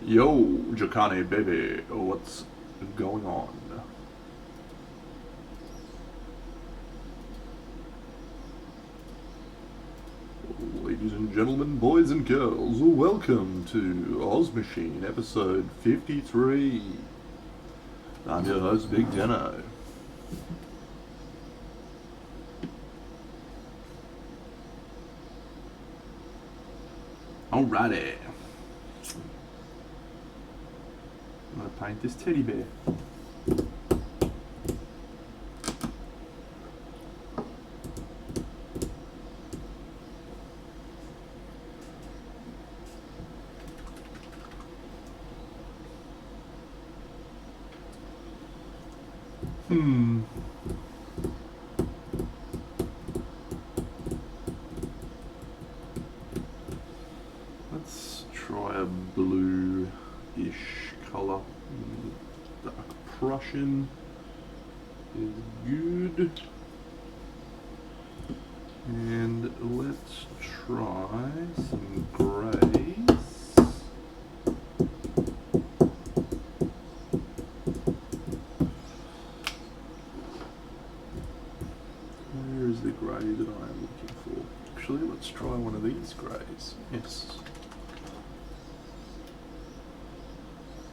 Yo, Jacane baby, what's going on? Ladies and gentlemen, boys and girls, welcome to Oz Machine episode 53. I'm your host, Big Deno. Alrighty. I'm gonna paint this teddy bear. Let's try a blue-ish colour. Dark Prussian is good. And let's try some greys. Where is the grey that I am looking for? Actually, let's try one of these greys. Yes.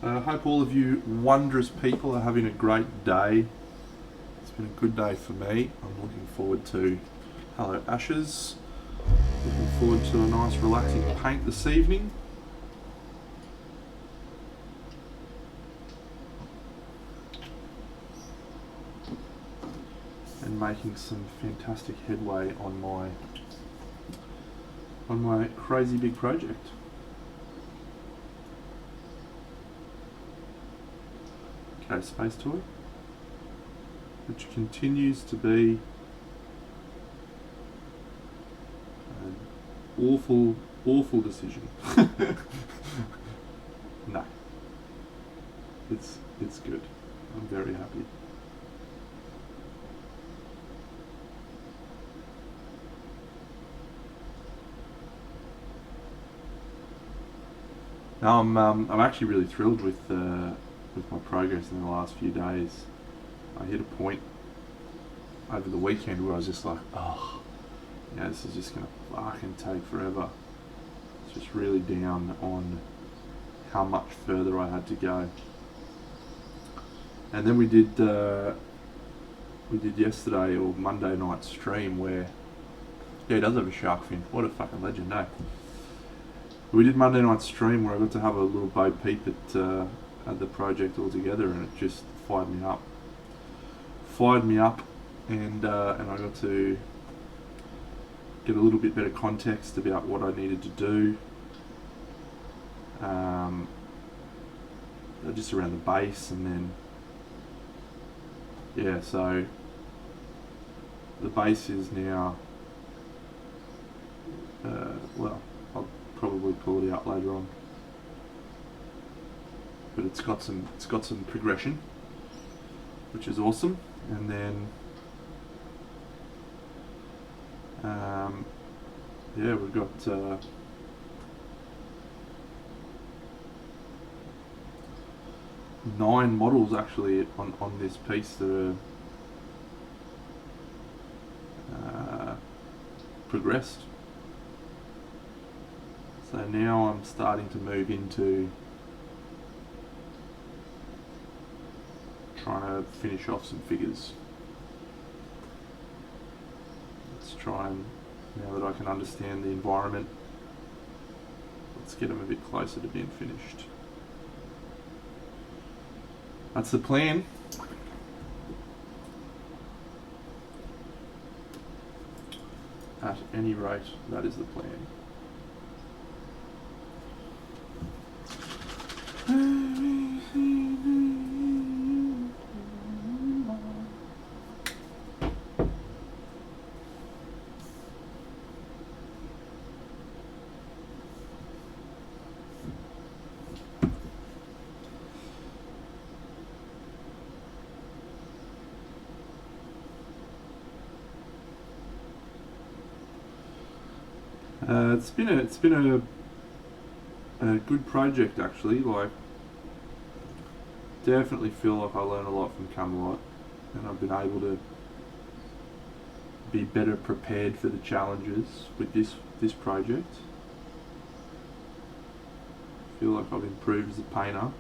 I hope all of you wondrous people are having a great day. It's been a good day for me. I'm looking forward to Hello Ashes. Looking forward to a nice relaxing paint this evening. And making some fantastic headway on my crazy big project. Okay, Space Toy, which continues to be an awful decision. No, it's good. I'm very happy. Now I'm actually really thrilled with my progress in the last few days. I hit a point over the weekend where I was just like, oh, yeah, this is just gonna fucking take forever. It's just really down on how much further I had to go. And then we did yesterday or Monday night stream where, yeah, he does have a shark fin. What a fucking legend, eh? We did Monday night stream where I got to have a little bo peep at the project all together, and it just fired me up, and I got to get a little bit better context about what I needed to do, just around the base, and then yeah, so the base is now well, I'll probably pull it out later on, but it's got some progression, which is awesome. And then yeah, we've got 9 models actually on this piece that are progressed. So now I'm starting to move into trying to finish off some figures. Let's try and, now that I can understand the environment, let's get them a bit closer to being finished. That's the plan. At any rate, that is the plan. It's been a good project actually. Like, definitely feel like I learned a lot from Camelot, and I've been able to be better prepared for the challenges with this project. I feel like I've improved as a painter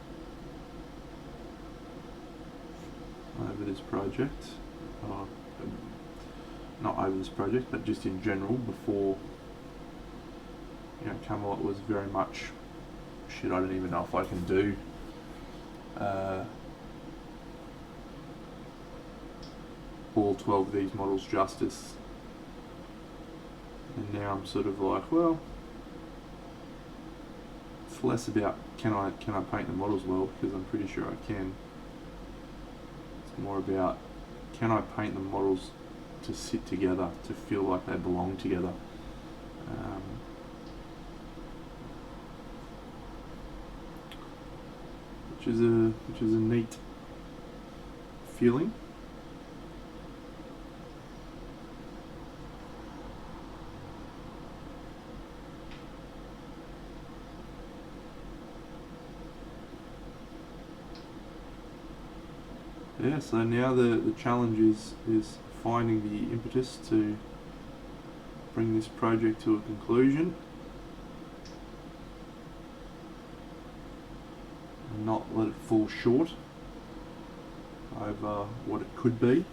over this project. Not over this project, but just in general. Before, Camelot was very much shit. I don't even know if I can do all 12 of these models justice. And now I'm sort of like, well, it's less about can I paint the models well, because I'm pretty sure I can. It's more about, can I paint the models to sit together, to feel like they belong together. Which is a neat feeling. Yeah, so now the challenge is finding the impetus to bring this project to a conclusion and not let it fall short over what it could be.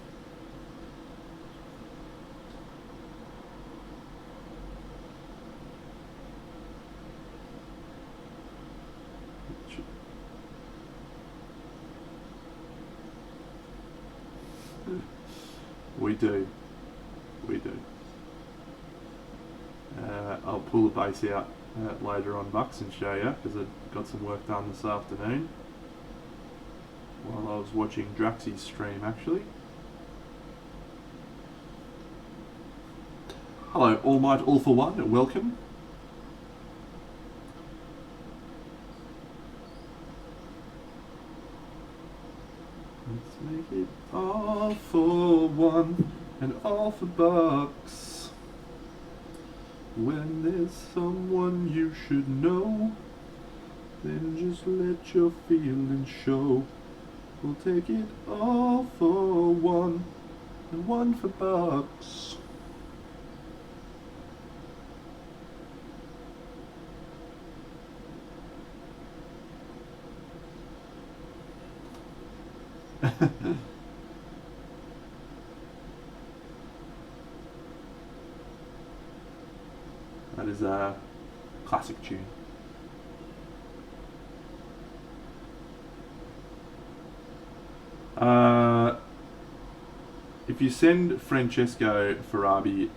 We do. I'll pull the base out later on, Bucks, and show you, because I got some work done this afternoon while I was watching Draxy's stream, actually. Hello, All Might, All for One, welcome. Let's make it all for one and all for bucks. When there's someone you should know, then just let your feelings show. We'll take it all for one and one for bucks. That is a classic tune. If you send Francesco Farabi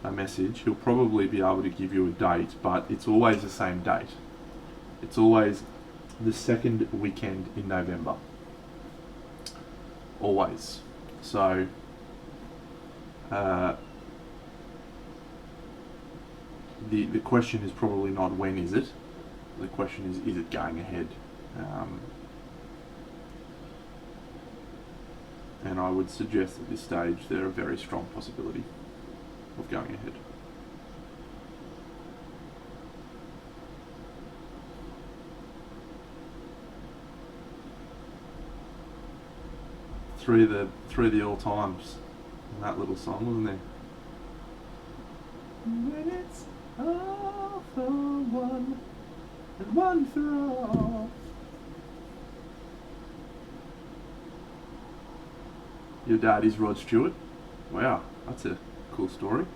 a message, he'll probably be able to give you a date, but it's always the same date. It's always the second weekend in November. Always. So, the question is probably not when is it. The question is it going ahead? And I would suggest at this stage they're a very strong possibility of going ahead. Three of the all times in that little song, wasn't there? When it's all for one and one for all. Your dad is Rod Stewart. Wow, that's a cool story.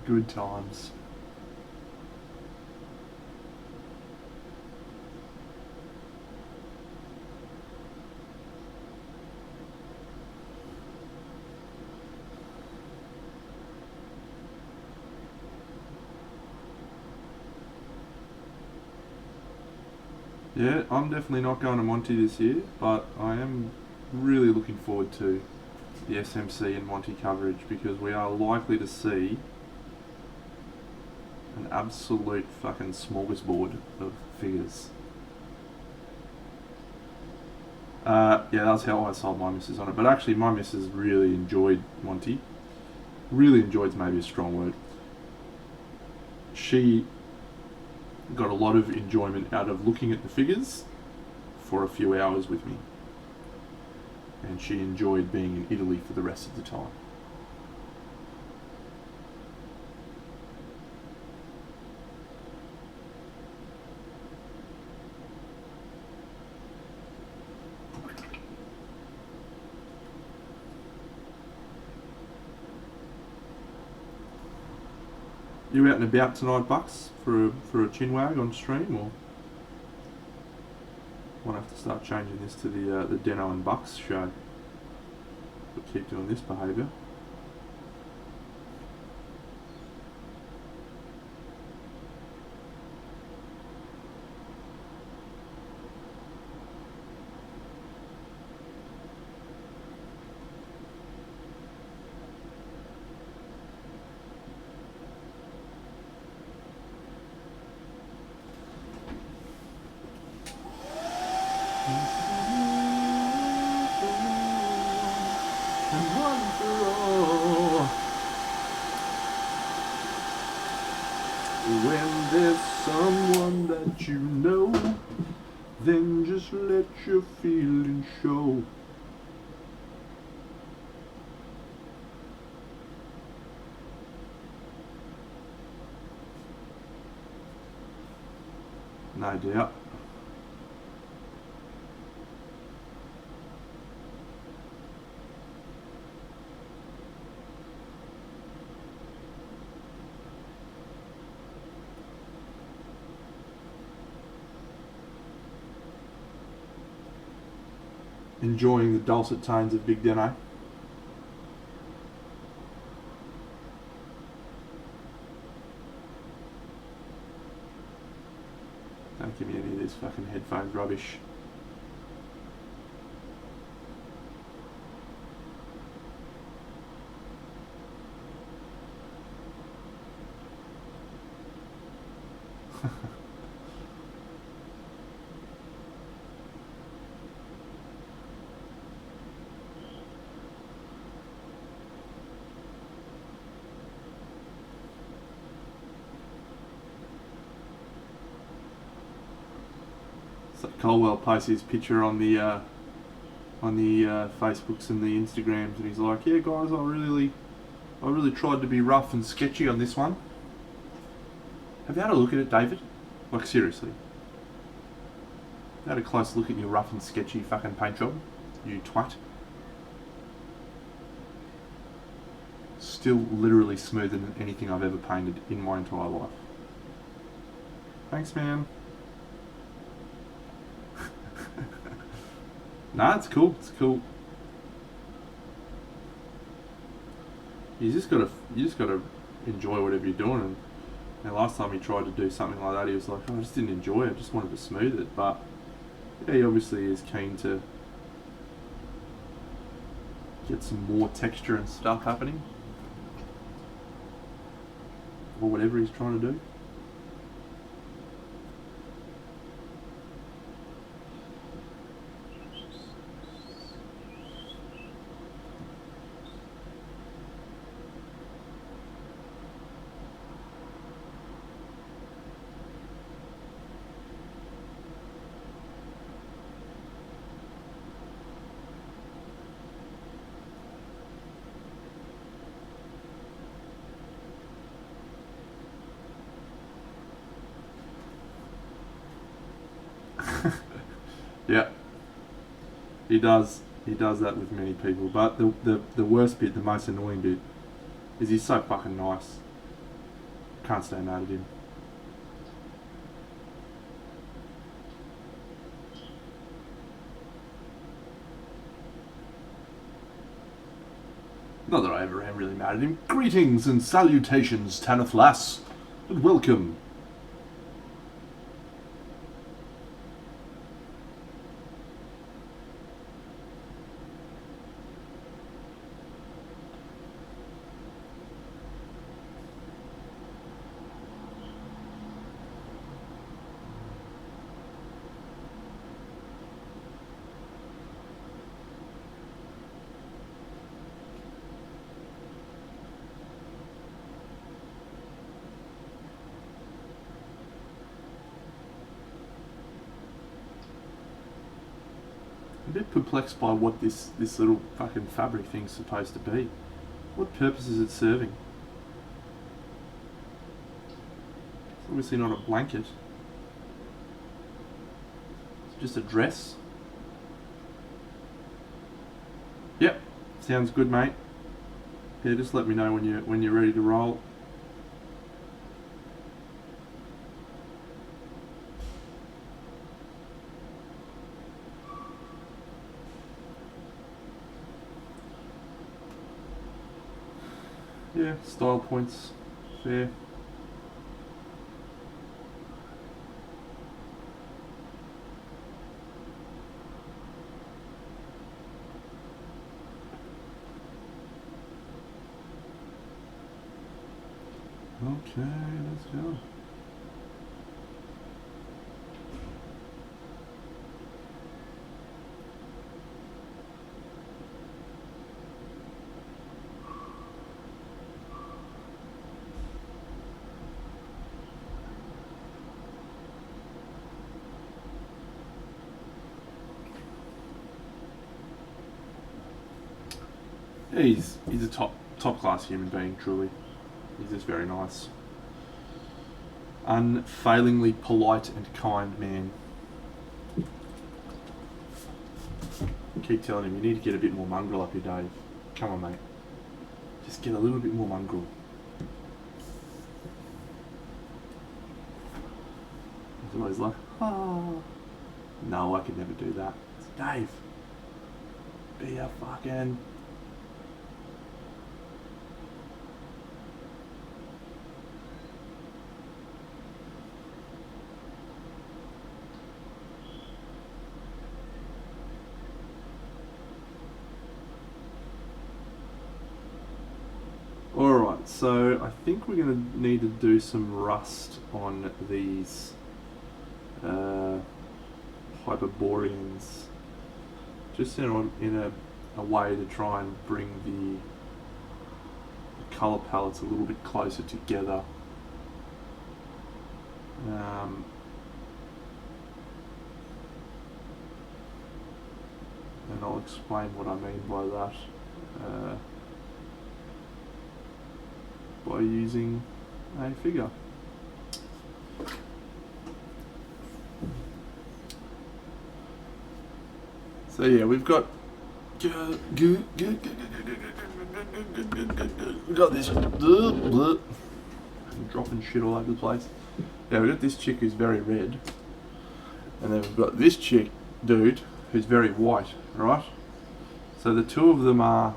Good times. Yeah, I'm definitely not going to Monty this year, but I am really looking forward to the SMC and Monty coverage because we are likely to see an absolute fucking smorgasbord of figures. Yeah, that's how I sold my missus on it. But actually, my missus really enjoyed Monty. Really enjoyed's maybe a strong word. She got a lot of enjoyment out of looking at the figures for a few hours with me. And she enjoyed being in Italy for the rest of the time. You out and about tonight, Bucks, for a chinwag on stream, or might have to start changing this to the Deno and Bucks show. But keep doing this behaviour. When there's someone that you know, then just let your feelings show. No doubt. Enjoying the dulcet tones of Big Deno. Don't give me any of this fucking headphones rubbish. So Colwell posts his picture on the Facebooks and the Instagrams, and he's like, "Yeah, guys, I really tried to be rough and sketchy on this one." Have you had a look at it, David? Like seriously, had a close look at your rough and sketchy fucking paint job, you twat. Still literally smoother than anything I've ever painted in my entire life. Thanks, man. Nah, it's cool. It's cool. You just gotta enjoy whatever you're doing. And last time he tried to do something like that, he was like, "Oh, I just didn't enjoy it. I just wanted to smooth it." But yeah, he obviously is keen to get some more texture and stuff happening, or whatever he's trying to do. Yeah, he does. He does that with many people. But the worst bit, the most annoying bit, is he's so fucking nice. Can't stay mad at him. Not that I ever am really mad at him. Greetings and salutations, Tanith Lass, and welcome. I'm a bit perplexed by what this little fucking fabric thing's supposed to be. What purpose is it serving? It's obviously not a blanket. It's just a dress. Yep, sounds good, mate. Yeah, just let me know when you're ready to roll. Yeah, style points, fair. Okay, let's go. Yeah, he's a top class human being, truly. He's just very nice. Unfailingly polite and kind man. Keep telling him, you need to get a bit more mongrel up your Dave. Come on, mate. Just get a little bit more mongrel. He's always like, oh. No, I could never do that. It's Dave. Be a fucking... Alright, so I think we're going to need to do some rust on these Hyperboreans, just in a way to try and bring the colour palettes a little bit closer together. And I'll explain what I mean by that. By using a figure. So yeah, we've got we got this I'm dropping shit all over the place. Yeah, we've got this chick who's very red, and then we've got this chick dude who's very white, right? So the two of them are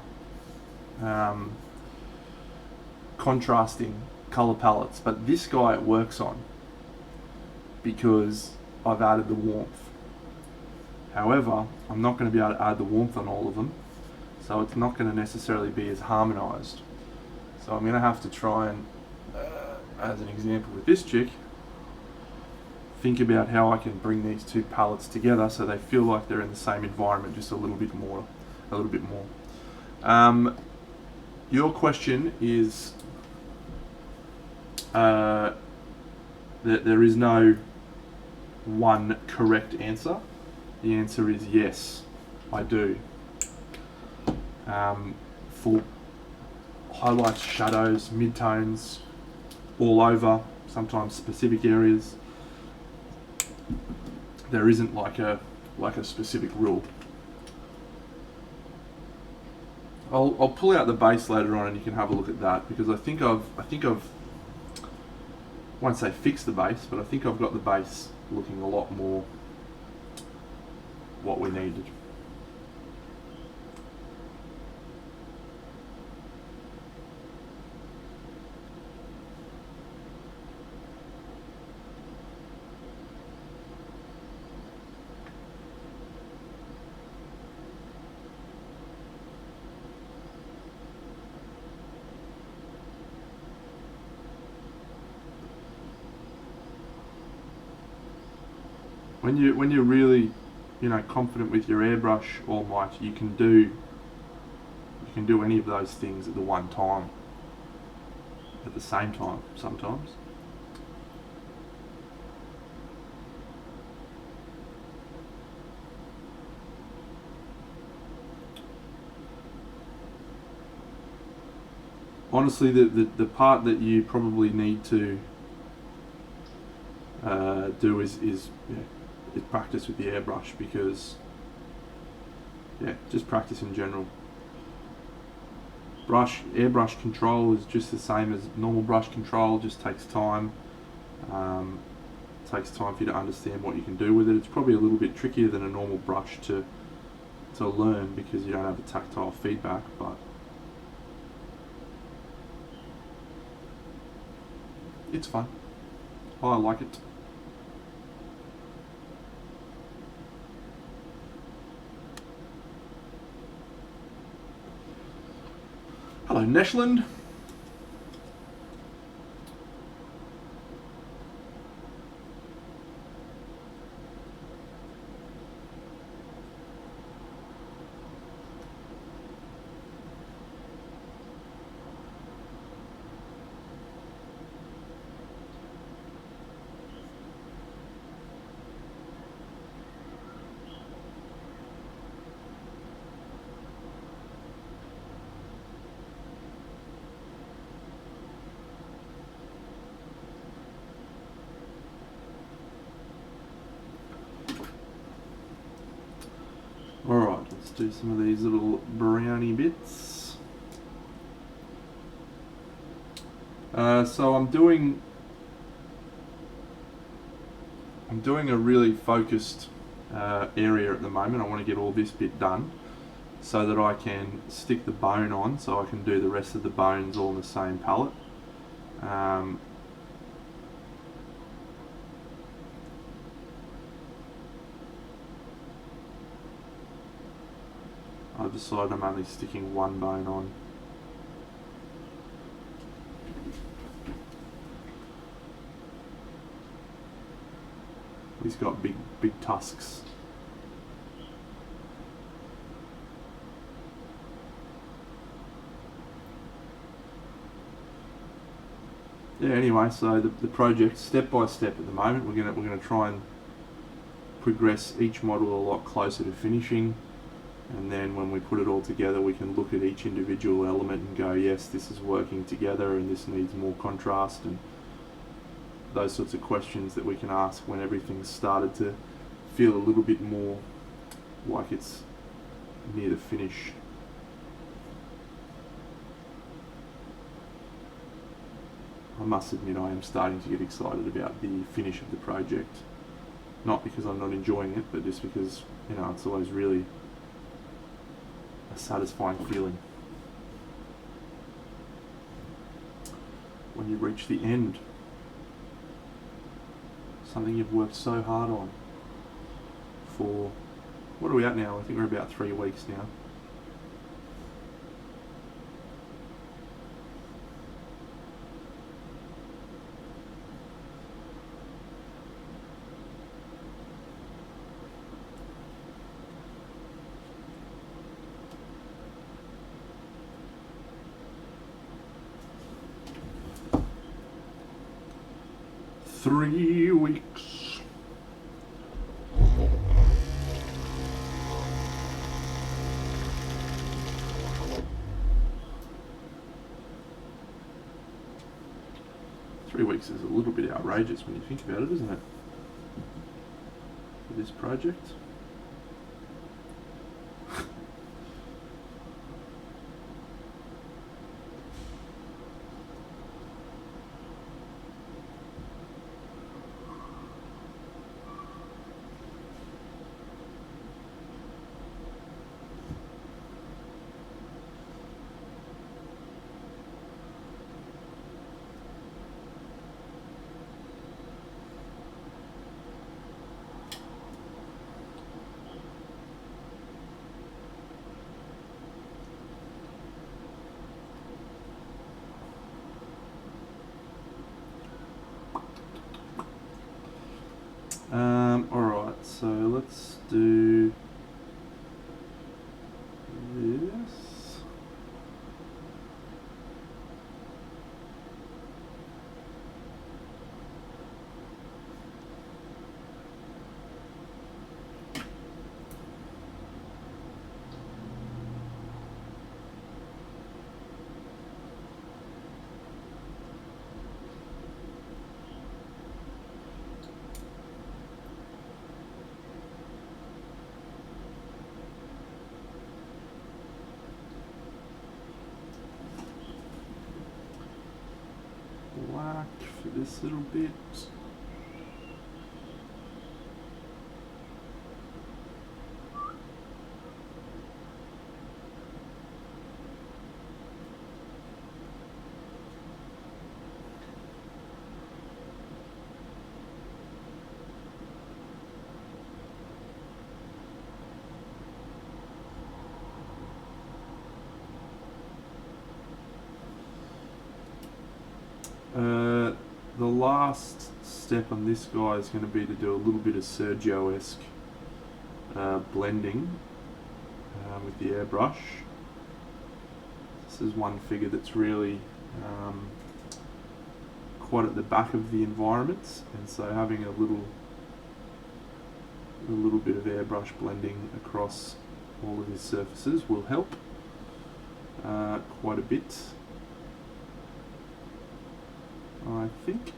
contrasting colour palettes, but this guy it works on because I've added the warmth. However, I'm not going to be able to add the warmth on all of them, so it's not going to necessarily be as harmonised. So I'm going to have to try and, as an example with this chick, think about how I can bring these two palettes together so they feel like they're in the same environment, just a little bit more. Your question is that there is no one correct answer. The answer is yes, I do. For highlights, shadows, midtones, all over, sometimes specific areas, there isn't like a specific rule. I'll pull out the base later on and you can have a look at that, because I think I've I won't say fixed the base, but I think I've got the base looking a lot more what we needed. When you're really, confident with your airbrush, All Might, you can do any of those things at the one time, at the same time sometimes. honestly, the part that you probably need to do is practice with the airbrush, because just practice in general. Airbrush control is just the same as normal brush control, just takes time. Takes time for you to understand what you can do with it. It's probably a little bit trickier than a normal brush to learn, because you don't have the tactile feedback, but it's fun. I like it. Hello, Neshland. Alright, let's do some of these little brownie bits. So I'm doing a really focused area at the moment. I want to get all this bit done so that I can stick the bone on, so I can do the rest of the bones all in the same palette. I've decided I'm only sticking one bone on. He's got big tusks. Yeah, anyway, so the project, step by step at the moment, we're gonna try and progress each model a lot closer to finishing. And then when we put it all together, we can look at each individual element and go, yes, this is working together and this needs more contrast, and those sorts of questions that we can ask when everything's started to feel a little bit more like it's near the finish. I must admit, I am starting to get excited about the finish of the project. Not because I'm not enjoying it, but just because, it's always really a satisfying feeling when you reach the end. Something you've worked so hard on for, what are we at now? I think we're about 3 weeks now. Three weeks. Three weeks is a little bit outrageous when you think about it, isn't it? For this project. this little bit. The last step on this guy is going to be to do a little bit of Sergio-esque blending with the airbrush. This is one figure that's really quite at the back of the environments, and so having a little bit of airbrush blending across all of his surfaces will help quite a bit, I think.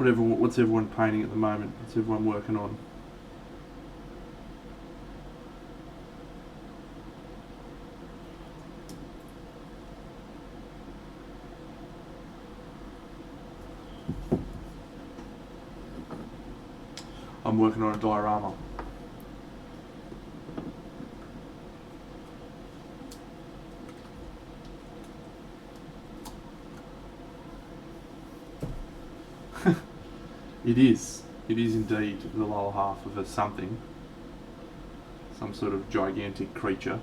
What's everyone painting at the moment? What's everyone working on? I'm working on a diorama. It is indeed the lower half of a something, some sort of gigantic creature.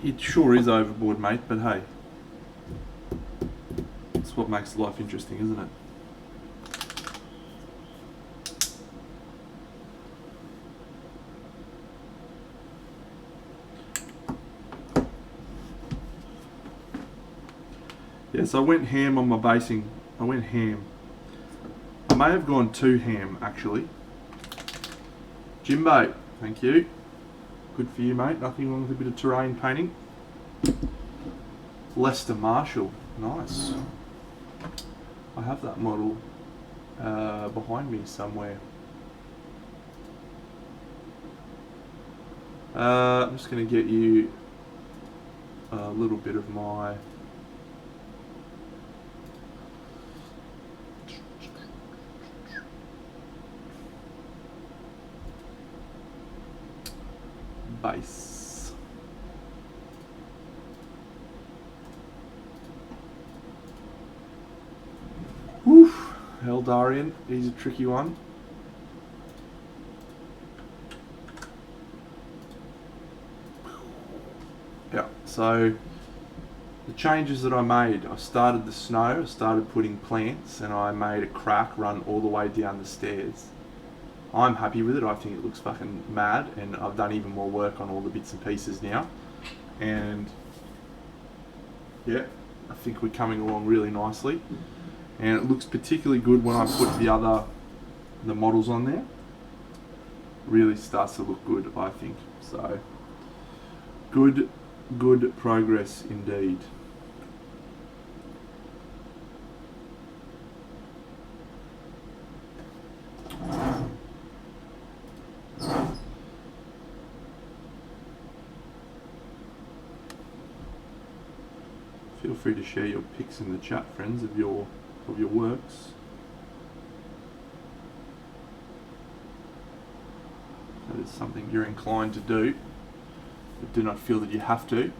It sure is overboard, mate, but hey. That's what makes life interesting, isn't it? Yeah, so I went ham on my basing. I went ham. I may have gone too ham, actually. Jimbo, thank you. Good for you, mate. Nothing wrong with a bit of terrain painting. Lester Marshall, nice. I have that model behind me somewhere. I'm just going to get you a little bit of my base. Woof, Eldarian, he's a tricky one. Yeah, so the changes that I made, I started the snow, I started putting plants, and I made a crack run all the way down the stairs. I'm happy with it. I think it looks fucking mad, and I've done even more work on all the bits and pieces now, and yeah, I think we're coming along really nicely, and it looks particularly good when I put the models on there. Really starts to look good, I think. So good progress indeed. Feel free to share your pics in the chat, friends, of your works. That is something you're inclined to do, but do not feel that you have to.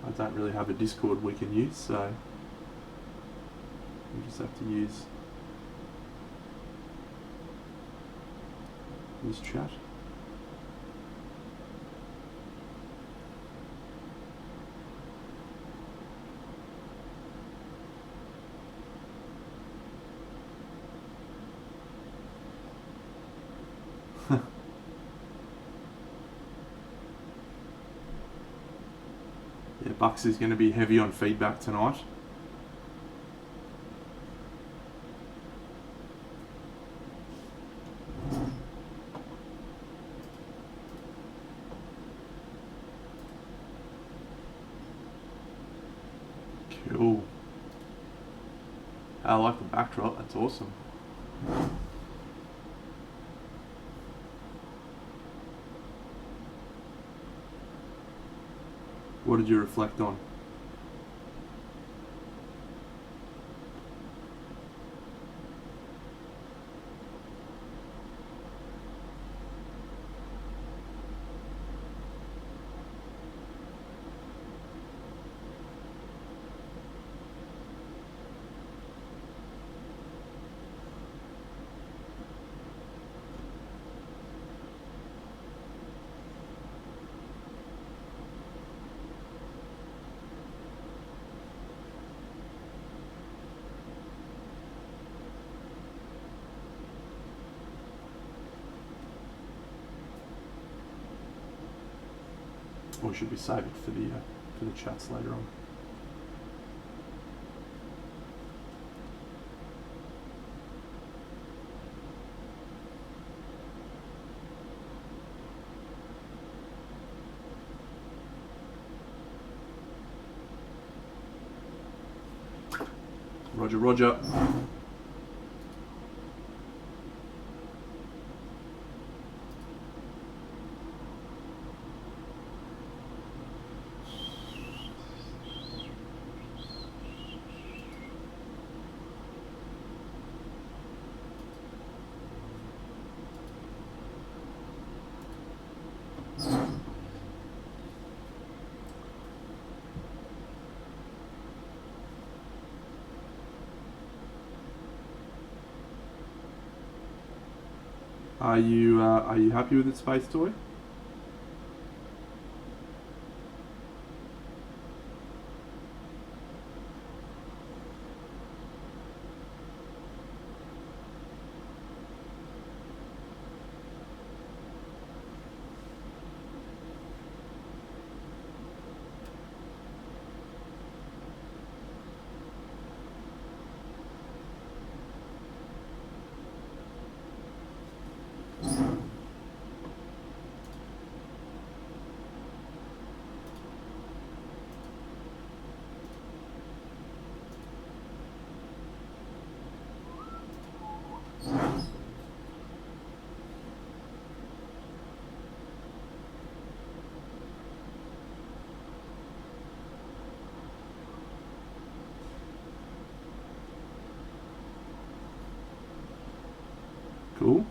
I don't really have a Discord we can use, so we just have to use this chat. Bucks is going to be heavy on feedback tonight. Cool. I like the backdrop, that's awesome. What did you reflect on? Or should we save it for the chats later on? Roger, roger. Are you happy with the space toy? Cool.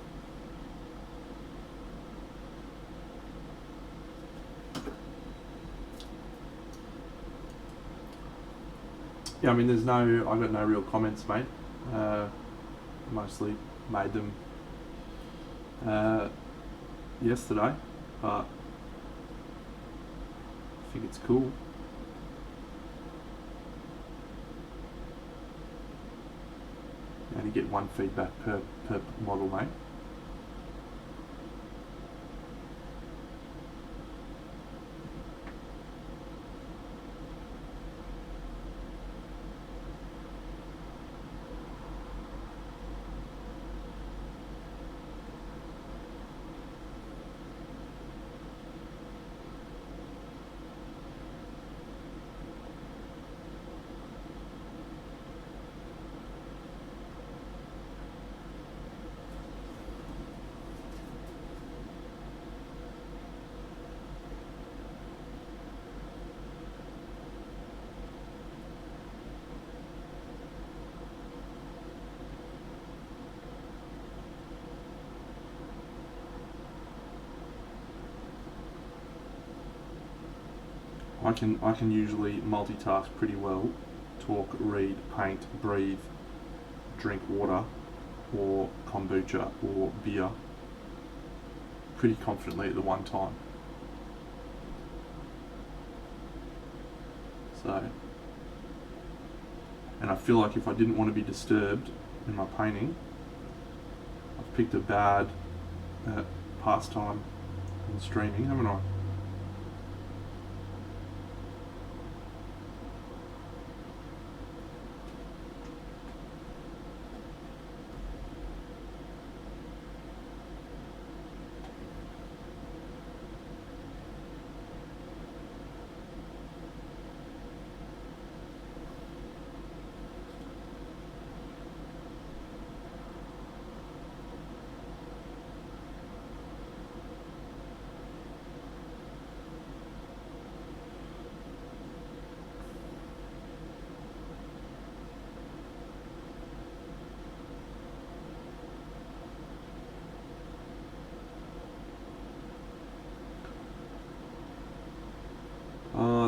Yeah, I mean, I got no real comments, mate. Mostly made them yesterday, but I think it's cool. You only get one feedback per model, mate. I can usually multitask pretty well. Talk, read, paint, breathe, drink water, or kombucha, or beer, pretty confidently at the one time. So, and I feel like if I didn't want to be disturbed in my painting, I've picked a bad pastime in streaming, haven't I?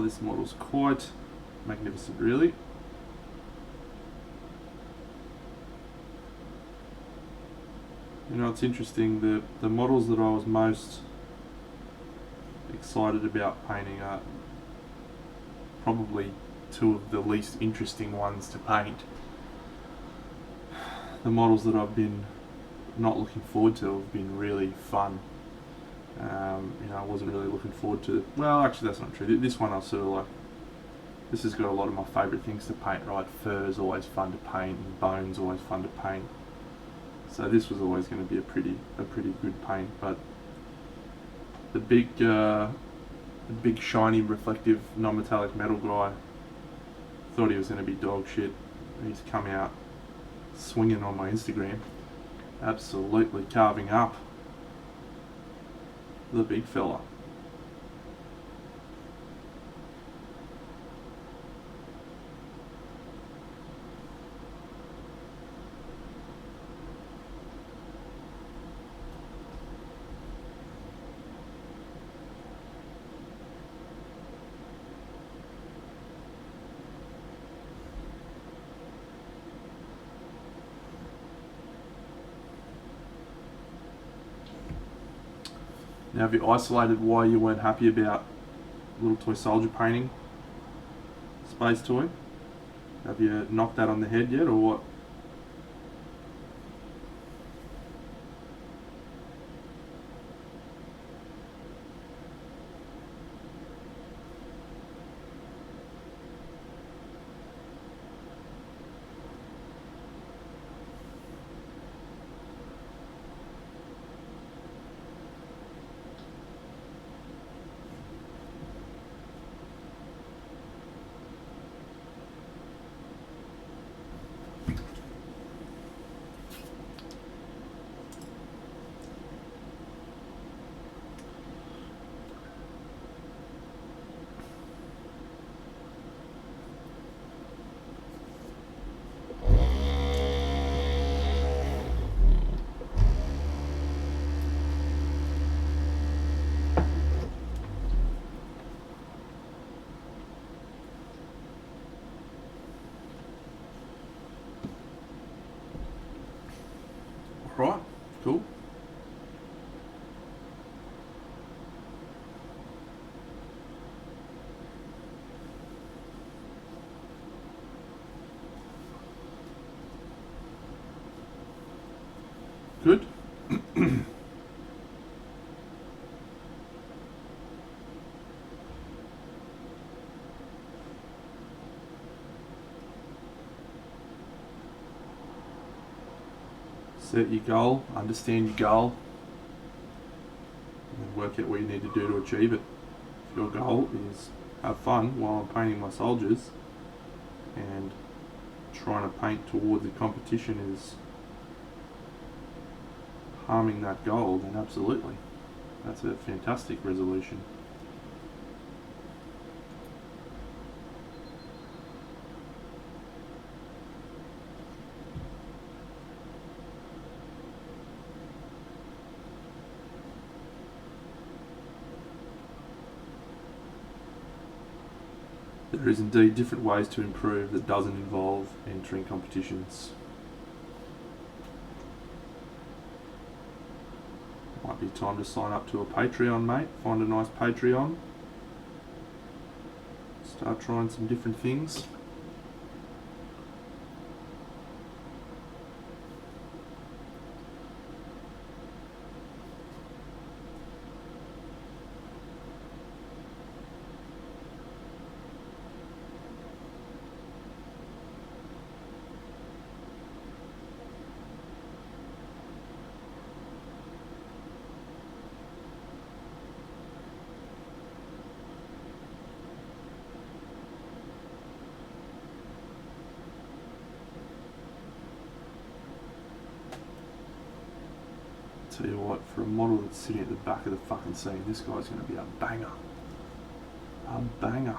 this model's quite magnificent, really. You know, it's interesting, the models that I was most excited about painting are probably two of the least interesting ones to paint. The models that I've been not looking forward to have been really fun. You know, I wasn't really looking forward to, well, actually that's not true. This one I was sort of like, this has got a lot of my favourite things to paint, right? Fur's always fun to paint, and bone's always fun to paint. So this was always going to be a pretty good paint, but the big shiny reflective non-metallic metal guy, thought he was going to be dog shit. He's come out swinging on my Instagram, absolutely carving up the big fella. Now, have you isolated why you weren't happy about Little Toy Soldier painting Space Toy? Have you knocked that on the head yet, or what? Right, cool. Good. Set your goal, understand your goal, and then work out what you need to do to achieve it. If your goal is have fun while I'm painting my soldiers, and trying to paint towards the competition is harming that goal, then absolutely. That's a fantastic resolution. There is indeed different ways to improve that doesn't involve entering competitions. Might be time to sign up to a Patreon, mate. Find a nice Patreon. Start trying some different things. Tell you what, for a model that's sitting at the back of the fucking scene, this guy's going to be a banger. A banger.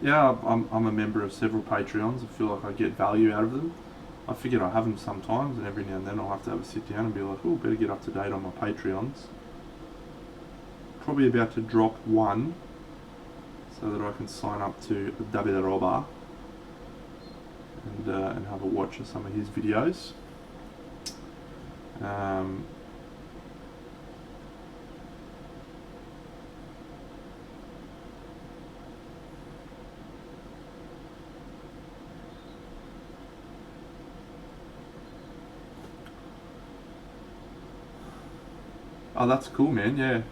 Yeah, I'm a member of several Patreons. I feel like I get value out of them. I figured I have them sometimes, and every now and then I'll have to have a sit down and be like, oh, better get up to date on my Patreons. Probably about to drop one so that I can sign up to Diorama and have a watch of some of his videos. Oh, that's cool, man. Yeah.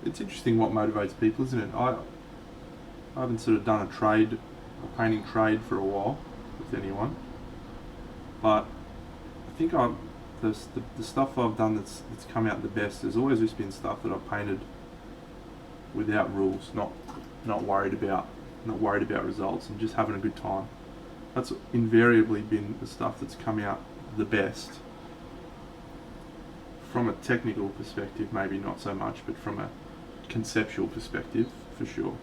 It's interesting what motivates people, isn't it? I haven't sort of done a painting trade for a while with anyone, but I think the stuff I've done that's come out the best has always just been stuff that I've painted without rules, not worried about results, and just having a good time. That's invariably been the stuff that's come out the best. From a technical perspective, maybe not so much, but from a conceptual perspective, for sure.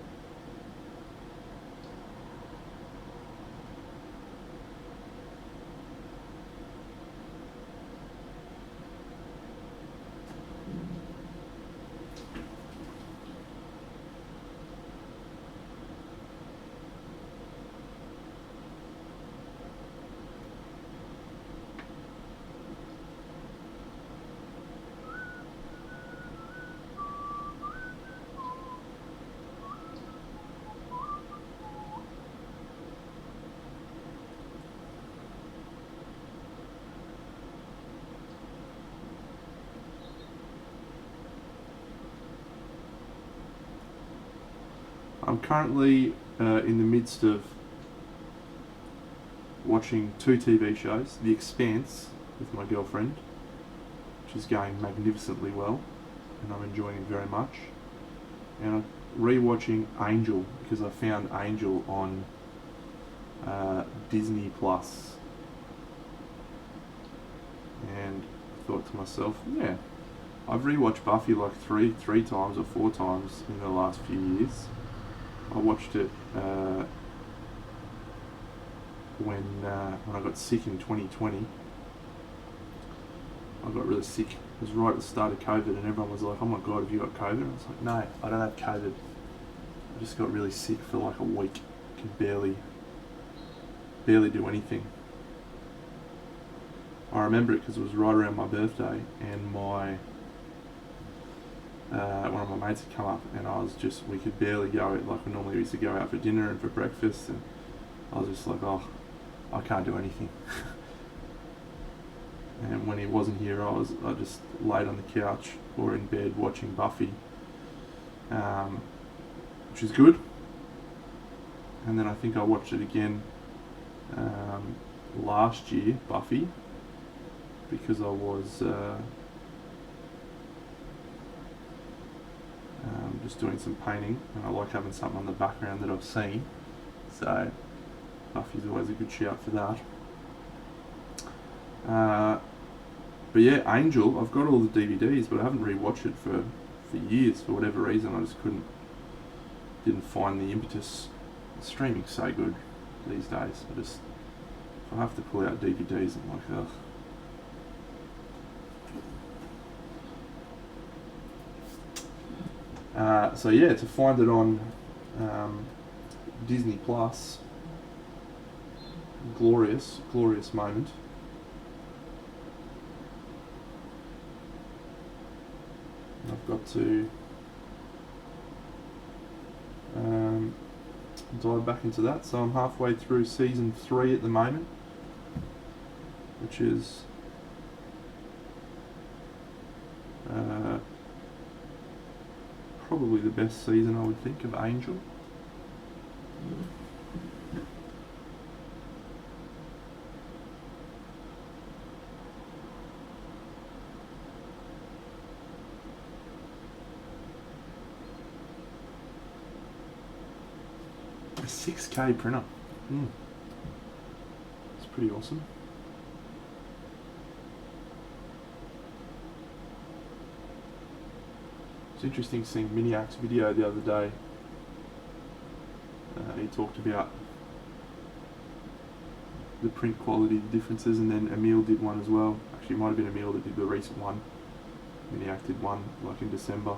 I'm currently in the midst of watching 2 TV shows. The Expanse with my girlfriend, which is going magnificently well, and I'm enjoying it very much. And I'm re-watching Angel, because I found Angel on Disney Plus, and I thought to myself, yeah, I've rewatched Buffy like three times or 4 times in the last few years. I watched it when I got sick in 2020. I got really sick. It was right at the start of COVID, and everyone was like, "Oh my God, have you got COVID?" And I was like, "No, I don't have COVID. I just got really sick for like a week. Could barely do anything." I remember it because it was right around my birthday, and my one of my mates had come up, and we could barely go. Like, we normally used to go out for dinner and for breakfast, and I was just like, oh, I can't do anything. And when he wasn't here, I just laid on the couch or in bed watching Buffy, which is good. And then I think I watched it again last year, Buffy, because I was just doing some painting, and I like having something on the background that I've seen, so Buffy's always a good shout for that. But yeah, Angel, I've got all the DVDs, but I haven't rewatched it for years. For whatever reason, I just didn't find the impetus. Streaming's so good these days. If I have to pull out DVDs, I'm like, ugh. So yeah, to find it on Disney Plus, glorious moment. I've got to dive back into that. So I'm halfway through season 3 at the moment, which is probably the best season, I would think, of Angel. A 6K printer. It's pretty awesome. It's interesting seeing Miniac's video the other day. He talked about the print quality differences, and then Emil did one as well. Actually, it might have been Emil that did the recent one. Miniac did one like in December,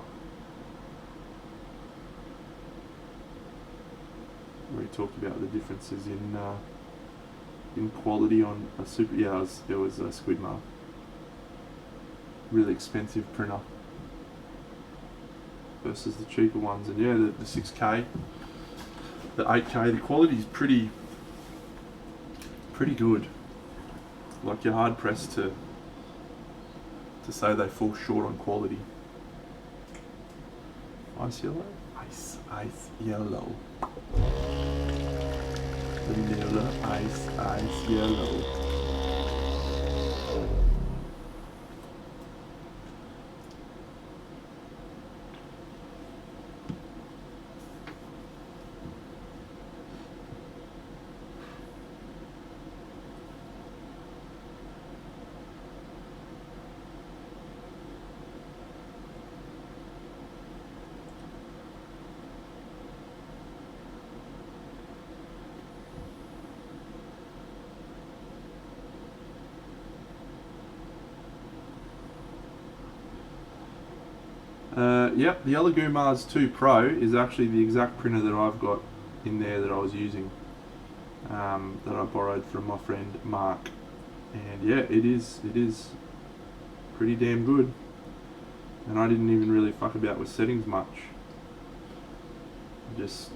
where he talked about the differences in quality on a super. Yeah, it was a Squidmark. Really expensive printer versus the cheaper ones, and yeah, the 6K, the 8K, the quality is pretty good. Like, you're hard pressed to say they fall short on quality. Ice yellow, ice yellow, vanilla ice yellow. Yep, the Elegoo Mars 2 Pro is actually the exact printer that I've got in there that I was using, that I borrowed from my friend Mark, and yeah, it is pretty damn good. And I didn't even really fuck about with settings much. I just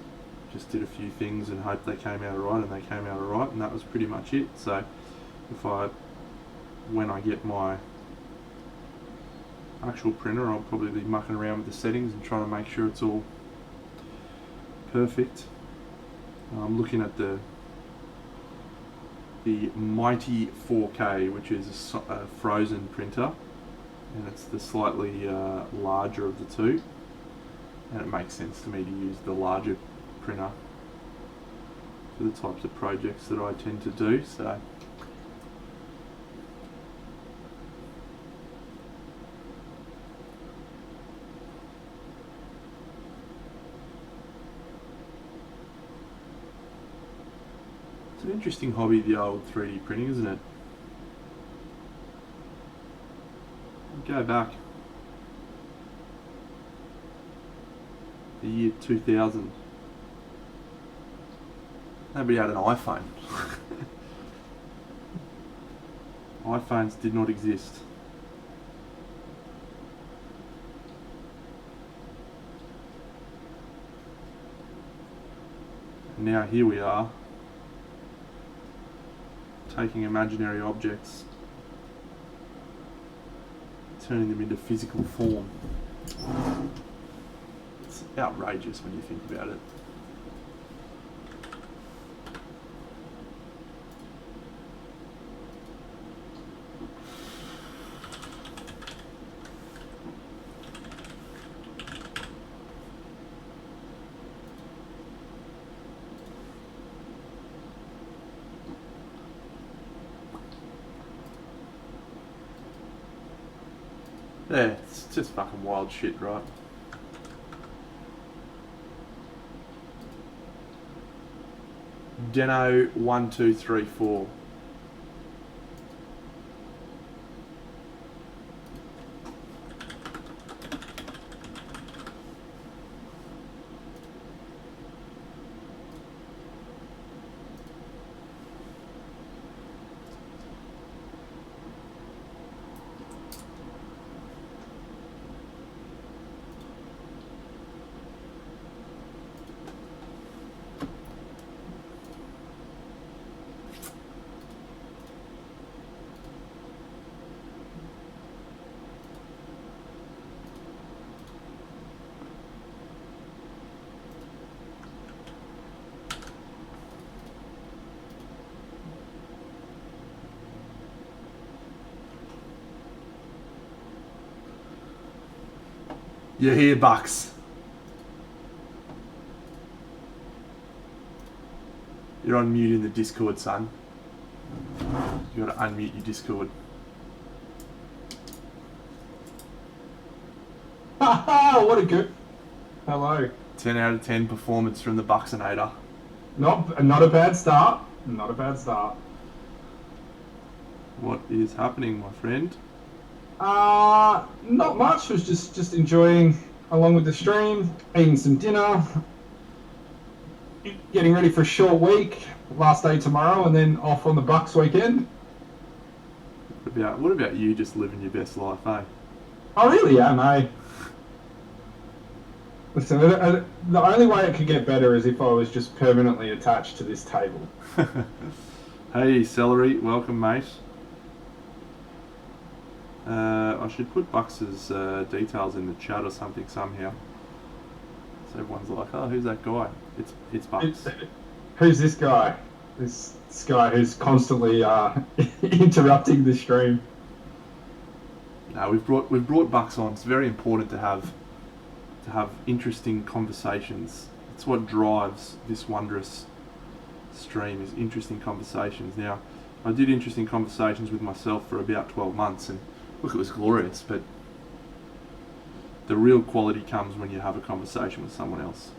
did a few things and hoped they came out alright, and they came out alright, and that was pretty much it. So when I get my actual printer, I'll probably be mucking around with the settings and trying to make sure it's all perfect. I'm looking at the Mighty 4K, which is a frozen printer, and it's the slightly larger of the two, and it makes sense to me to use the larger printer for the types of projects that I tend to do. So it's an interesting hobby, the old 3D printing, isn't it? Go back the year 2000. Nobody had an iPhone. iPhones did not exist. And now here we are, taking imaginary objects, turning them into physical form. It's outrageous when you think about it. Yeah, it's just fucking wild shit, right? Deno 1234. You're here, Bucks. You're on mute in the Discord, son. You gotta unmute your Discord. What a good. Hello. 10 out of 10 performance from the Bucksinator. Not a bad start. Not a bad start. What is happening, my friend? Not much. Was just enjoying along with the stream, eating some dinner, getting ready for a short week. Last day tomorrow, and then off on the Bucks weekend. What about you just living your best life, eh? Oh really? Yeah, no. Listen, the only way it could get better is if I was just permanently attached to this table. Hey, Celery, welcome, mate. I should put Bucks's details in the chat or something somehow. So everyone's like, oh, who's that guy? It's Bucks. Who's this guy? This guy who's constantly interrupting the stream. No, we've brought Bucks on. It's very important to have interesting conversations. It's what drives this wondrous stream, is interesting conversations. Now, I did interesting conversations with myself for about 12 months, and look, it was glorious, but the real quality comes when you have a conversation with someone else.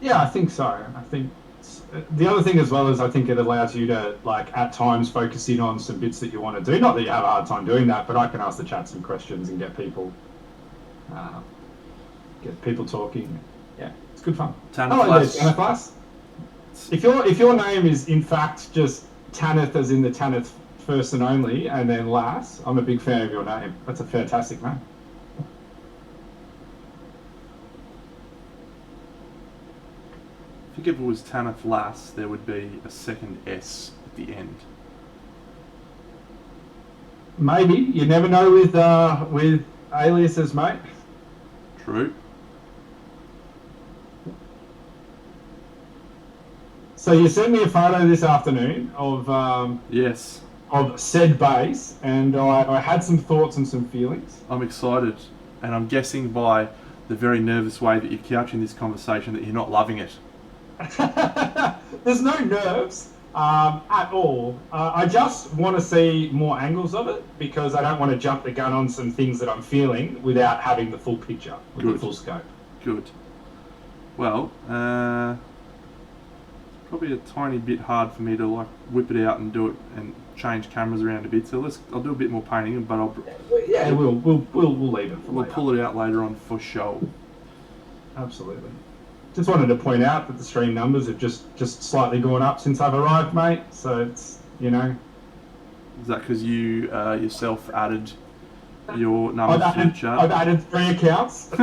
Yeah, I think so. I think the other thing as well is I think it allows you to, like, at times focus in on some bits that you want to do. Not that you have a hard time doing that, but I can ask the chat some questions and get people talking. Yeah, it's good fun. Hello there, Tanith. If your name is in fact just Tanith, as in the Tanith first and only, and then Lass, I'm a big fan of your name. That's a fantastic name. I think if it was Tanith Lass, there would be a second S at the end. Maybe. You never know with aliases, mate. True. So you sent me a photo this afternoon of yes, of said base, and I had some thoughts and some feelings. I'm excited, and I'm guessing by the very nervous way that you're couching this conversation that you're not loving it. There's no nerves at all. I just want to see more angles of it, because I don't want to jump the gun on some things that I'm feeling without having the full picture, with the full scope. Good. Well, probably a tiny bit hard for me to like whip it out and do it and change cameras around a bit. So I'll do a bit more painting, but we'll leave it. We'll pull it out later on for show. Absolutely. Just wanted to point out that the stream numbers have just slightly gone up since I've arrived, mate. So it's, you know. Is that because you yourself added your numbers to the chat? I've added 3 accounts.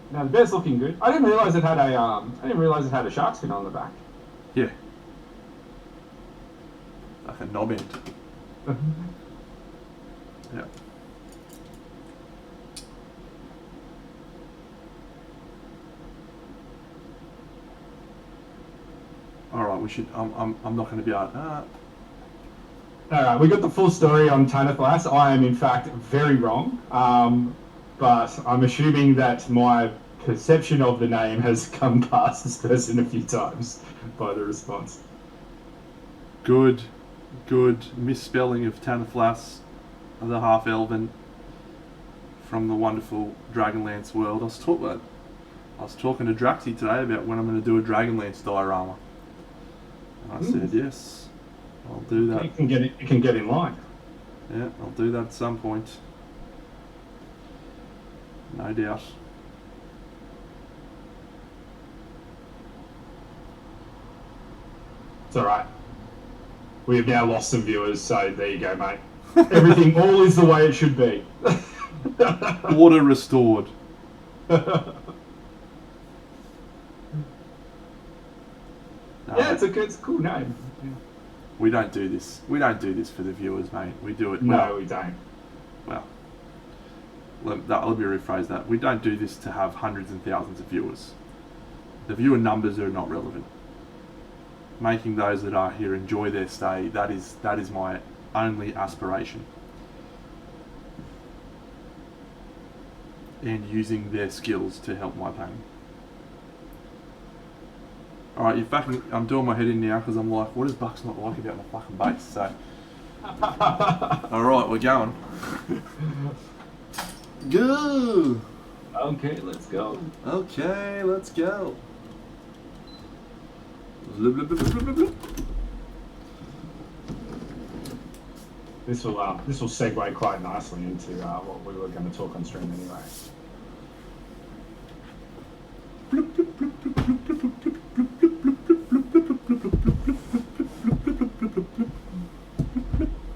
Now the bear's looking good. I didn't realise it had a shark fin on the back. Yeah. Like a knob end. Yeah. All right, we should. I'm not going to be able. All right, we got the full story on Tanith Lass. I am in fact very wrong, but I'm assuming that my perception of the name has come past this person a few times by the response. Good misspelling of Tanith Lass, the half elven from the wonderful Dragonlance world. I was talking to Draxy today about when I'm going to do a Dragonlance diorama. I said, yes, I'll do that. You can get in line. Yeah, I'll do that at some point. No doubt. It's alright. We have now lost some viewers, so there you go, mate. Everything, all is the way it should be. Order restored. Yeah, it's a cool name. Yeah. We don't do this. We don't do this for the viewers, mate. We do it. No, we don't. Well, let me rephrase that. We don't do this to have hundreds and thousands of viewers. The viewer numbers are not relevant. Making those that are here enjoy their stay, that is my only aspiration. And using their skills to help my painting. Alright, I'm doing my head in now because I'm like, what does Bucks not like about my fucking base? So All right, we're going. Go. Okay, let's go. Okay, let's go. Blub, blub, blub, blub, blub, blub. This will segue quite nicely into what we were going to talk on stream anyway.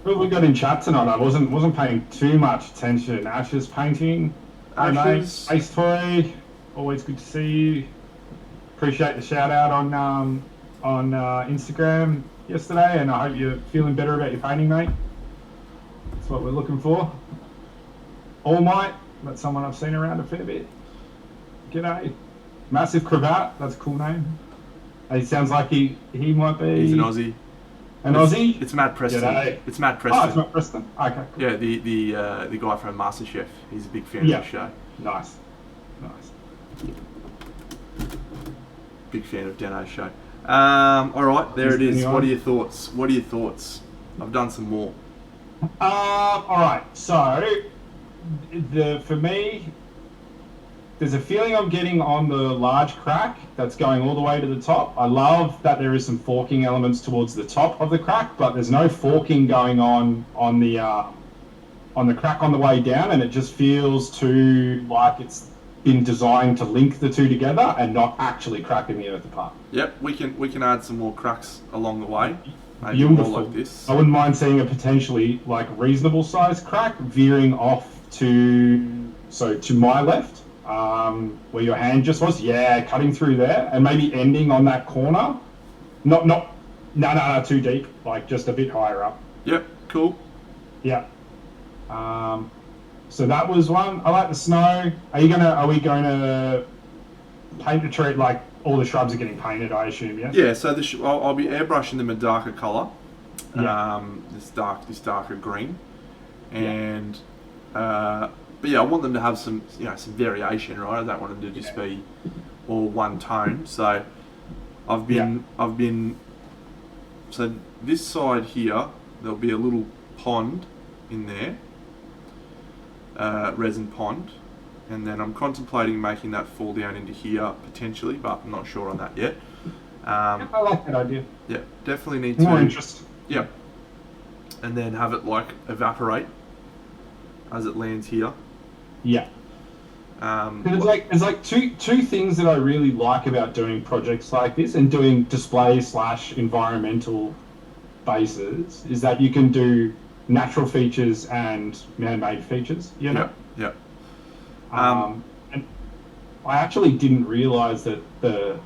What we got in chat tonight? I wasn't paying too much attention. Ashes painting, Ashes. Ace Toy, always good to see you. Appreciate the shout out on Instagram yesterday, and I hope you're feeling better about your painting, mate. That's what we're looking for. All Might, that's someone I've seen around a fair bit. G'day. Massive Cravat, that's a cool name. He sounds like he might be. He's an Aussie. An Aussie? It's Matt Preston. G'day. It's Matt Preston. Oh, it's Matt Preston. Okay, cool. Yeah, the guy from MasterChef. He's a big fan of the show. Nice. Big fan of Dano's show. All right, there it is. Anyone? What are your thoughts? I've done some more. All right. So, for me, there's a feeling I'm getting on the large crack that's going all the way to the top. I love that there is some forking elements towards the top of the crack, but there's no forking going on the crack on the way down, and it just feels too like it's been designed to link the two together and not actually cracking the earth apart. Yep, we can add some more cracks along the way. Maybe Beautiful. more like this. I wouldn't mind seeing a potentially like reasonable sized crack veering off to my left, where your hand just was. Yeah, cutting through there and maybe ending on that corner. No, too deep. Like just a bit higher up. Yep, cool. Yeah. So that was one. I like the snow. Are we gonna paint the tree? Like all the shrubs are getting painted, I assume. Yeah. Yeah. So I'll be airbrushing them a darker color. Yeah. This darker green, and but yeah, I want them to have some some variation, right? I don't want them to just be all one tone. So I've been so this side here there'll be a little pond in there. Resin pond, and then I'm contemplating making that fall down into here potentially, but I'm not sure on that yet. I like that idea. Yeah, definitely need More to. interest. Yeah, and then have it like evaporate as it lands here. Yeah. There's like two things that I really like about doing projects like this and doing display/environmental bases is that you can do natural features and man-made features, you know? Yeah. And I actually didn't realise that the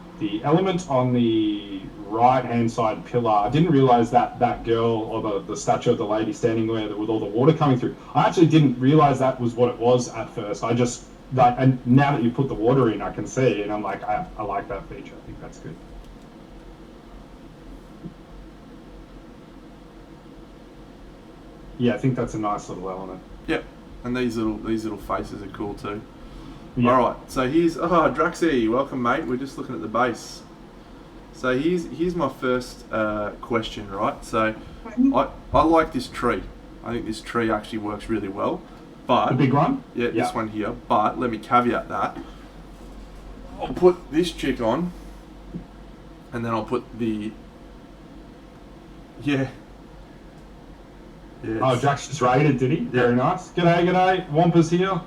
element on the right-hand side pillar, I didn't realise that girl or the statue of the lady standing there with all the water coming through. I actually didn't realise that was what it was at first. I just, and now that you put the water in, I can see, and I'm like, I like that feature. I think that's good. Yeah, I think that's a nice little element. Yep, and these little faces are cool too. Yeah. All right, so here's Draxy, welcome mate. We're just looking at the base. So here's my first question, right? So I like this tree. I think this tree actually works really well. But the big one? Yeah, this one here. But let me caveat that. I'll put this chick on, and then I'll put the Oh, Drax just raided, did he? Yeah. Very nice. G'day. Wampa's here.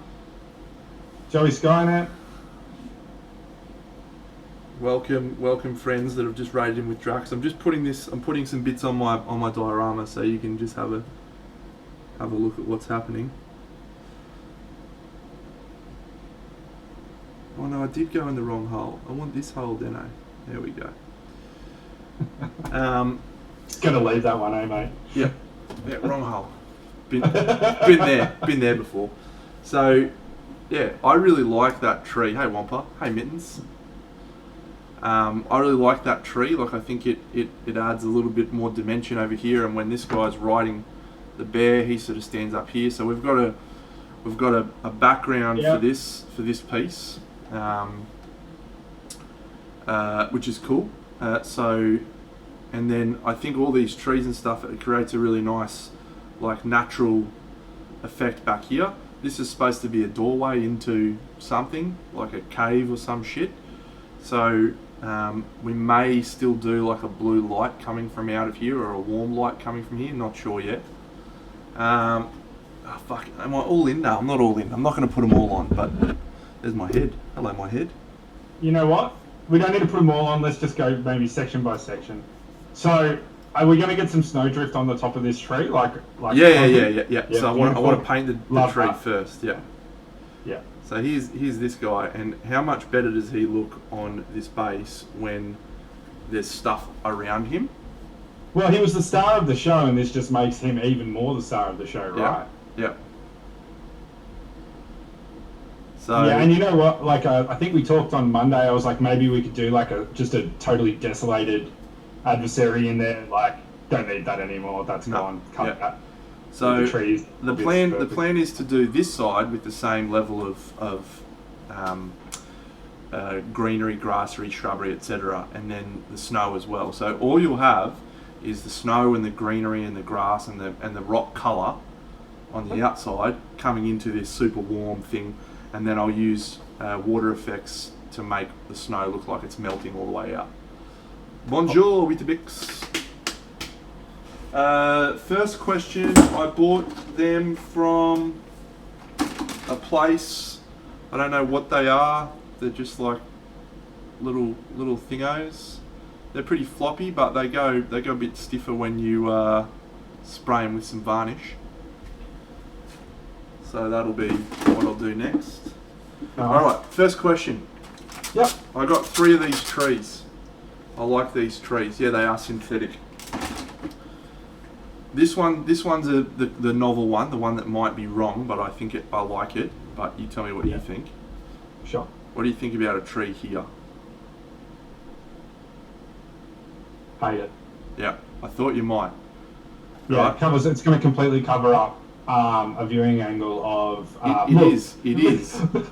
Joey Skynet. Welcome friends that have just raided him with Drax. I'm putting some bits on my diorama so you can just have a look at what's happening. Oh no, I did go in the wrong hole. I want this hole, didn't I? There we go. Just gotta leave that one, mate? Yeah, wrong hole. Been there before. So, yeah, I really like that tree. Hey Wampa, hey Mittens. I really like that tree. Like I think it adds a little bit more dimension over here. And when this guy's riding the bear, he sort of stands up here. So we've got a background for this piece, which is cool. And then I think all these trees and stuff, it creates a really nice like natural effect back here. This is supposed to be a doorway into something, like a cave or some shit. So we may still do like a blue light coming from out of here, or a warm light coming from here, not sure yet. Oh fuck, am I all in? No, I'm not all in. I'm not going to put them all on, but there's my head. Hello, my head. You know what? We don't need to put them all on. Let's just go maybe section by section. So, are we going to get some snowdrift on the top of this tree? Like Yeah. So I want to paint the tree that. first. Yeah. Yeah. So here's this guy, and how much better does he look on this base when there's stuff around him? Well, he was the star of the show, and this just makes him even more the star of the show, right? Yeah. So yeah, and you know what? Like, I think we talked on Monday. I was like, maybe we could do like just a totally desolated adversary in there. Like, don't need that anymore. That's gone. Cut that. So the trees. The plan is to do this side with the same level of greenery, grassery, shrubbery, etc., and then the snow as well. So all you'll have is the snow and the greenery and the grass and the rock colour on the outside coming into this super warm thing, and then I'll use water effects to make the snow look like it's melting all the way out. Bonjour, Weetabix. First question, I bought them from a place, I don't know what they are, they're just like little thingos. They're pretty floppy, but they go a bit stiffer when you spray them with some varnish. So that'll be what I'll do next. Alright, first question. Yep. I got 3 of these trees. I like these trees. Yeah, they are synthetic. This one's the novel one, the one that might be wrong, but I like it. But you tell me what you think. Sure. What do you think about a tree here? Hate it. Yeah, I thought you might. Yeah, Right. it's going to completely cover up a viewing angle of. It is.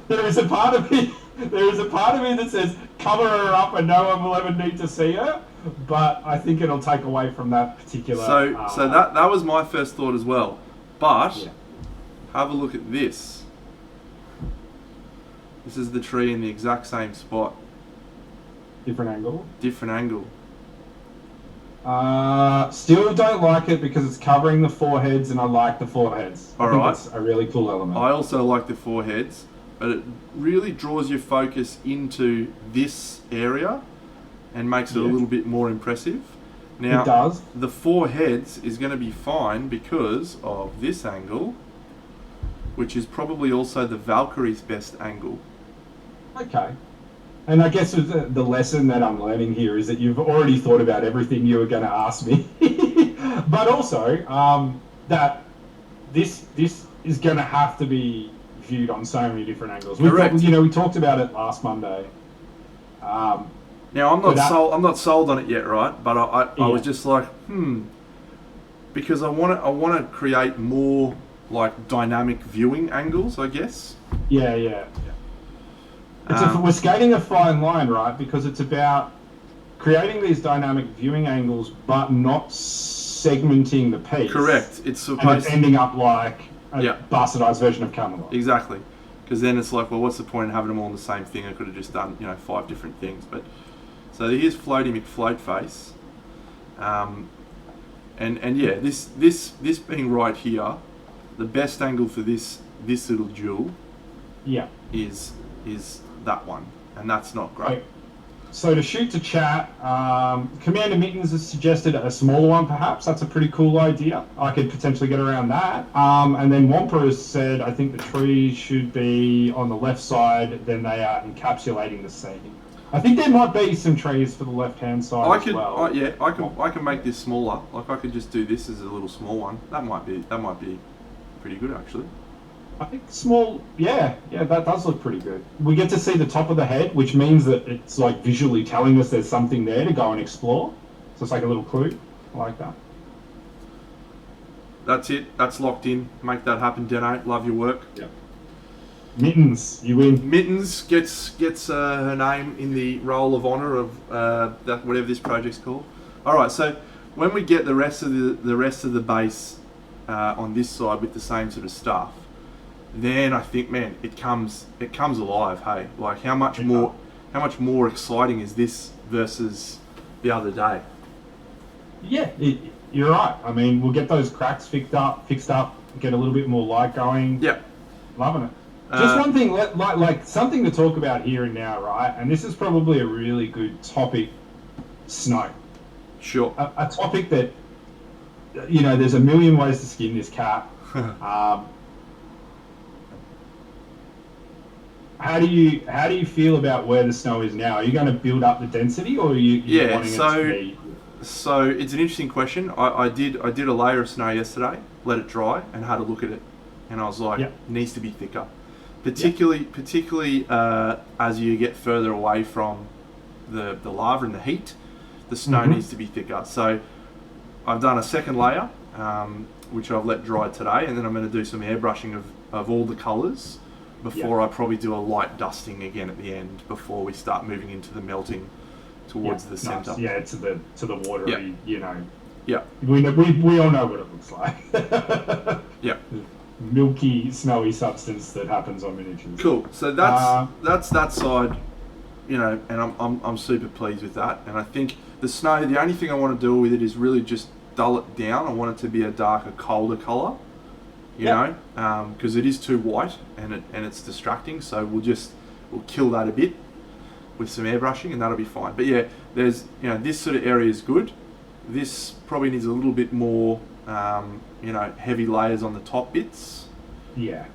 There is a part of me that says cover her up and no one will ever need to see her. But I think it'll take away from that particular. So that was my first thought as well. But have a look at this. This is the tree in the exact same spot. Different angle. Different angle. Still don't like it because it's covering the foreheads, and I like the foreheads. I think that's a really cool element. I also like the foreheads, but it really draws your focus into this area and makes it a little bit more impressive. Now, it does. The foreheads is going to be fine because of this angle, which is probably also the Valkyrie's best angle. Okay. And I guess the lesson that I'm learning here is that you've already thought about everything you were going to ask me. But also, that this is going to have to be viewed on so many different angles. Correct. We talked about it last Monday. Now, I'm not sold on it yet, right? But I was just like, because I want to create more like dynamic viewing angles, I guess. Yeah. We're skating a fine line, right? Because it's about creating these dynamic viewing angles, but not segmenting the piece. Correct. It's ending up like a bastardized version of Camelot. Exactly. Because then it's like, well, what's the point in having them all in the same thing? I could have just done, 5 different things. But so here's Floaty McFloatface, and yeah, this being right here, the best angle for this little jewel, is that one, and that's not great. So to shoot to chat, Commander Mittens has suggested a smaller one perhaps. That's a pretty cool idea. I could potentially get around that. And then Wampa has said, I think the trees should be on the left side, then they are encapsulating the scene. I think there might be some trees for the left-hand side as well. I can make this smaller. Like I could just do this as a little small one. That might be pretty good actually. I think small, that does look pretty good. We get to see the top of the head, which means that it's like visually telling us there's something there to go and explore. So it's like a little clue. I like that. That's it. That's locked in. Make that happen, Deno. Love your work. Yeah. Mittens, you win. Mittens gets her name in the roll of honour of that whatever this project's called. All right. So when we get the rest of the base on this side with the same sort of stuff, then I think, man, it comes alive. Hey, like how much more exciting is this versus the other day? Yeah, you're right. I mean, we'll get those cracks fixed up, get a little bit more light going. Yep. Loving it. Just one thing, like something to talk about here and now, right? And this is probably a really good topic, snow. Sure. A topic that, you know, there's a million ways to skin this cat. How do you feel about where the snow is now? Are you going to build up the density, or are you wanting it to be? So it's an interesting question. I did a layer of snow yesterday, let it dry, and had a look at it, and I was like, it needs to be thicker, particularly as you get further away from the lava and the heat, the snow needs to be thicker. So I've done a second layer, which I've let dry today, and then I'm going to do some airbrushing of all the colours before I probably do a light dusting again at the end before we start moving into the melting towards the centre. Nice. Yeah, to the watery, you know. Yeah. We all know what it looks like. Yeah. Milky, snowy substance that happens on miniatures. Cool. So that's that side, you know, and I'm super pleased with that. And I think the snow, the only thing I want to do with it is really just dull it down. I want it to be a darker, colder colour. You know, because it is too white and it's distracting. So we'll kill that a bit with some airbrushing, and that'll be fine. But yeah, there's, you know, this sort of area is good. This probably needs a little bit more, you know, heavy layers on the top bits. Yeah.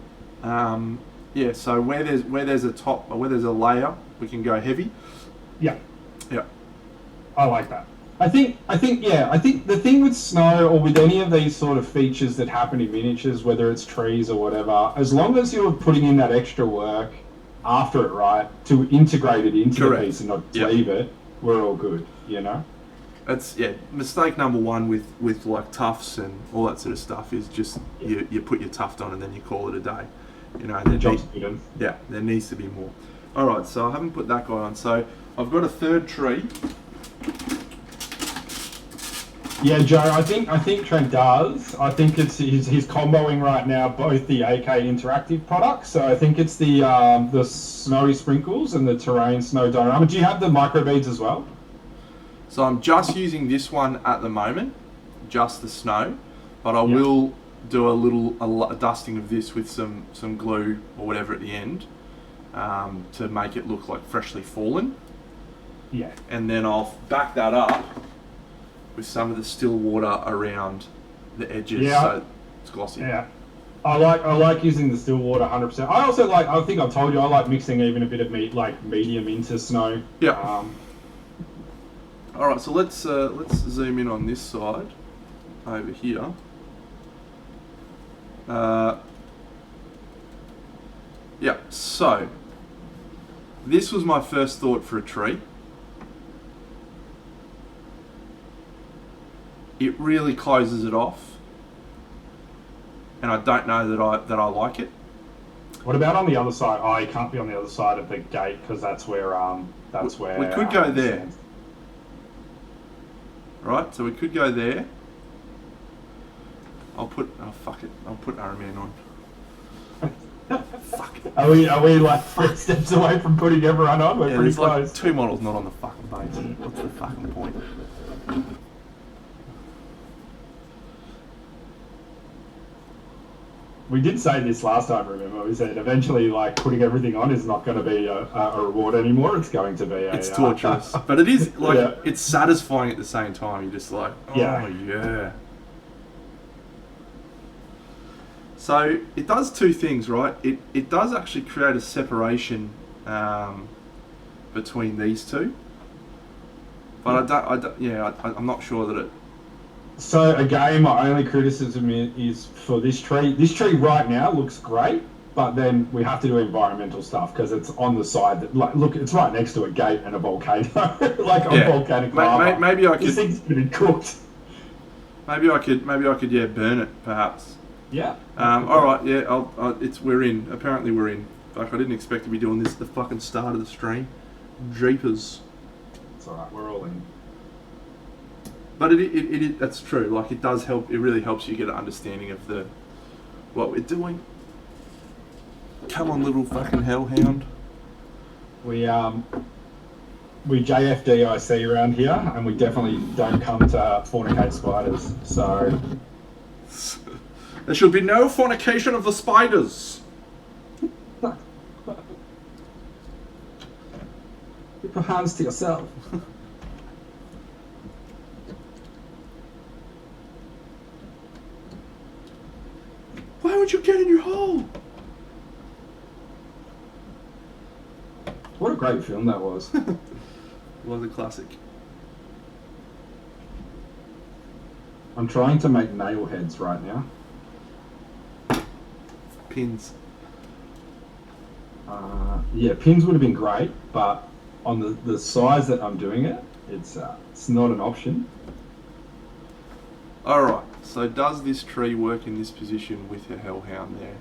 Yeah. So where there's a layer, we can go heavy. Yeah. Yeah. I like that. I think the thing with snow, or with any of these sort of features that happen in miniatures, whether it's trees or whatever, as long as you're putting in that extra work after it, right, to integrate it into the piece and not leave it, we're all good, you know? That's mistake number one with like tufts and all that sort of stuff is just you put your tuft on and then you call it a day. You know, there needs to be more. Alright, so I haven't put that guy on. So I've got a third tree. Yeah, Joe, I think Trent does. I think it's he's comboing right now both the AK interactive products. So I think it's the snowy sprinkles and the terrain snow diorama. Do you have the microbeads as well? So I'm just using this one at the moment, just the snow, but I will do a dusting of this with some glue or whatever at the end to make it look like freshly fallen. Yeah. And then I'll back that up with some of the still water around the edges, so it's glossy. Yeah, I like using the still water 100%. I also like, I think I've told you, I like mixing even a bit of medium into snow. Yeah. All right, so let's zoom in on this side over here. Yeah. So this was my first thought for a tree. It really closes it off, and I don't know that I like it. What about on the other side? Oh, you can't be on the other side of the gate because that's where we could go there. Right, so we could go there. I'll put Iron Man on. Fuck it. Are we like 3 steps away from putting everyone on? We're pretty close. Like 2 models not on the fucking base. What's the fucking point? We did say this last time, remember? We said eventually, like, putting everything on is not going to be a reward anymore. It's going to be it's torturous. But it is, like, it's satisfying at the same time. You're just like, oh, yeah. So, it does 2 things, right? It does actually create a separation between these two. But I'm not sure that it... So again, my only criticism is for this tree. This tree right now looks great, but then we have to do environmental stuff because it's on the side that, like, look, it's right next to a gate and a volcano, like a volcanic lava. Maybe I could. This thing's been cooked. Maybe I could burn it, perhaps. Yeah. All right. Yeah. We're in. Apparently, we're in. Like, I didn't expect to be doing this at the fucking start of the stream. Jeepers. It's all right. We're all in. But that's true. Like, it does help. It really helps you get an understanding of what we're doing. Come on, little fucking hellhound. We JFDIC around here, and we definitely don't come to fornicate spiders. So there should be no fornication of the spiders. keep your hands to yourself. Why would you get in your hole? What a great film that was. Was a classic. I'm trying to make nail heads right now. Pins. Yeah, pins would have been great, but on the size that I'm doing it, it's not an option. Alright, so does this tree work in this position with a hellhound there?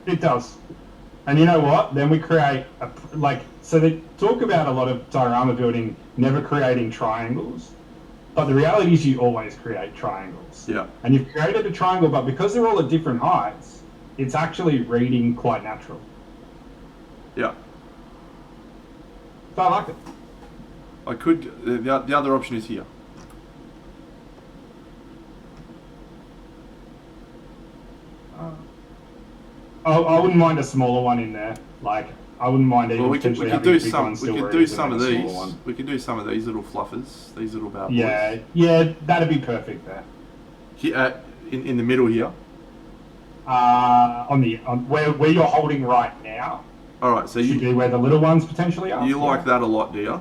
It does. And you know what? Then we create so they talk about a lot of diorama building never creating triangles, but the reality is you always create triangles. Yeah. And you've created a triangle, but because they're all at different heights, it's actually reading quite natural. Yeah. So I like it. I could. The other option is here. I wouldn't mind a smaller one in there. Like, I wouldn't mind even We could potentially do having a big some. one We still could where do you can some of have a smaller these. one. We could do some of these little fluffers. These little bad boys. Yeah, that'd be perfect there. Here, in the middle here. On where you're holding right now. All right. So Should be where the little ones potentially are. You like that a lot, do you?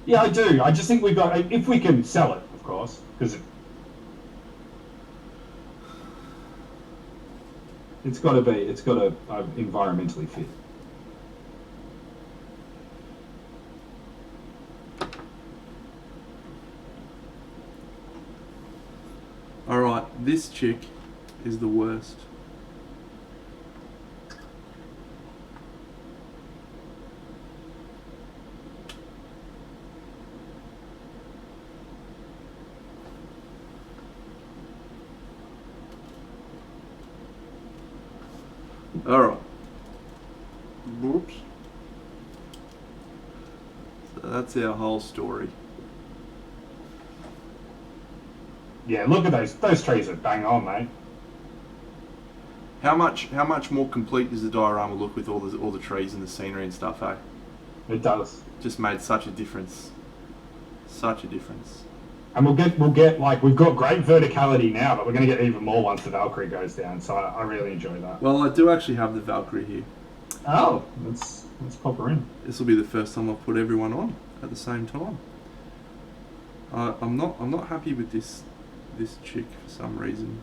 Yeah, I do. I just think we've got, if we can sell it, of course, because it's got to environmentally fit. All right. This chick is the worst. Alright. Whoops. So that's our whole story. Yeah, look at those trees are bang on, mate. How much more complete does the diorama look with all the trees and the scenery and stuff, eh? It does. Just made such a difference. Such a difference. And we'll get like, we've got great verticality now, but we're going to get even more once the Valkyrie goes down. So I really enjoy that. Well, I do actually have the Valkyrie here. Oh, let's pop her in. This will be the first time I've put everyone on at the same time. I'm not happy with this chick for some reason.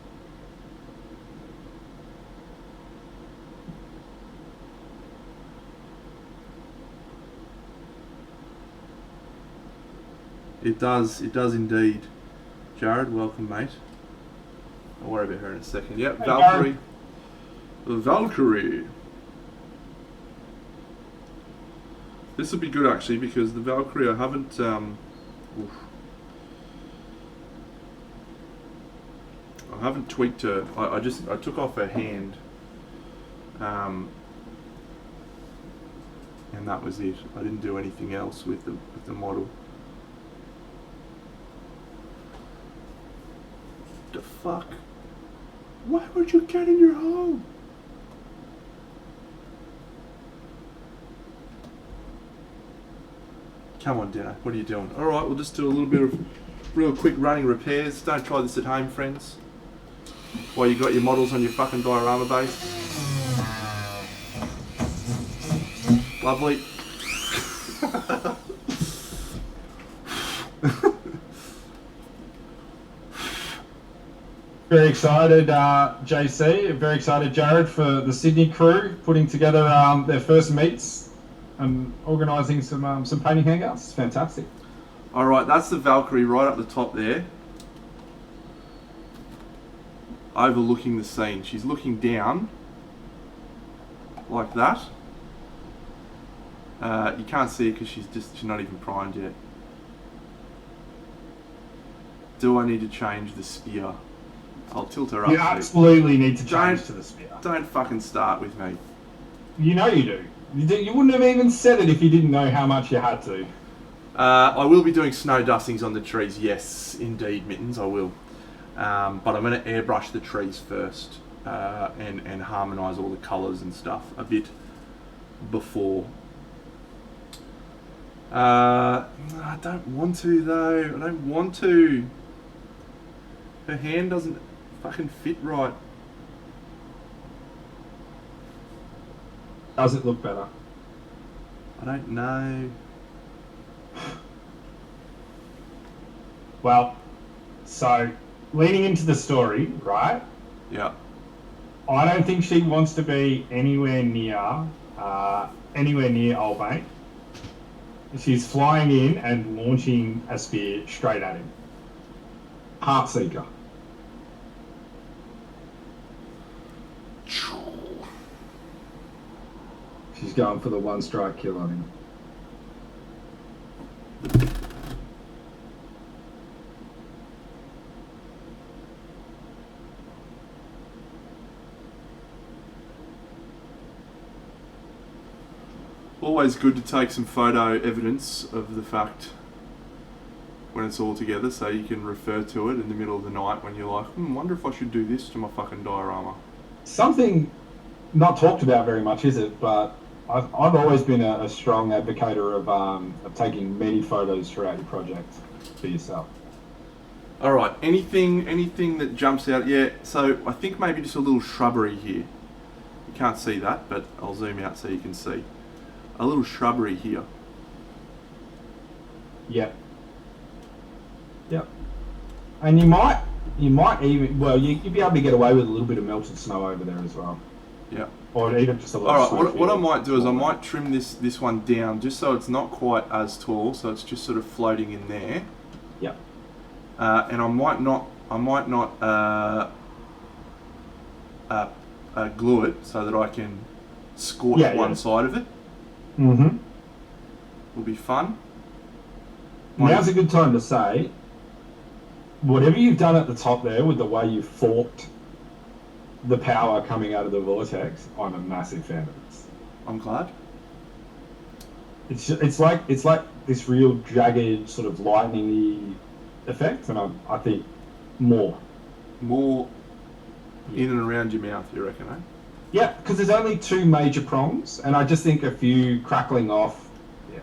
It does indeed. Jared, welcome, mate. I'll worry about her in a second. Yep, hey, Valkyrie. The Valkyrie. This will be good actually because the Valkyrie I haven't. I haven't tweaked her. I took off her hand. And that was it. I didn't do anything else with the model. The fuck? Why would you get in your home? Come on, Dana. What are you doing? All right, we'll just do a little bit of real quick running repairs. Don't try this at home, friends. While you got your models on your fucking diorama base. Lovely. Very excited, JC. Very excited, Jared, for the Sydney crew putting together their first meets and organising some painting hangouts. It's fantastic. All right, that's the Valkyrie right up the top there, overlooking the scene. She's looking down like that. You can't see it because she's not even primed yet. Do I need to change the spear? I'll tilt her up. You absolutely need to change Don't- to the spear. Don't fucking start with me. You know you do. You wouldn't have even said it if you didn't know how much you had to. I will be doing snow dustings on the trees. Yes, indeed, Mittens, I will. But I'm going to airbrush the trees first and harmonise all the colours and stuff a bit before. I don't want to though. I don't want to. Her hand doesn't fucking fit right. Does it look better? I don't know. Well, so leading into the story, right? Yeah. I don't think she wants to be anywhere near old mate. She's flying in and launching a spear straight at him. Heartseeker. She's going for the one strike kill on him. Always good to take some photo evidence of the fact when it's all together, so you can refer to it in the middle of the night when you're like, wonder if I should do this to my fucking diorama. Something not talked about very much, is it? But I've always been a strong advocator of taking many photos throughout your project for yourself. All right, anything that jumps out? Yeah, so I think maybe just a little shrubbery here. You can't see that, but I'll zoom out so you can see. A little shrubbery here. Yep. Yep. And you might even, well, you'd be able to get away with a little bit of melted snow over there as well. Yeah. Or even just a little. All right. What I might do is I might trim this one down just so it's not quite as tall, so it's just sort of floating in there. Yep. And I might not glue it so that I can scorch one side of it. Mm-hmm. Will be fun. Now's a good time to say, whatever you've done at the top there with the way you forked the power coming out of the vortex, I'm a massive fan of this. I'm glad. It's like this real jagged sort of lightning-y effect, and I think more in and around your mouth, you reckon, eh? Yeah, because there's only two major prongs, and I just think a few crackling off. Yeah.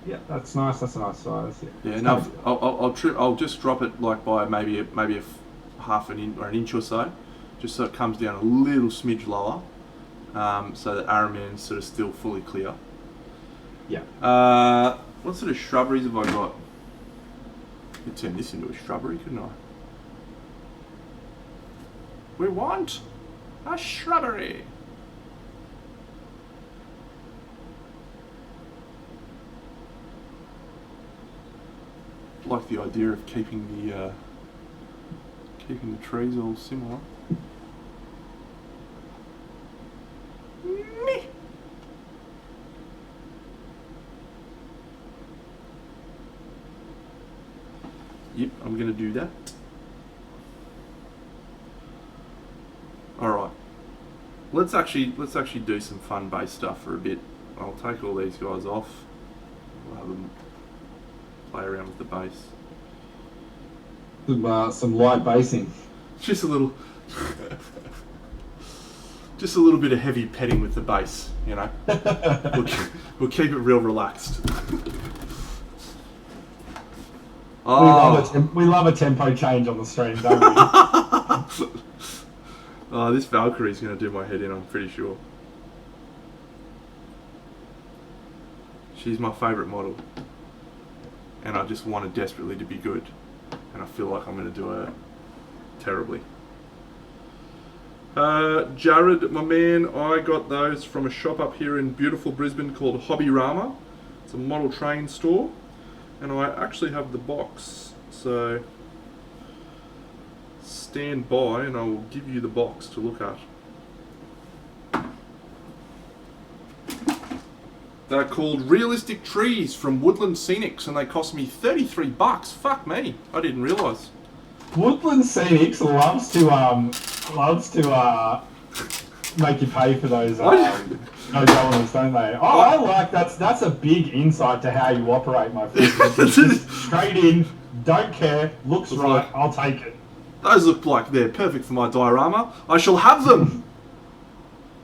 Yeah, that's nice. That's a nice size. Yeah. Yeah. No, I'll just drop it like by maybe a half an inch or an inch or so, just so it comes down a little smidge lower, so that Araman's sort of still fully clear. Yeah. What sort of shrubberies have I got? I could turn this into a shrubbery, couldn't I? We want a shrubbery. I like the idea of keeping the trees all similar. Yep, I'm going to do that. All right. Let's actually do some fun base stuff for a bit. I'll take all these guys off. We'll have them play around with the base. Some light basing. Just a little, just a little bit of heavy petting with the base, you know. We'll keep it real relaxed. Oh. We love a tempo change on the stream, don't we? Oh, this Valkyrie's going to do my head in, I'm pretty sure. She's my favourite model. And I just want her desperately to be good. And I feel like I'm going to do her terribly. Jared, my man, I got those from a shop up here in beautiful Brisbane called Hobbyrama. It's a model train store. And I actually have the box, so stand by and I will give you the box to look at. They're called Realistic Trees from Woodland Scenics, and they cost me $33. Fuck me, I didn't realise. Woodland Scenics loves to make you pay for those elements, don't they? Oh, I like that's a big insight to how you operate, my friend. Just straight in, don't care, looks right, I'll take it. Those look like they're perfect for my diorama. I shall have them.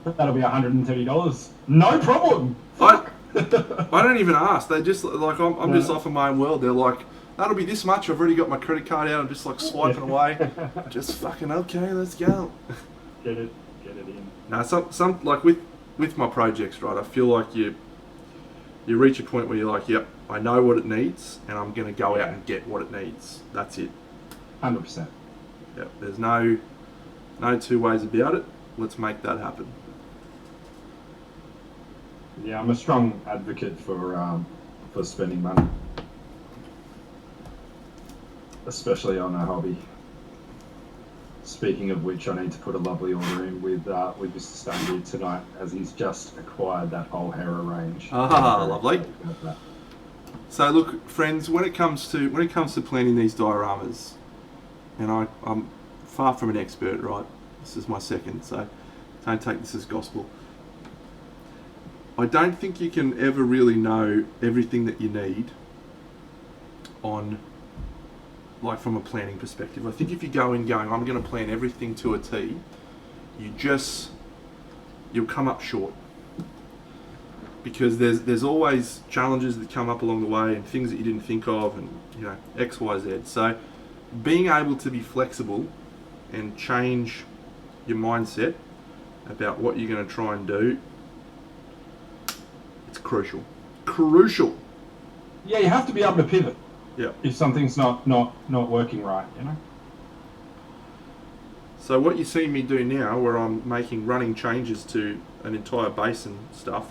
That'll be $130. No problem. I don't even ask. They just like I'm just off in my own world. They're like, that'll be this much. I've already got my credit card out. I'm just like swiping away. Just fucking okay. Let's go. Get it in. Now some like with my projects, right? I feel like you reach a point where you're like, yep, I know what it needs, and I'm gonna go out and get what it needs. That's it. 100%. Yep. There's no two ways about it. Let's make that happen. Yeah, I'm a strong advocate for spending money, especially on a hobby. Speaking of which, I need to put a lovely order in with Mr. Stone here tonight, as he's just acquired that whole Hera range. Ah, lovely. So look, friends, when it comes to planning these dioramas, and I'm far from an expert, right? This is my second, so don't take this as gospel. I don't think you can ever really know everything that you need on, like, from a planning perspective. I think if you go in going, I'm going to plan everything to a T, you'll come up short. Because there's always challenges that come up along the way and things that you didn't think of, and X, Y, Z. So being able to be flexible and change your mindset about what you're going to try and do, it's crucial. Yeah, you have to be able to pivot. Yeah. If something's not working right, So what you see me do now, where I'm making running changes to an entire base and stuff,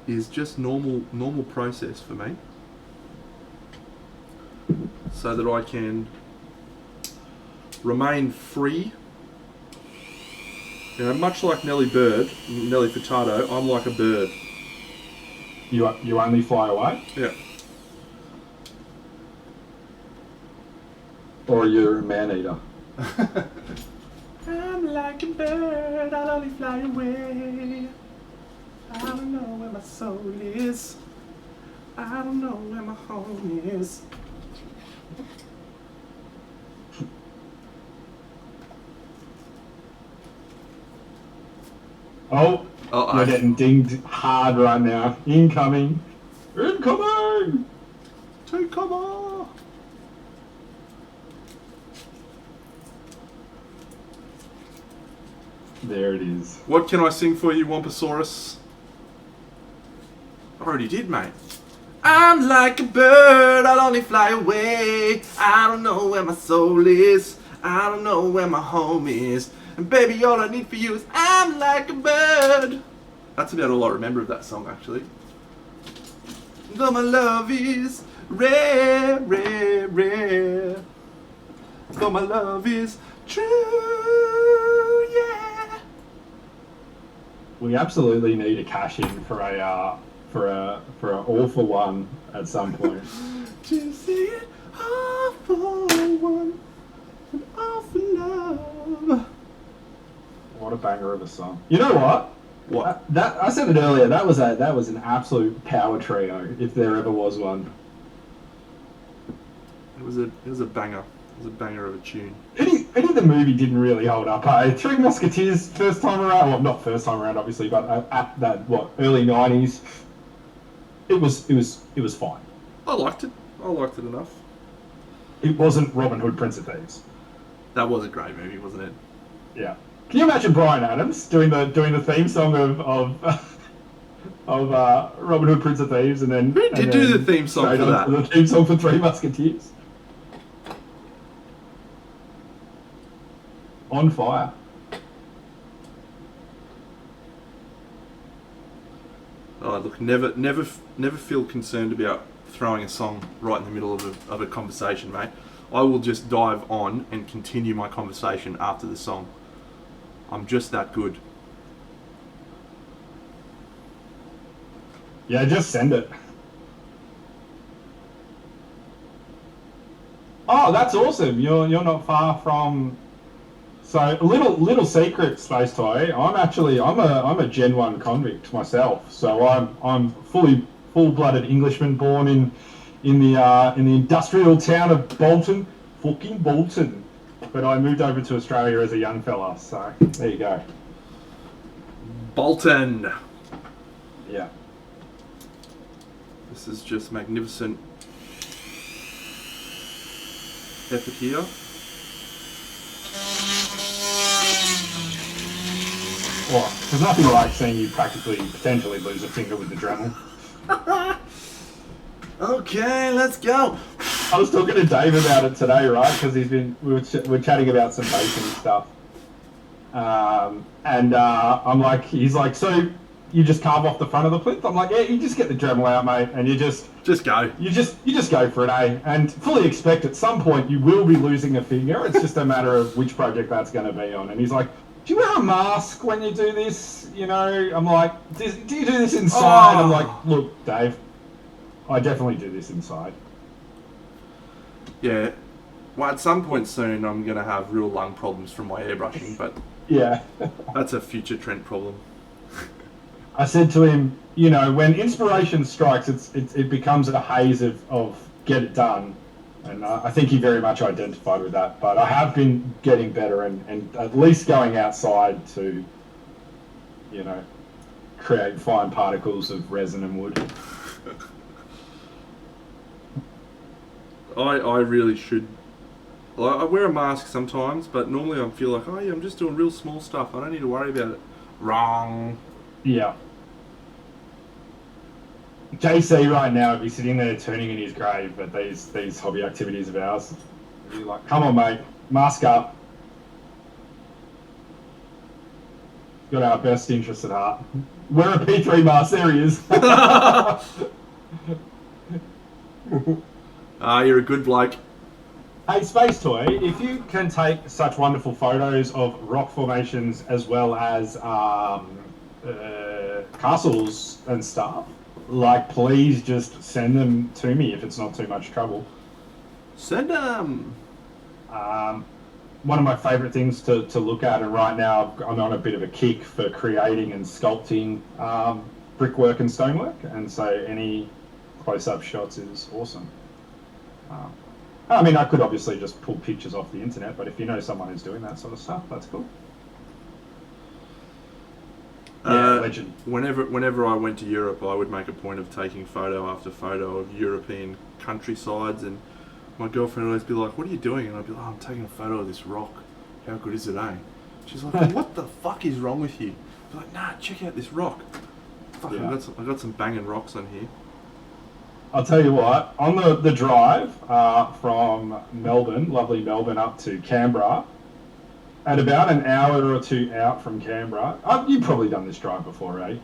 is just normal process for me, so that I can remain free. Much like Nelly Furtado, I'm like a bird. You only fly away? Yeah. Or you're a man-eater? I'm like a bird, I'll only fly away. I don't know where my soul is. I don't know where my home is. Oh, you're getting dinged hard right now. Incoming! Take cover! There it is. What can I sing for you, Wamposaurus? I already did, mate. I'm like a bird, I'll only fly away. I don't know where my soul is. I don't know where my home is. And baby, all I need for you is I'm like a bird. That's about all I remember of that song, actually. Though my love is rare, rare, rare. Though my love is true, yeah. We absolutely need a cash in for an all for one at some point. To see it all for one, and all for love. What a banger of a song! You know what? What? That I said it earlier. That was an absolute power trio, if there ever was one. It was a banger. It was a banger of a tune. Any of the movie didn't really hold up. Three Musketeers first time around. Well, not first time around, obviously, but at that early '90s, it was fine. I liked it. I liked it enough. It wasn't Robin Hood, Prince of Thieves. That was a great movie, wasn't it? Yeah. Can you imagine Bryan Adams doing the theme song of Robin Hood, Prince of Thieves, and then who did do the theme song for that? The theme song for Three Musketeers. On fire. Oh, look, never feel concerned about throwing a song right in the middle of a conversation, mate. I will just dive on and continue my conversation after the song. I'm just that good. Yeah, just send it. Oh, that's awesome. You're not far from. So a little secret, Space Toy. I'm a Gen 1 convict myself. So I'm full-blooded Englishman, born in the industrial town of Bolton, fucking Bolton. But I moved over to Australia as a young fella. So there you go. Bolton. Yeah. This is just magnificent effort here. Well, there's nothing like seeing you potentially lose a finger with the Dremel. Okay, let's go. I was talking to Dave about it today, right? Because we're chatting about some baking stuff, and I'm like, he's like, so you just carve off the front of the plinth? I'm like, yeah, you just get the Dremel out, mate, and you just go. You just go for it, eh? And fully expect at some point you will be losing a finger. It's just a matter of which project that's going to be on. And he's like, do you wear a mask when you do this? You know, I'm like, do you do this inside? Oh. I'm like, look, Dave, I definitely do this inside. Yeah. Well, at some point soon, I'm going to have real lung problems from my airbrushing, but Yeah. that's a future Trent problem. I said to him, you know, when inspiration strikes, it becomes a haze of get it done. And I think he very much identified with that. But I have been getting better and at least going outside to, you know, create fine particles of resin and wood. I really should. I wear a mask sometimes, but normally I feel like, oh yeah, I'm just doing real small stuff. I don't need to worry about it. Wrong. Yeah. JC right now would be sitting there turning in his grave at these hobby activities of ours. He'd be like, come on, mate, mask up. Got our best interests at heart. Wear a P3 mask, there he is. You're a good bloke. Hey, Space Toy, if you can take such wonderful photos of rock formations as well as castles and stuff, like, please just send them to me if it's not too much trouble. Send them. One of my favourite things to look at, and right now I'm on a bit of a kick for creating and sculpting brickwork and stonework, and so any close-up shots is awesome. I mean, I could obviously just pull pictures off the internet, but if you know someone who's doing that sort of stuff, that's cool. Yeah, legend. Whenever I went to Europe, I would make a point of taking photo after photo of European countrysides, and my girlfriend would always be like, "What are you doing?" And I'd be like, "Oh, I'm taking a photo of this rock. How good is it, eh?" She's like, "What the fuck is wrong with you?" I'd be like, "Nah, check out this rock. Fuck, yeah. I got some banging rocks on here." I'll tell you what, on the drive from Melbourne, lovely Melbourne, up to Canberra, at about an hour or two out from Canberra, you've probably done this drive before, eh?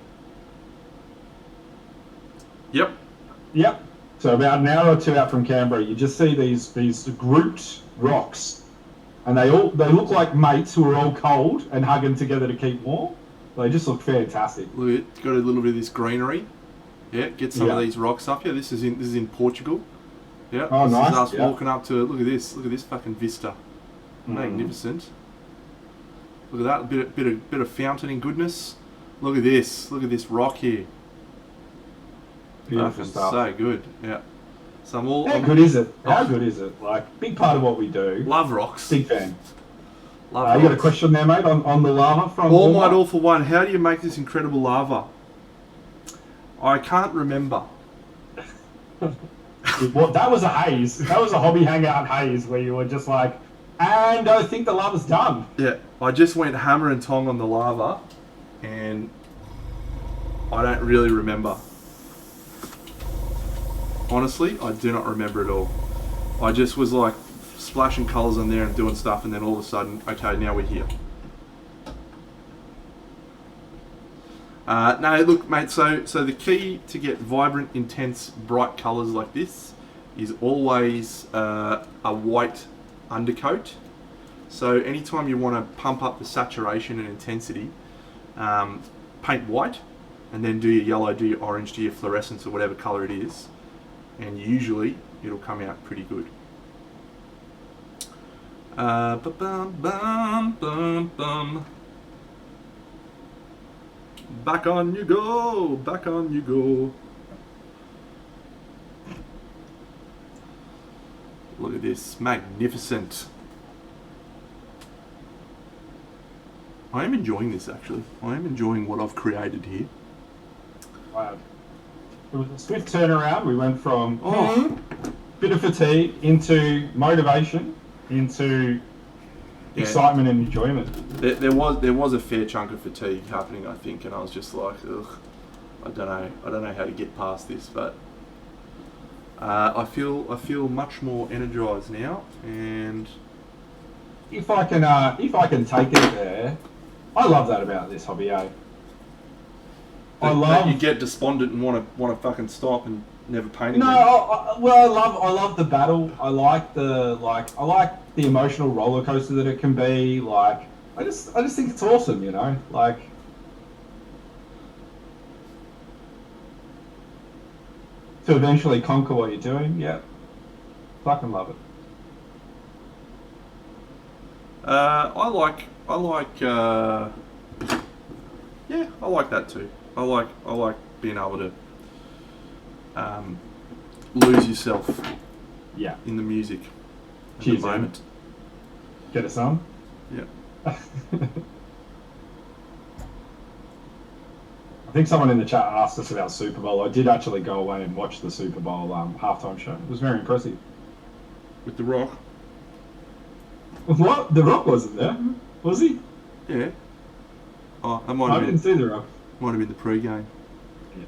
Yep. Yep. So about an hour or two out from Canberra, you just see these grouped rocks, and they look like mates who are all cold and hugging together to keep warm. They just look fantastic. Look, it's got a little bit of this greenery. Yeah, get some of these rocks up here. This is in Portugal. Yeah. Oh, nice. This is us walking up to it. Look at this fucking vista. Magnificent. Look at that, bit of fountaining goodness. Look at this rock here. Beautiful stuff. So good. Yeah. So How good is it? How good is it? Like, big part of what we do. Love rocks. Big fan. Love rocks. You got a question there, mate, on the lava from All Might All for One. How do you make this incredible lava? I can't remember. That was a haze. That was a hobby hangout haze where you were just like, and I think the lava's done. Yeah, I just went hammer and tong on the lava, and I don't really remember. Honestly, I do not remember at all. I just was like splashing colours on there and doing stuff, and then all of a sudden, okay, now we're here. No, look, mate, so the key to get vibrant, intense, bright colours like this is always a white undercoat. So anytime you want to pump up the saturation and intensity, paint white, and then do your yellow, do your orange, do your fluorescence or whatever colour it is, and usually it'll come out pretty good. Back on you go, back on you go. Look at this, magnificent. I am enjoying this actually. I am enjoying what I've created here. Wow. It was a swift turnaround. We went from bit of fatigue into motivation, into excitement and enjoyment. There was a fair chunk of fatigue happening, I think, and I was just like, ugh, I don't know how to get past this, but I feel much more energized now, and if I can take it there, I love that about this hobby, eh? that you get despondent and want to fucking stop and never paint again. No, I love the battle. I like the emotional roller coaster that it can be. Like, I just think it's awesome, you know. Like, to eventually conquer what you're doing. Yeah, fucking love it. I like that too. I like being able to lose yourself in the music at Cheers, the moment. Get us on? Yeah. I think someone in the chat asked us about Super Bowl. I did actually go away and watch the Super Bowl halftime show. It was very impressive. With The Rock? What? The Rock wasn't there? Was he? Yeah. Oh, that I didn't see The Rock. Might have been the pre-game. Yeah.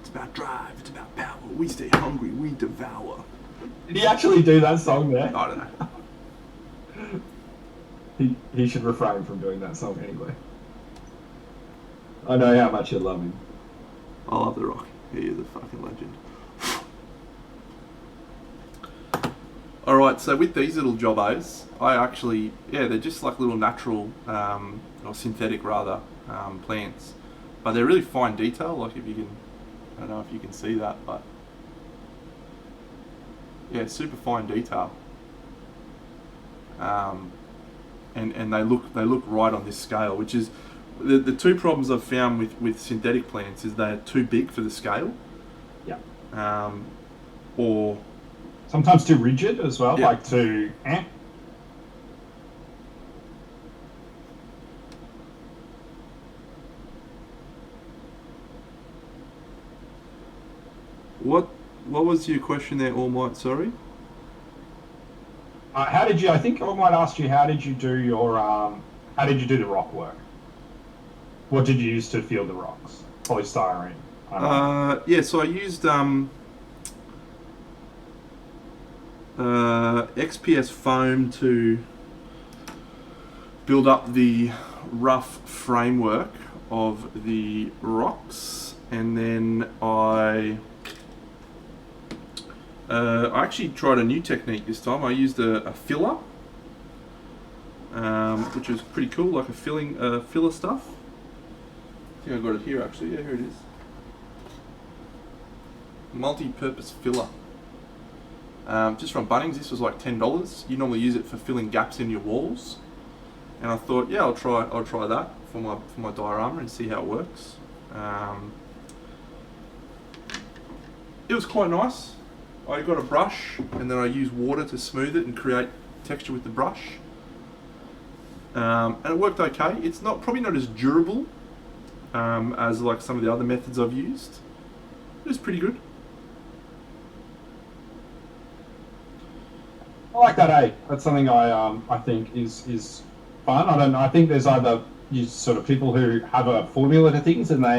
It's about drive, it's about power. We stay hungry, we devour. Did he actually do that song there? I don't know. He should refrain from doing that song anyway. I know how much you love him. I love The Rock. He is a fucking legend. Alright, so with these little jobbos, I actually, they're just like little natural, or synthetic rather, plants. But they're really fine detail, like if you can, I don't know if you can see that, but yeah, super fine detail. And they look right on this scale, which is the two problems I've found with synthetic plants is they're too big for the scale. Yeah. Or sometimes too rigid as well, like too. What was your question there, All Might? Sorry. How did you? I think I might ask you. How did you do your? How did you do the rock work? What did you use to field the rocks? Polystyrene. So I used XPS foam to build up the rough framework of the rocks, and then I actually tried a new technique this time. I used a filler, which was pretty cool, like a filler stuff. I think I got it here actually. Yeah, here it is. Multi-purpose filler. Just from Bunnings. This was like $10. You normally use it for filling gaps in your walls, and I thought, yeah, I'll try that for my diorama and see how it works. It was quite nice. I got a brush and then I used water to smooth it and create texture with the brush, and it worked okay. It's probably not as durable as like some of the other methods I've used. It was pretty good. I like that, eh? That's something I think is fun. I don't know. I think there's either you sort of people who have a formula to things and they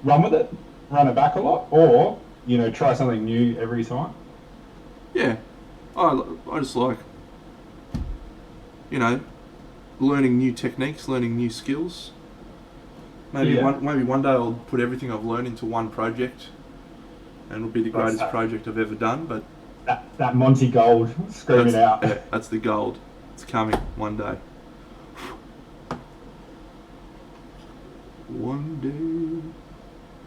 run with it, run it back a lot, or try something new every time. Yeah, I just like learning new techniques, learning new skills. Maybe one day I'll put everything I've learned into one project, and it'll be the greatest project I've ever done. But that Monty Gold screaming out. That's the gold. It's coming one day. one day.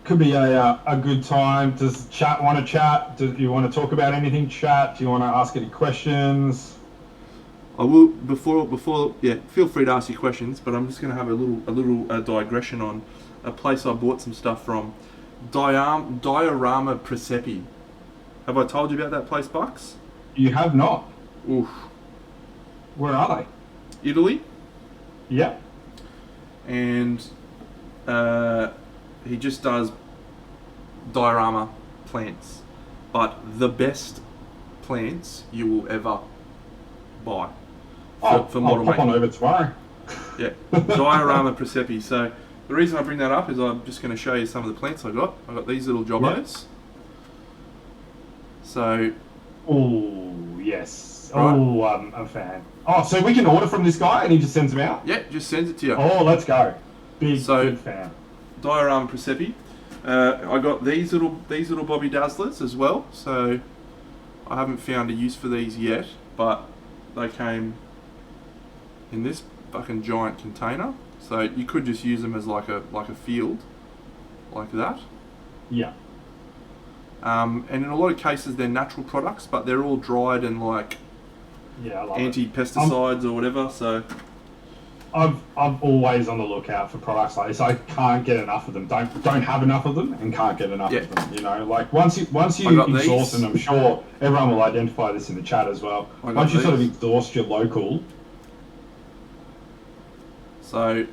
Could be a good time. Does chat want to chat? Do you want to talk about anything, chat? Do you want to ask any questions? I will before yeah. Feel free to ask your questions, but I'm just going to have a little digression on a place I bought some stuff from, Diorama Presepi. Have I told you about that place, Bucks? You have not. Oof. Where are they? Italy. Yeah. And he just does diorama plants, but the best plants you will ever buy for model I'll pop on making. over tomorrow. Yeah, Diorama Presepi. So the reason I bring that up is I'm just going to show you some of the plants I got. I got these little jobbos. So. Oh yes. Right. Oh, I'm a fan. Oh, so we can order from this guy and he just sends them out? Yeah, just sends it to you. Oh, let's go. Big fan. Diorama Presepi. I got these little Bobby Dazzlers as well. So I haven't found a use for these yet, but they came in this fucking giant container. So you could just use them as like a field, like that. Yeah. And in a lot of cases they're natural products, but they're all dried and like anti-pesticides or whatever. So I'm always on the lookout for products like this. I can't get enough of them. Don't have enough of them and can't get enough of them. You know, like once you exhaust, and I'm sure everyone will identify this in the chat as well. Once you sort of exhaust your local. So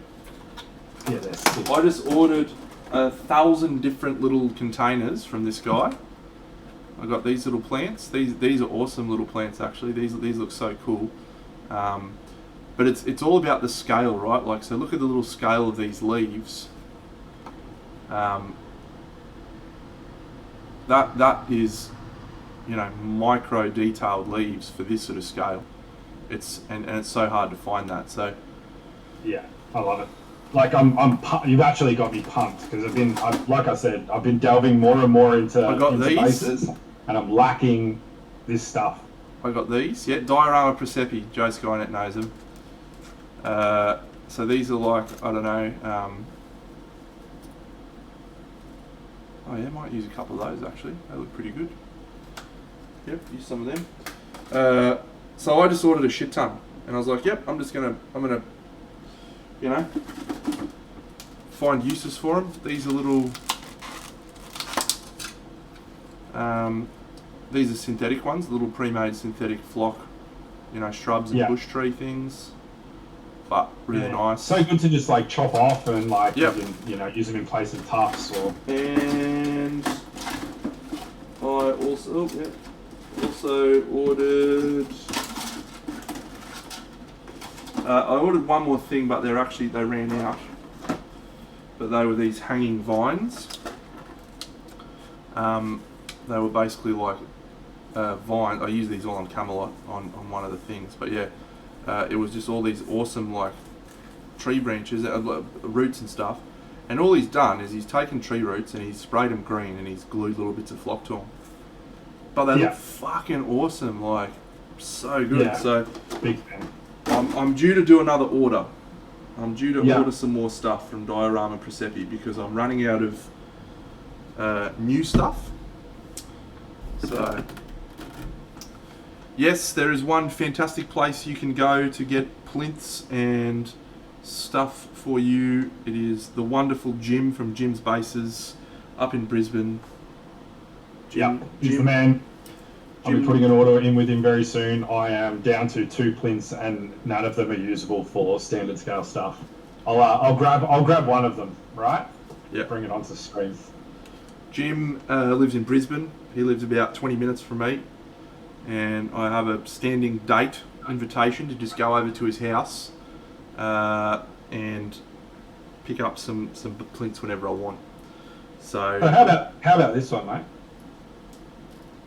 yeah, they're sick. I just ordered 1,000 different little containers from this guy. I got these little plants. These are awesome little plants actually. These look so cool. But it's all about the scale, right? Like, so look at the little scale of these leaves. That is, you know, micro detailed leaves for this sort of scale. It's so hard to find that. So yeah, I love it. Like you've actually got me pumped because like I said, I've been delving more and more into bases, and I'm lacking this stuff. I got these, yeah, Diorama Presepi. Joe Skynet knows them. So these are like, I don't know. Oh yeah, might use a couple of those actually. They look pretty good. Yep, use some of them. So I just ordered a shit ton, and I was like, yep, I'm gonna, you know, find uses for them. These are little, these are synthetic ones, little pre-made synthetic flock, you know, shrubs and bush tree things, but really nice. So good to just like chop off and like, you know, use them in place of tufts or. And I also ordered. I ordered one more thing, but they ran out. But they were these hanging vines. They were basically like vines. I use these all on Camelot on one of the things. But yeah, it was just all these awesome like tree branches, roots and stuff. And all he's done is he's taken tree roots and he's sprayed them green and he's glued little bits of flock to them. But they look fucking awesome, like so good. Yeah. So big fan. I'm due to do another order. I'm due to order some more stuff from Diorama Presepi because I'm running out of new stuff. So, yes, there is one fantastic place you can go to get plinths and stuff for you. It is the wonderful Jim from Jim's Bases up in Brisbane. Jim, he's the man. I'll be putting an order in with him very soon. I am down to 2 plinths and none of them are usable for standard scale stuff. I'll grab one of them, right? Yeah. Bring it onto the screen. Jim lives in Brisbane. He lives about 20 minutes from me, and I have a standing date invitation to just go over to his house and pick up some plinths whenever I want. So how about this one, mate?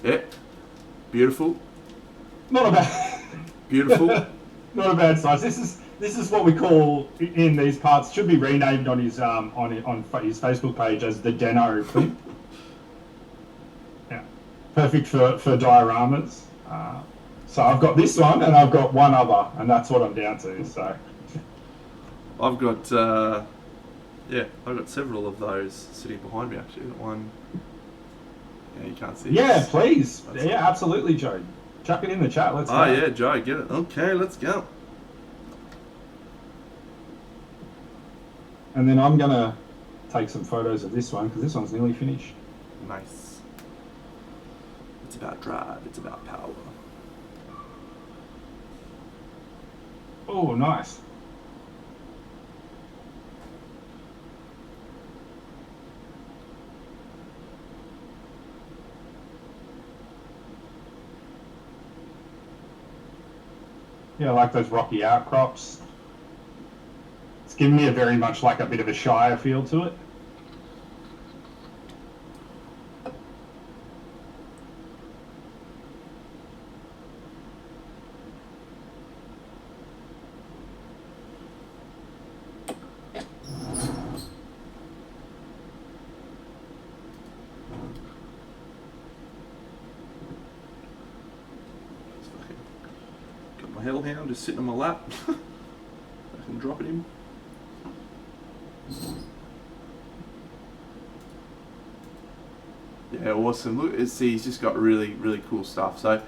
Yeah. Beautiful. Not a bad. Beautiful. Not a bad size. This is what we call in these parts. Should be renamed on his on his Facebook page as the Deno plinth. Yeah, perfect for dioramas. So I've got this one and I've got one other, and that's what I'm down to. So I've got Yeah, I've got several of those sitting behind me actually. Got one. Yeah, you can't see. Yeah, this. please. That's Yeah, absolutely, Joe. Chuck it in the chat. Let's Oh go. yeah, Joe, get it. Okay, let's go. And then I'm gonna take some photos of this one because this one's nearly finished. Nice. It's about drive. It's about power. Oh, nice. Yeah, I like those rocky outcrops. It's giving me a very much like a bit of a Shire feel to it. Got my hellhound just sitting on my lap. I can drop it in. Yeah, awesome. Look, he's just got really, really cool stuff. So,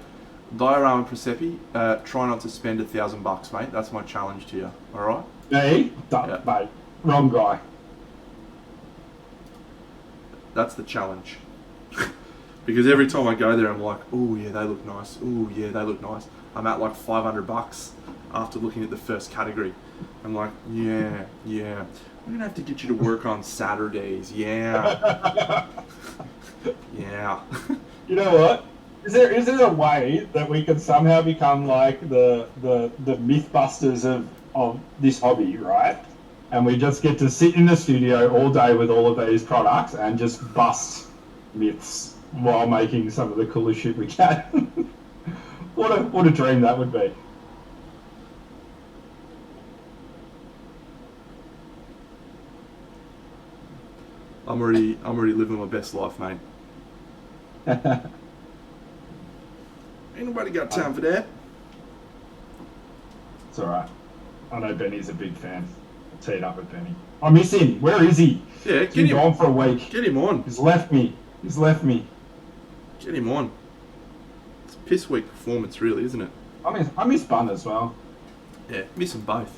Diorama Presepi, try not to spend $1,000, mate. That's my challenge to you. All right? Me? Yeah. Mate, wrong guy. That's the challenge. Because every time I go there, I'm like, oh yeah, they look nice. Oh yeah, they look nice. I'm at like $500 after looking at the first category. I'm like, yeah. We're gonna have to get you to work on Saturdays. Yeah. Yeah. You know what? Is there a way that we can somehow become like the Mythbusters of this hobby, right? And we just get to sit in the studio all day with all of these products and just bust myths while making some of the coolest shit we can. What a dream that would be. I'm already living my best life, mate. Ain't nobody got time for that. It's alright. I know Benny's a big fan. I'll tee it up with Benny. I miss him. Where is he? Yeah, He's been gone for a week. Get him on. He's left me. Get him on. It's a piss weak performance, really, isn't it? I miss Bun as well. Yeah, miss them both.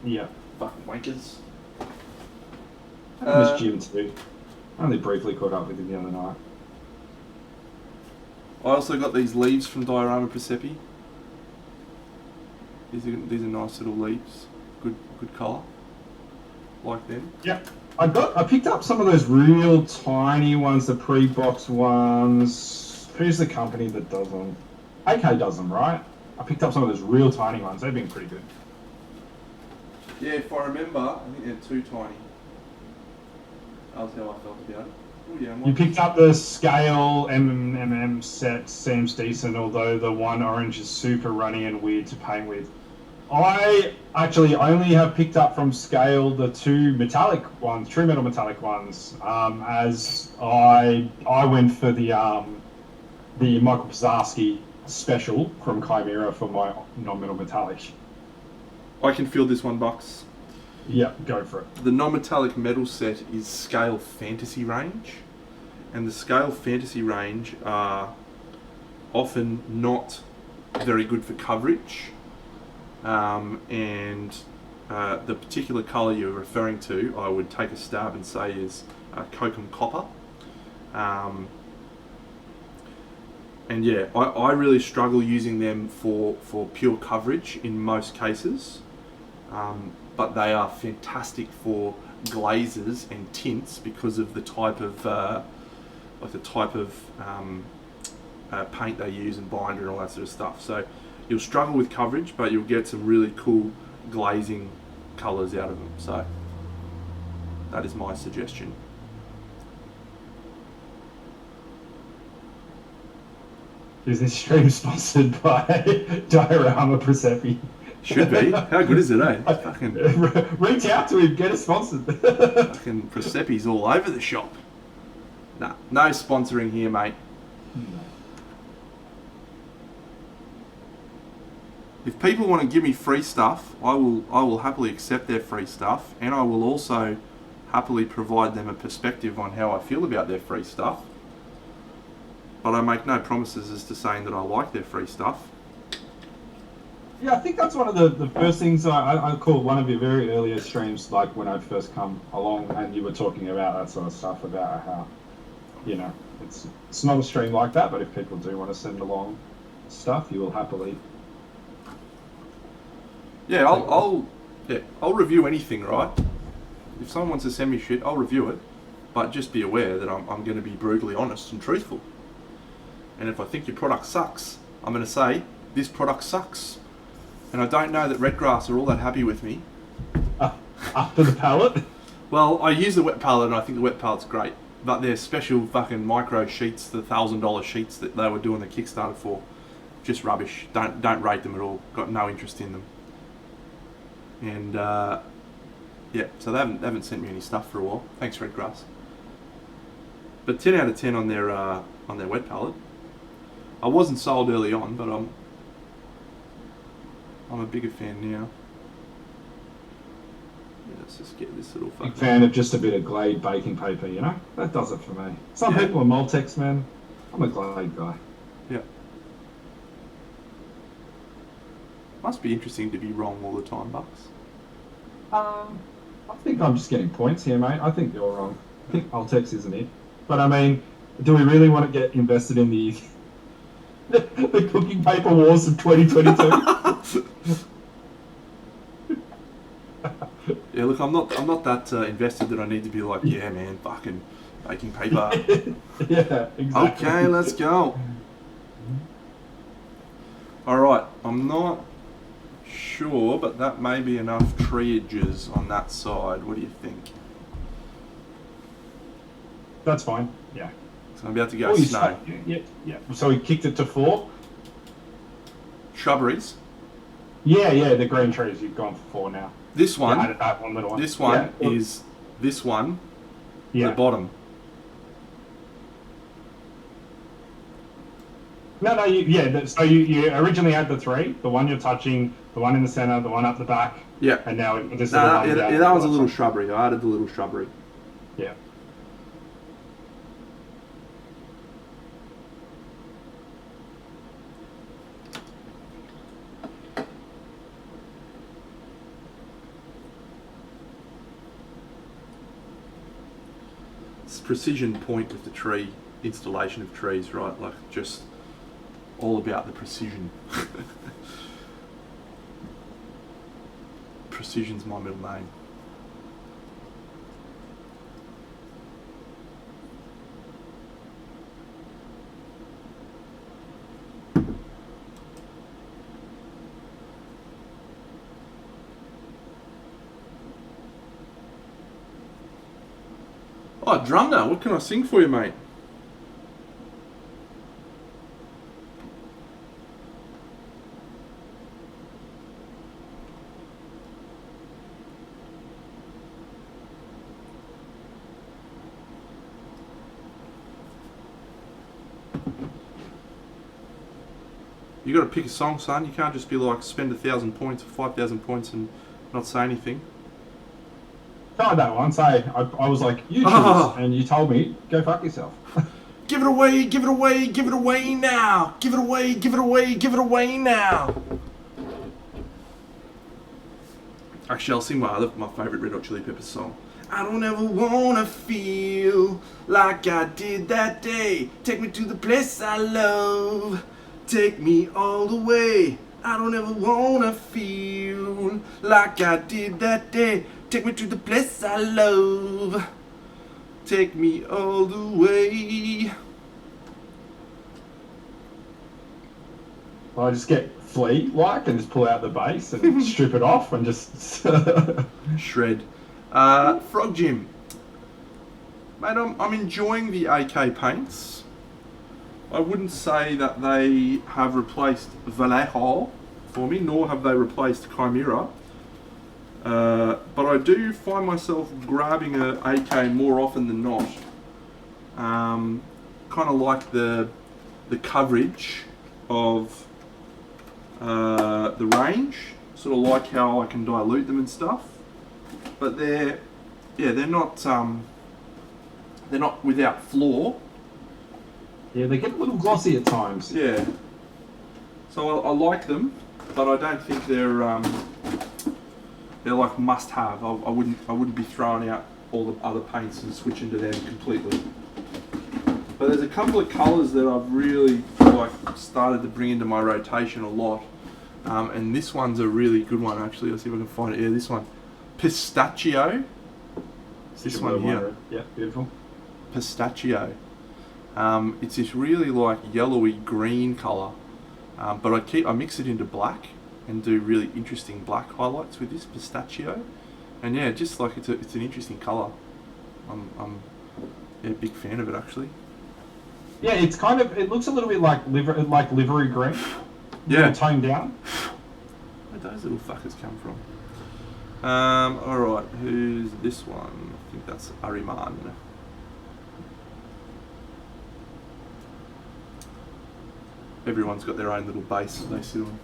Yeah. Fucking wankers. I miss Jim too. I only briefly caught up with him the other night. I also got these leaves from Diorama Presepi. These are nice little leaves. Good colour. Like them. Yeah. I picked up some of those real tiny ones, the pre-box ones. Who's the company that does them? AK does them, right? I picked up some of those real tiny ones. They've been pretty good. Yeah, if I remember, I think they're too tiny. That was how I felt about it. Oh yeah, You picked up the scale set, seems decent, although the one orange is super runny and weird to paint with. I actually only have picked up from scale the two metallic ones, true metal metallic ones, as I went for the Michael Pizarski special from Chimera for my non-metal metallic. I can feel this $1. Yeah, go for it. The non-metallic metal set is scale fantasy range, and the scale fantasy range are often not very good for coverage, and the particular colour you're referring to, I would take a stab and say is Coke Copper. And yeah, I really struggle using them for pure coverage in most cases. But they are fantastic for glazes and tints because of the type of paint they use and binder and all that sort of stuff. So you'll struggle with coverage, but you'll get some really cool glazing colours out of them. So that is my suggestion. Is this stream sponsored by Diorama Presepi? Should be. How good is it, eh? Fucking reach out to him, get us sponsored. fucking Presepi's all over the shop. Nah, no sponsoring here, mate. If people want to give me free stuff, I will happily accept their free stuff, and I will also happily provide them a perspective on how I feel about their free stuff. But I make no promises as to saying that I like their free stuff. Yeah, I think that's one of the first things I called one of your very earliest streams, like when I first come along and you were talking about that sort of stuff, about how, you know, it's not a stream like that, but if people do want to send along stuff, you will happily. Yeah, I'll review anything, right? If someone wants to send me shit, I'll review it. But just be aware that I'm going to be brutally honest and truthful. And if I think your product sucks, I'm going to say, this product sucks. And I don't know that Redgrass are all that happy with me. After the palette? Well, I use the wet palette and I think the wet palette's great. But their special fucking micro sheets, the $1,000 sheets that they were doing the Kickstarter for, just rubbish. Don't rate them at all. Got no interest in them. And yeah, so they haven't sent me any stuff for a while. Thanks, Redgrass. But 10 out of 10 on their wet palette. I wasn't sold early on, but I'm a bigger fan now. Yeah, let's just get this little fucking... Big fan of just a bit of Glade baking paper, you know? That does it for me. Some people are Multex, man. I'm a Glade guy. Yeah. Must be interesting to be wrong all the time, Bucks. I think I'm just getting points here, mate. I think you're wrong. I think Multex isn't it. But I mean, do we really want to get invested in the cooking paper wars of 2022? Yeah, look, I'm not that invested that I need to be like, yeah, man, fucking baking paper. Yeah, exactly. Okay, let's go. All right, I'm not sure, but that may be enough treeages on that side. What do you think? That's fine. Yeah. So I'm about to go snow. Yeah. So we kicked it to 4. Shrubberies. Yeah. The green trees you've gone for 4 now. This one. Added that one little one. This one is this one. Yeah. The bottom. No. So you originally had the 3. The one you're touching, the one in the center, the one up the back. Yeah. And now this that one's a little shrubbery. I added the little shrubbery. Yeah. Precision point with the tree installation of trees, right? Like just all about the precision. Precision's my middle name. Oh, Drumner, what can I sing for you, mate? You got to pick a song, son. You can't just be like spend 1,000 points or 5,000 points and not say anything. Tried that once. I was like, you choose, and you told me, go fuck yourself. Give it away, give it away, give it away now. Give it away, give it away, give it away now. Actually, I'll sing my favourite Red Hot Chili Peppers song. I don't ever wanna feel like I did that day. Take me to the place I love. Take me all the way. I don't ever wanna feel like I did that day. Take me to the place I love. Take me all the way. Well, I just get Flea like and just pull out the bass and strip it off and just shred. Frog Gym. Mate, I'm enjoying the AK paints. I wouldn't say that they have replaced Vallejo for me, nor have they replaced Chimera. But I do find myself grabbing a AK more often than not. Kind of like the coverage of the range. Sort of like how I can dilute them and stuff. But they're yeah, they're not without flaw. Yeah, they get a little glossy at times. Yeah. So I like them, but I don't think they're like must have. I wouldn't be throwing out all the other paints and switching to them completely. But there's a couple of colours that I've really like started to bring into my rotation a lot, and this one's a really good one actually. Let's see if I can find it. Yeah, this one, Pistachio. It's this one here. Yeah, beautiful. Pistachio. It's this really like yellowy green colour, but I mix it into black and do really interesting black highlights with this Pistachio, and yeah, just like it's an interesting colour. I'm a big fan of it actually. Yeah, it's kind of, it looks a little bit like livery green. Yeah, toned down. Where'd those little fuckers come from? All right, who's this one? I think that's Ariman. Everyone's got their own little base that they sit on.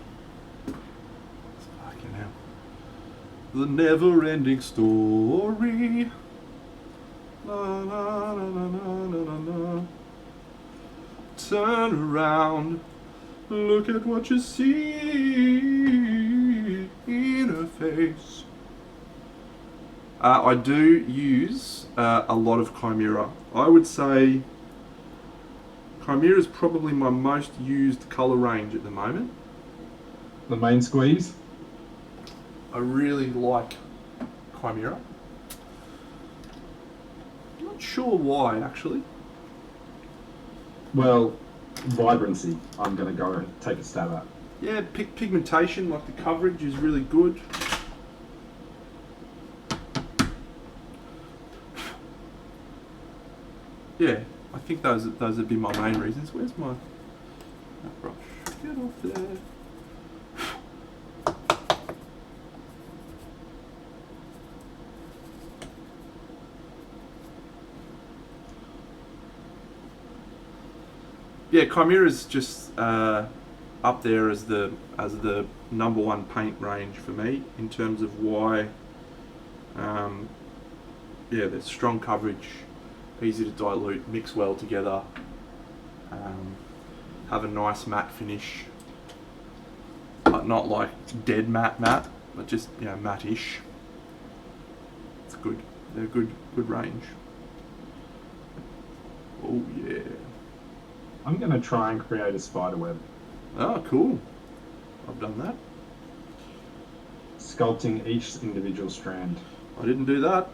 It's fucking hell. The never-ending story. La, la, la, la, la, la, la. Turn around, look at what you see in her face. I do use a lot of Chimera. I would say Chimera is probably my most used colour range at the moment. The main squeeze? I really like Chimera. I'm not sure why actually. Well, vibrancy, I'm going to go and take a stab at. Yeah, pigmentation, like the coverage is really good. Yeah, I think those would be my main reasons. Where's my brush? Get off there. Yeah, Chimera is just up there as the number one paint range for me in terms of why. Yeah, there's strong coverage, easy to dilute, mix well together, have a nice matte finish, but not like dead matte, but just matte-ish. It's good. They're good range. Oh yeah. I'm going to try and create a spider web. Oh, cool. I've done that. Sculpting each individual strand. I didn't do that.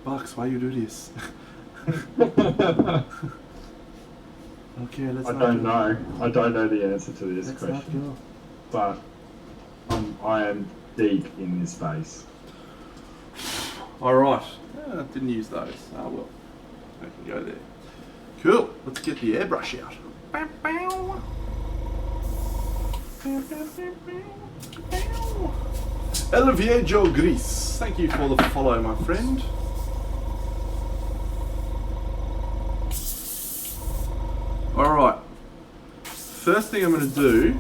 Bucks, why you do this? Okay, let's. I don't know. I don't know the answer to this question. But I am deep in this space. Alright. Yeah, didn't use those. Oh well. I can go there. Cool. Let's get the airbrush out. Olivier Joe Gris. Thank you for the follow, my friend. Alright. First thing I'm going to do...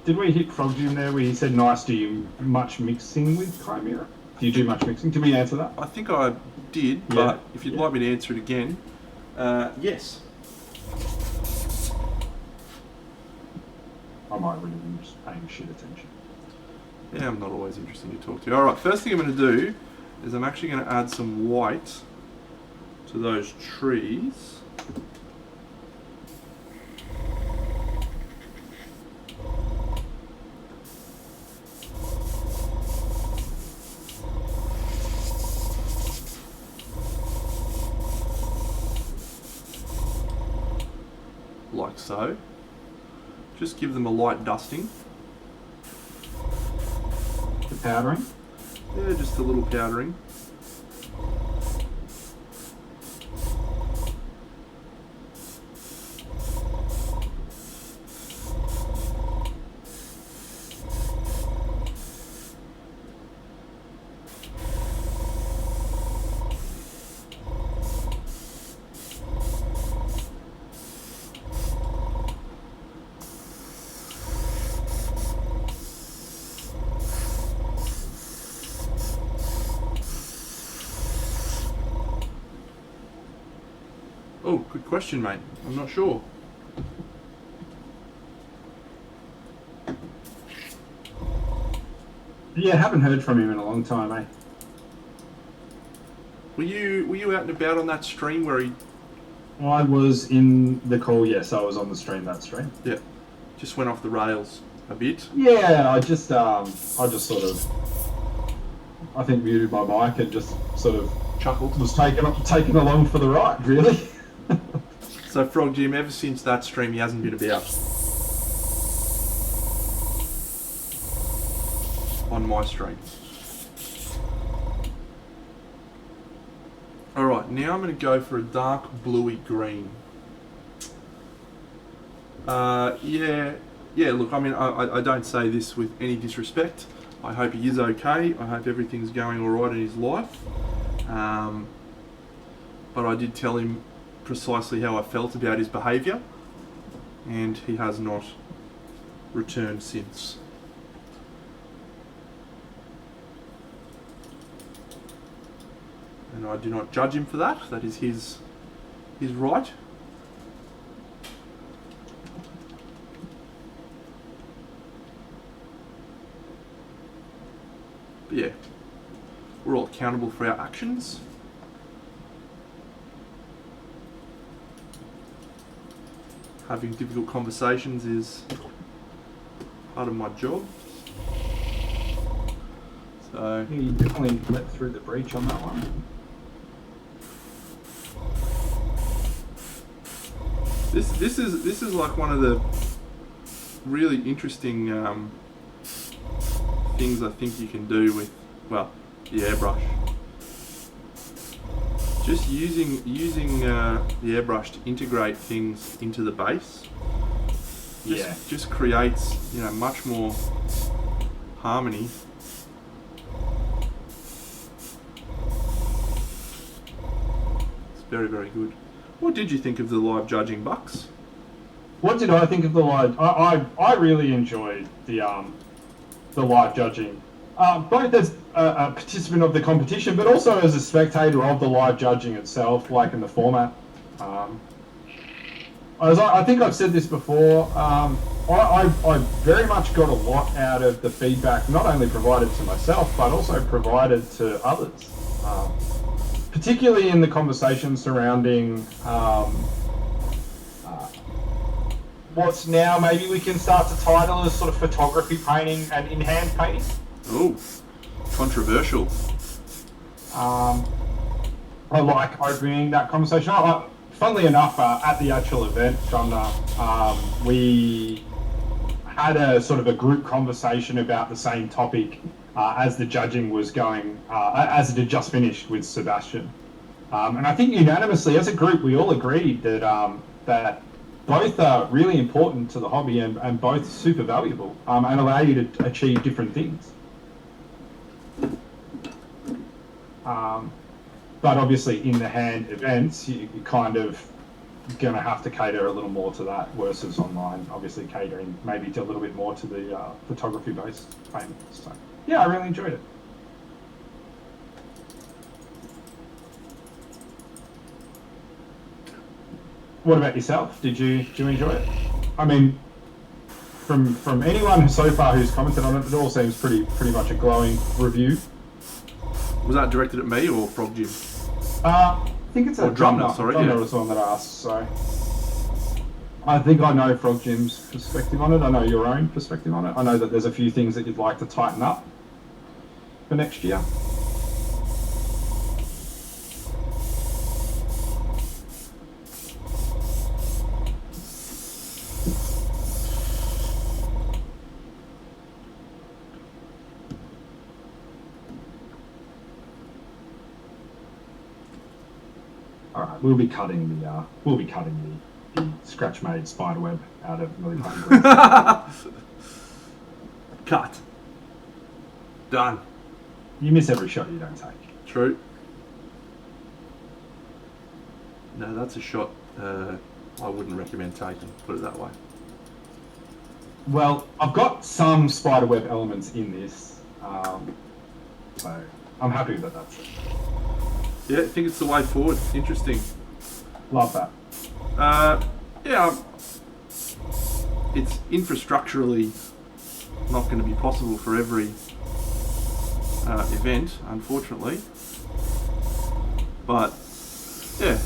Did we hit Frog Jim there where he said, nice, do you much mixing with Chimera? Do you do much mixing? Did we answer that? I think I did, but if you'd like me to answer it again, yes. I might really be just paying shit attention. Yeah, I'm not always interesting to talk to. Alright, first thing I'm going to do is I'm actually going to add some white to those trees. Like so. Just give them a light dusting. The powdering? Yeah, just a little powdering. Oh, good question, mate. I'm not sure. Yeah, haven't heard from him in a long time, eh? Were you out and about on that stream where he? I was in the call, yes, I was on the stream, that stream. Yeah, just went off the rails a bit. Yeah, I just sort of, I think muted my mic and just sort of Chuckled. was taken along for the ride, really. So Frog Jim, ever since that stream, he hasn't been about on my stream. Alright, now I'm going to go for a dark bluey green. Yeah, look, I mean, I don't say this with any disrespect. I hope he is okay. I hope everything's going alright in his life. But I did tell him precisely how I felt about his behaviour, and he has not returned since. And I do not judge him for that. That is his right. But yeah, we're all accountable for our actions. Having difficult conversations is part of my job. So Yeah, you definitely let through the breach on that one. This is like one of the really interesting things I think you can do with, well, the airbrush. Just using the airbrush to integrate things into the base. Just creates, you know, much more harmony. It's very, very good. What did you think of the live judging, Bucks? What did I think of the live? I really enjoyed the live judging, both as a participant of the competition, but also as a spectator of the live judging itself, like in the format. As I think I've said this before, I very much got a lot out of the feedback, not only provided to myself, but also provided to others. Particularly in the conversation surrounding what's now maybe we can start to title as sort of photography painting and in-hand painting. Oh, controversial. I like opening that conversation. Funnily enough, at the actual event, we had a sort of a group conversation about the same topic as the judging was going, as it had just finished with Sebastian. And I think unanimously, as a group, we all agreed that that both are really important to the hobby and both super valuable and allow you to achieve different things. But obviously, in the hand events, you're kind of going to have to cater a little more to that versus online, obviously catering maybe to a little bit more to the photography-based painting. So, yeah, I really enjoyed it. What about yourself? Did you enjoy it? I mean, from anyone so far who's commented on it, it all seems pretty much a glowing review. Was that directed at me or Frog Jim? I think it's a Drummer. Sorry, Drummer was the one that asked. So I think I know Frog Jim's perspective on it. I know your own perspective on it. I know that there's a few things that you'd like to tighten up for next year. All right, we'll be cutting the scratch-made spiderweb out of Millie Hungry. Cut. Done. You miss every shot you don't take. True. No, that's a shot I wouldn't recommend taking, put it that way. Well, I've got some spiderweb elements in this, so I'm happy that that's it. Yeah, I think it's the way forward. Interesting. Love that. Yeah, it's infrastructurally not going to be possible for every event, unfortunately. But yeah,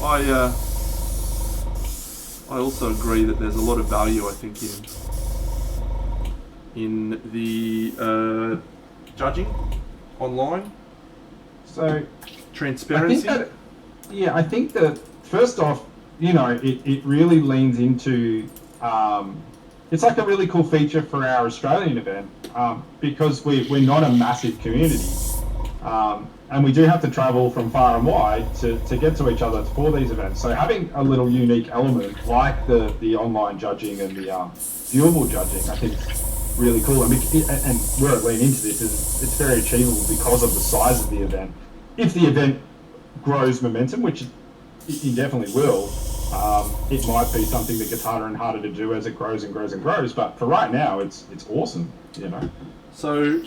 I also agree that there's a lot of value, I think, in the judging online. So Transparency. I think that first off, it really leans into it's like a really cool feature for our Australian event because we're not a massive community. And we do have to travel from far and wide to get to each other for these events. So having a little unique element like the online judging and the viewable judging, I think is really cool. And where it lean into this is it's very achievable because of the size of the event. If the event grows momentum, which it definitely will, it might be something that gets harder and harder to do as it grows and grows and grows. But for right now, it's awesome, So,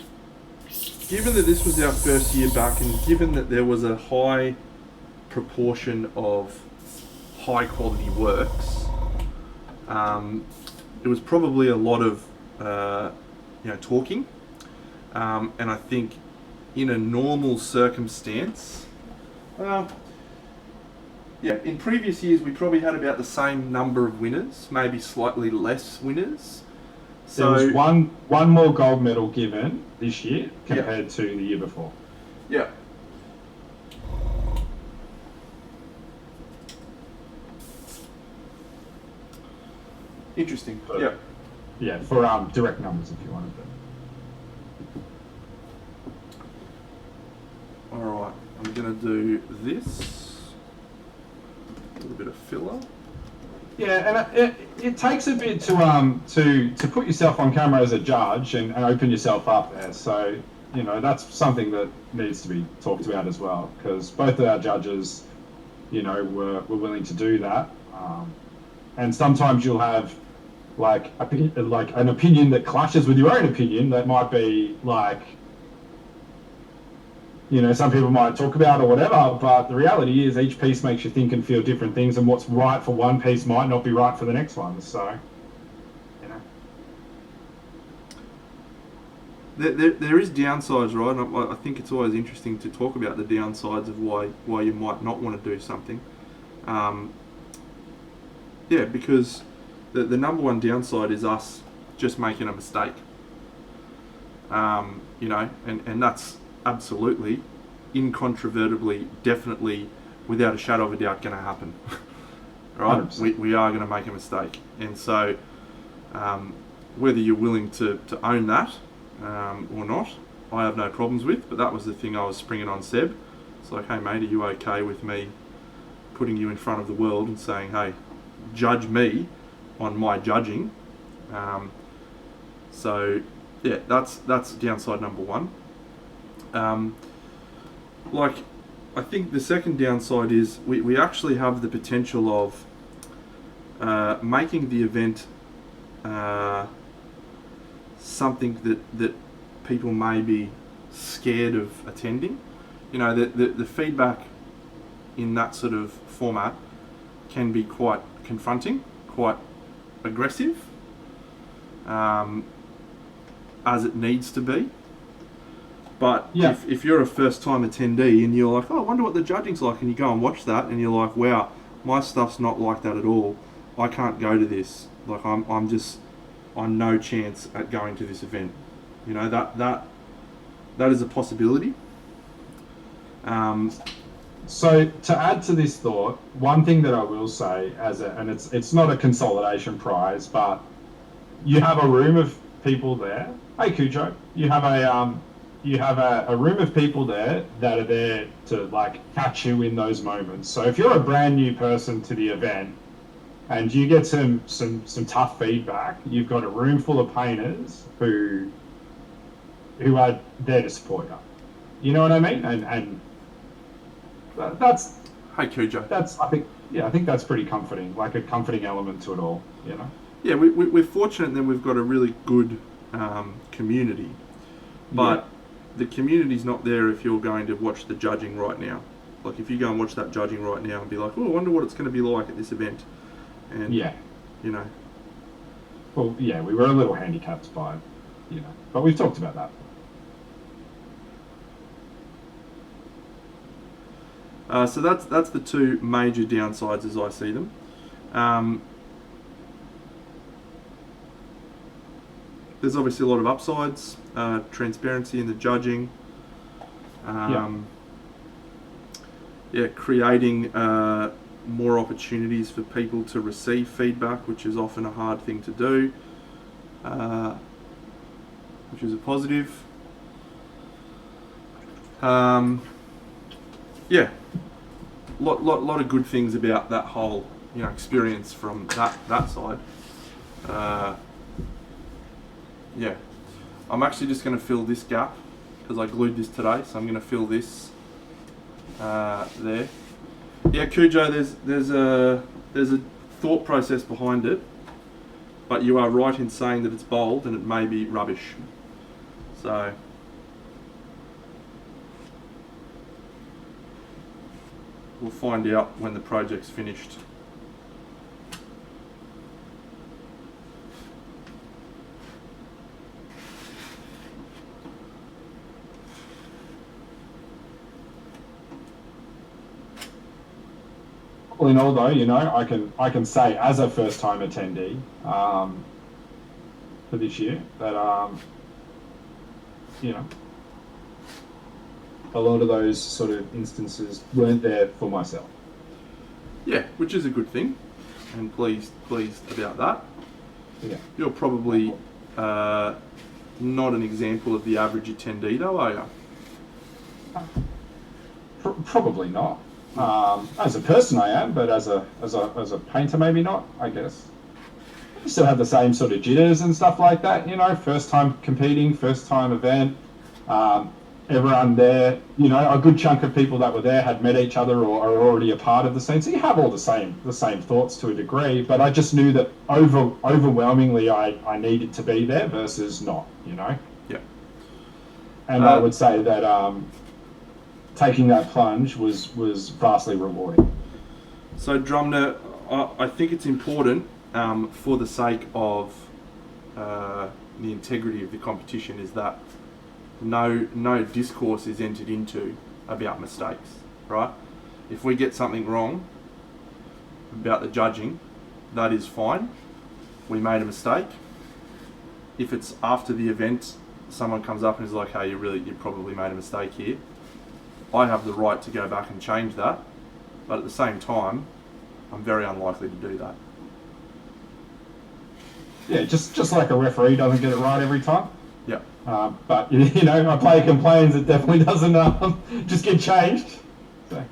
given that this was our first year back, and given that there was a high proportion of high quality works, it was probably a lot of talking, and I think in a normal circumstance, in previous years we probably had about the same number of winners, maybe slightly less winners. So there was one more gold medal given this year compared to the year before. Yeah. Interesting. Yeah, for direct numbers if you wanted to. Alright, I'm going to do this. A little bit of filler. Yeah, and it takes a bit to put yourself on camera as a judge and open yourself up there. So, that's something that needs to be talked about as well, because both of our judges, were willing to do that. And sometimes you'll have like an opinion that clashes with your own opinion that might be like, some people might talk about or whatever, but the reality is each piece makes you think and feel different things, and what's right for one piece might not be right for the next one. So, There is downsides, right? And I think it's always interesting to talk about the downsides of why you might not want to do something. Because the number one downside is us just making a mistake. And that's absolutely, incontrovertibly, definitely, without a shadow of a doubt, going to happen. Right? We are going to make a mistake, and so whether you're willing to own that or not, I have no problems with. But that was the thing I was springing on Seb. It's like, hey mate, are you okay with me putting you in front of the world and saying, hey, judge me on my judging? That's downside number one. I think the second downside is we actually have the potential of making the event something that people may be scared of attending. The feedback in that sort of format can be quite confronting, quite aggressive, as it needs to be. But if you're a first time attendee and you're like, oh, I wonder what the judging's like, and you go and watch that and you're like, wow, my stuff's not like that at all, I can't go to this, like I'm just on no chance at going to this event. That is a possibility. So to add to this thought, one thing that I will say, and it's not a consolidation prize, but you have a room of people there. Hey Cujo, you have a room of people there that are there to like catch you in those moments. So if you're a brand new person to the event and you get some tough feedback, you've got a room full of painters who are there to support you. You know what I mean? And that's, hey Cujo. I think that's pretty comforting, like a comforting element to it all. Yeah, we're fortunate that we've got a really good community, but the community's not there if you're going to watch the judging right now. like if you go and watch that judging right now and be like, oh, I wonder what it's going to be like at this event, and Yeah. you know, Well, yeah, we were a little handicapped by, but we've talked about that. So that's the two major downsides as I see them. There's obviously a lot of upsides, transparency in the judging. Creating more opportunities for people to receive feedback, which is often a hard thing to do, which is a positive. Lot of good things about that whole experience from that side. I'm actually just going to fill this gap because I glued this today, so I'm going to fill this there. Yeah, Cujo, there's a thought process behind it, but you are right in saying that it's bold and it may be rubbish. So we'll find out when the project's finished. All in all, though, I can say as a first-time attendee for this year that a lot of those sort of instances weren't there for myself. Yeah, which is a good thing, and pleased about that. Yeah. You're probably not an example of the average attendee, though, are you? Probably not. As a person, I am, but as a painter, maybe not. I guess. You still have the same sort of jitters and stuff like that. First time competing, first time event. Everyone there, a good chunk of people that were there had met each other or are already a part of the scene. So you have all the same thoughts to a degree. But I just knew that overwhelmingly I needed to be there versus not. Yeah. And I would say that taking that plunge was vastly rewarding. So Drumner, I think it's important for the sake of the integrity of the competition is that no discourse is entered into about mistakes, right? If we get something wrong about the judging, that is fine. We made a mistake. If it's after the event, someone comes up and is like, hey, you probably made a mistake here. I have the right to go back and change that, but at the same time, I'm very unlikely to do that. Yeah, just like a referee doesn't get it right every time. Yeah. But a player complains, it definitely doesn't just get changed. So.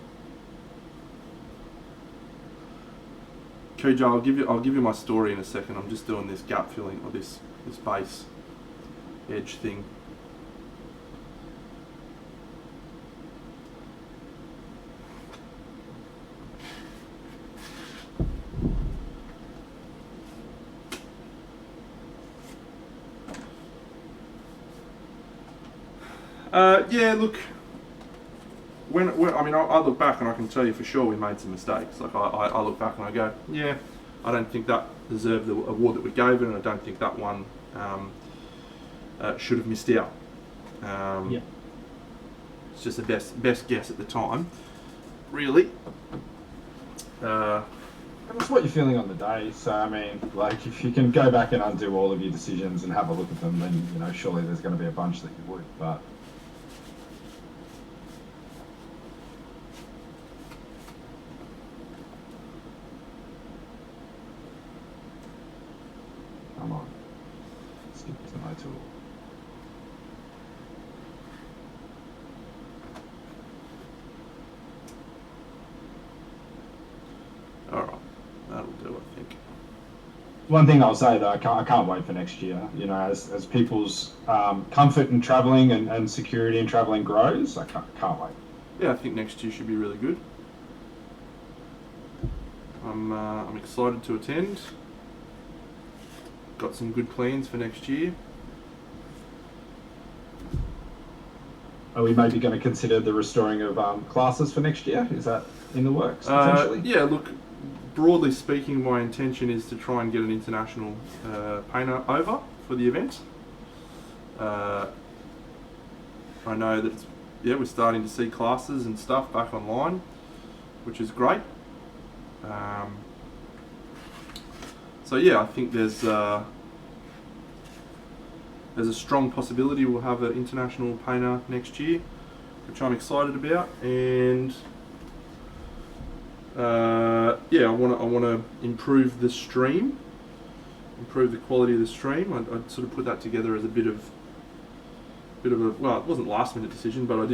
Cujo, I'll give you my story in a second. I'm just doing this gap filling or this base edge thing. Look, I look back and I can tell you for sure we made some mistakes. Like I look back and I go, yeah, I don't think that deserved the award that we gave it, and I don't think that one should have missed out. It's just the best guess at the time, really. That's what you're feeling on the day. So if you can go back and undo all of your decisions and have a look at them, then surely there's going to be a bunch that you would. But come on, skip to my tool. All right, that'll do, I think. One thing I'll say though, I can't wait for next year. As people's comfort in travelling and security in travelling grows, I can't wait. Yeah, I think next year should be really good. I'm excited to attend. Got some good plans for next year. are we maybe going to consider the restoring of classes for next year? Is that in the works potentially? Yeah, look, broadly speaking, my intention is to try and get an international painter over for the event. I know that we're starting to see classes and stuff back online, which is great. So yeah, I think there's a strong possibility we'll have an international painter next year, which I'm excited about. And yeah, I want to improve the stream, improve the quality of the stream. I sort of put that together as a bit of a, well, it wasn't last minute decision, but I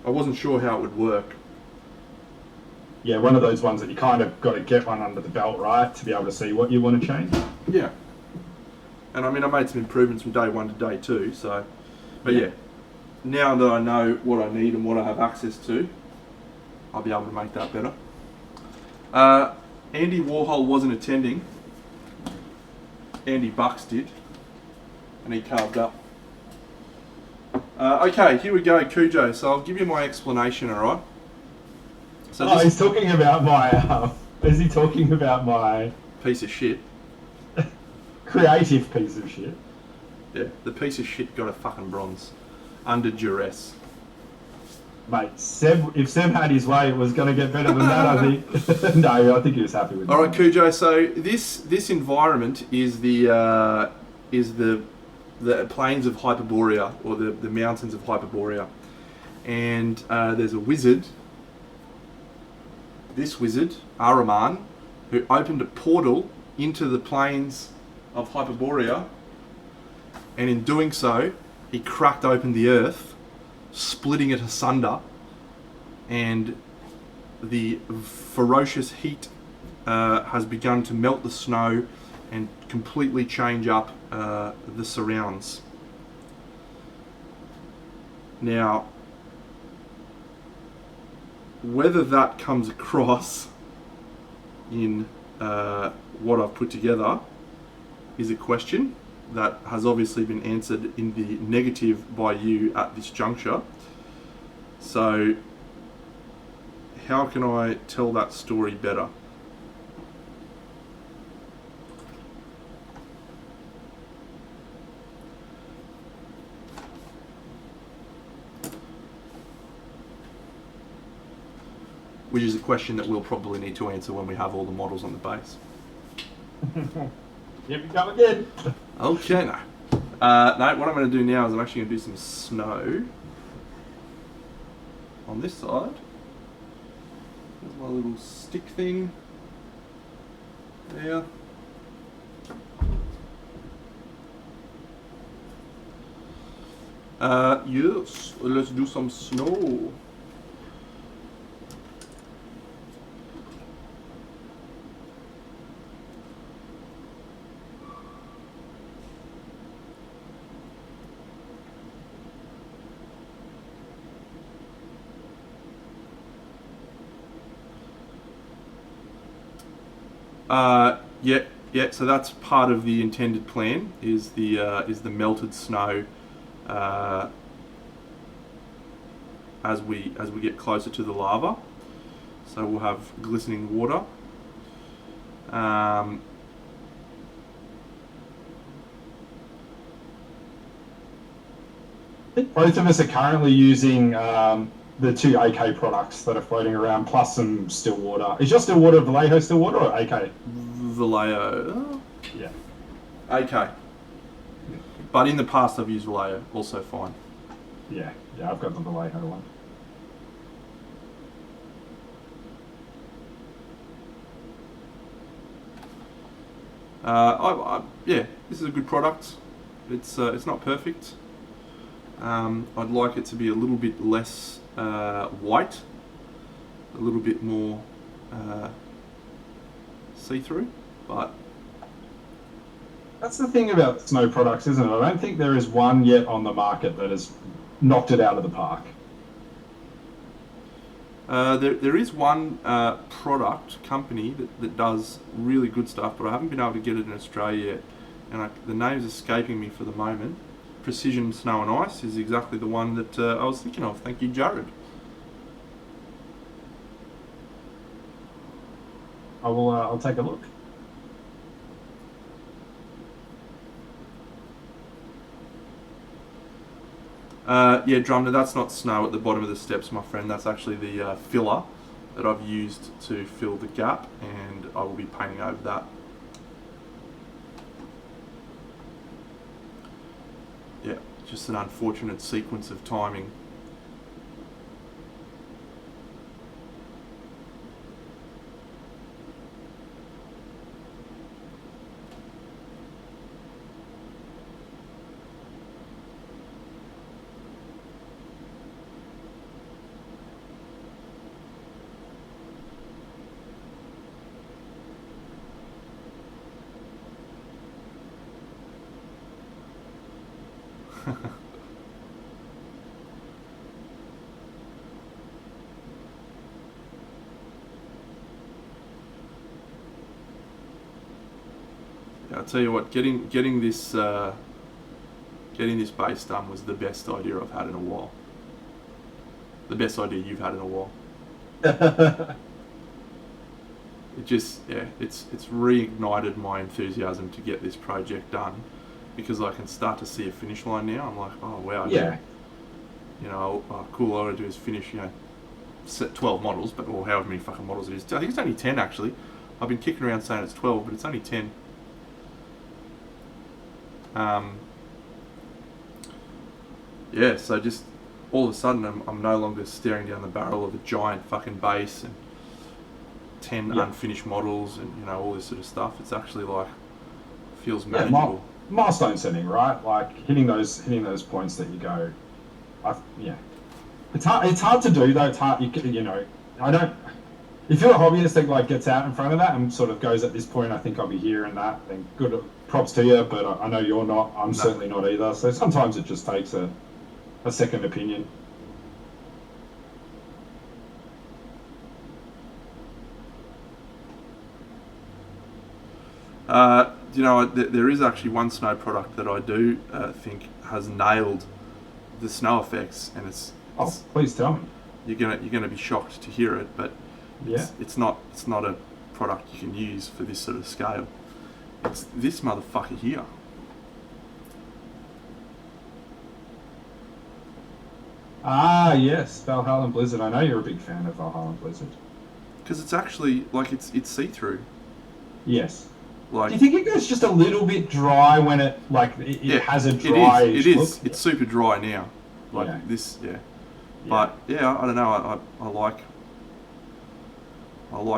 wasn't sure how it would work. Yeah, one of those ones that you kind of got to get one under the belt, right, to be able to see what you want to change. Yeah. And I mean, I made some improvements from day 1 to day 2, so, but yeah, now that I know what I need and what I have access to, I'll be able to make that better. Andy Warhol wasn't attending. Andy Bucks did, and he carved up. Okay, here we go, Cujo. So I'll give you my explanation, alright? So he's talking about my, is he talking about my... piece of shit. Creative piece of shit. Yeah, the piece of shit got a fucking bronze. Under duress. Mate, if Seb had his way, it was going to get better than that, I think. No, I think he was happy with it. Alright, Cujo, so this environment is the plains of Hyperborea, or the mountains of Hyperborea. And there's a wizard, this wizard, Ahriman, who opened a portal into the plains of Hyperborea, and in doing so, he cracked open the earth, splitting it asunder, and the ferocious heat has begun to melt the snow and completely change up the surrounds. Now, whether that comes across in what I've put together is a question that has obviously been answered in the negative by you at this juncture. So, how can I tell that story better? Which is a question that we'll probably need to answer when we have all the models on the base. Here we go again. Okay, no. No, what I'm going to do now is I'm actually going to do some snow on this side. There's my little stick thing there. Yes, let's do some snow. Yeah. So that's part of the intended plan. Is the melted snow as we get closer to the lava. So we'll have glistening water. Both of us are currently using the 2 AK products that are floating around, plus some still water. Is your still water Vallejo still water or AK? Vallejo. Yeah. AK. But in the past I've used Vallejo, also fine. Yeah, I've got the Vallejo one. Yeah, this is a good product. It's not perfect. I'd like it to be a little bit less white, a little bit more see-through, but that's the thing about snow products, isn't it? I don't think there is one yet on the market that has knocked it out of the park. There is one product company that does really good stuff, but I haven't been able to get it in Australia yet, and the name's escaping me for the moment. Precision Snow and Ice is exactly the one that I was thinking of. Thank you, Jared. I'll take a look. Yeah, Drumner, that's not snow at the bottom of the steps, my friend. That's actually the filler that I've used to fill the gap, and I will be painting over that. Yeah, just an unfortunate sequence of timing. Yeah, I'll tell you what, getting this base done was the best idea I've had in a while. The best idea you've had in a while. It just, yeah, it's reignited my enthusiasm to get this project done, because I can start to see a finish line now. I'm like, oh wow, Yeah. you know, cool. All I gotta do is finish, set 12 models, but or however many fucking models it is. I think it's only 10 actually. I've been kicking around saying it's 12, but it's only 10. Yeah, so just all of a sudden I'm no longer staring down the barrel of a giant fucking base and 10 unfinished models and all this sort of stuff. It's actually like feels manageable. Milestone setting, right? Like hitting those points that you go. It's hard to do though. It's hard. I don't. If you're a hobbyist that like gets out in front of that and sort of goes at this point, I think I'll be here and that. Then good props to you, but I know you're not. I'm certainly not either. So sometimes it just takes a second opinion. There is actually one snow product that I do think has nailed the snow effects, and it's please tell me. You're gonna be shocked to hear it, but it's not a product you can use for this sort of scale. It's this motherfucker here. Ah, yes, Valhalla and Blizzard. I know you're a big fan of Valhalla and Blizzard. Because it's actually like it's see-through. Yes. Like, do you think it goes just a little bit dry when it has a dry? It is. It's super dry now. Like this, yeah. But yeah, I don't know. I like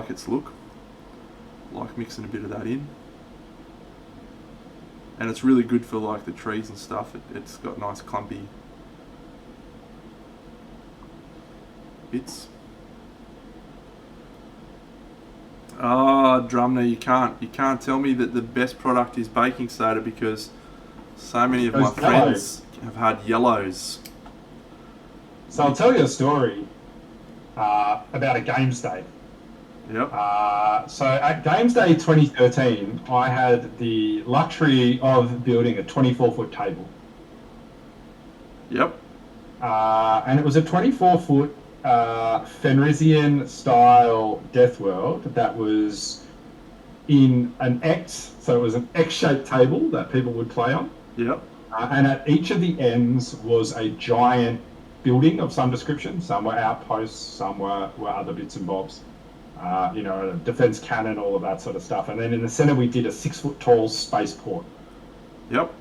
its look. I like mixing a bit of that in, and it's really good for like the trees and stuff. It's got nice clumpy bits. Oh, Drumner, you can't tell me that the best product is baking soda, because so many of my friends have had yellows. So I'll tell you a story about a Games Day. Yep. So at Games Day 2013, I had the luxury of building a 24-foot table. Yep. And it was a 24-foot Fenrisian style Death World that was in an X, so it was an X-shaped table that people would play on. Yep. And at each of the ends was a giant building of some description. Some were outposts, some were other bits and bobs. A defense cannon, all of that sort of stuff. And then in the center we did a 6-foot tall spaceport. Yep.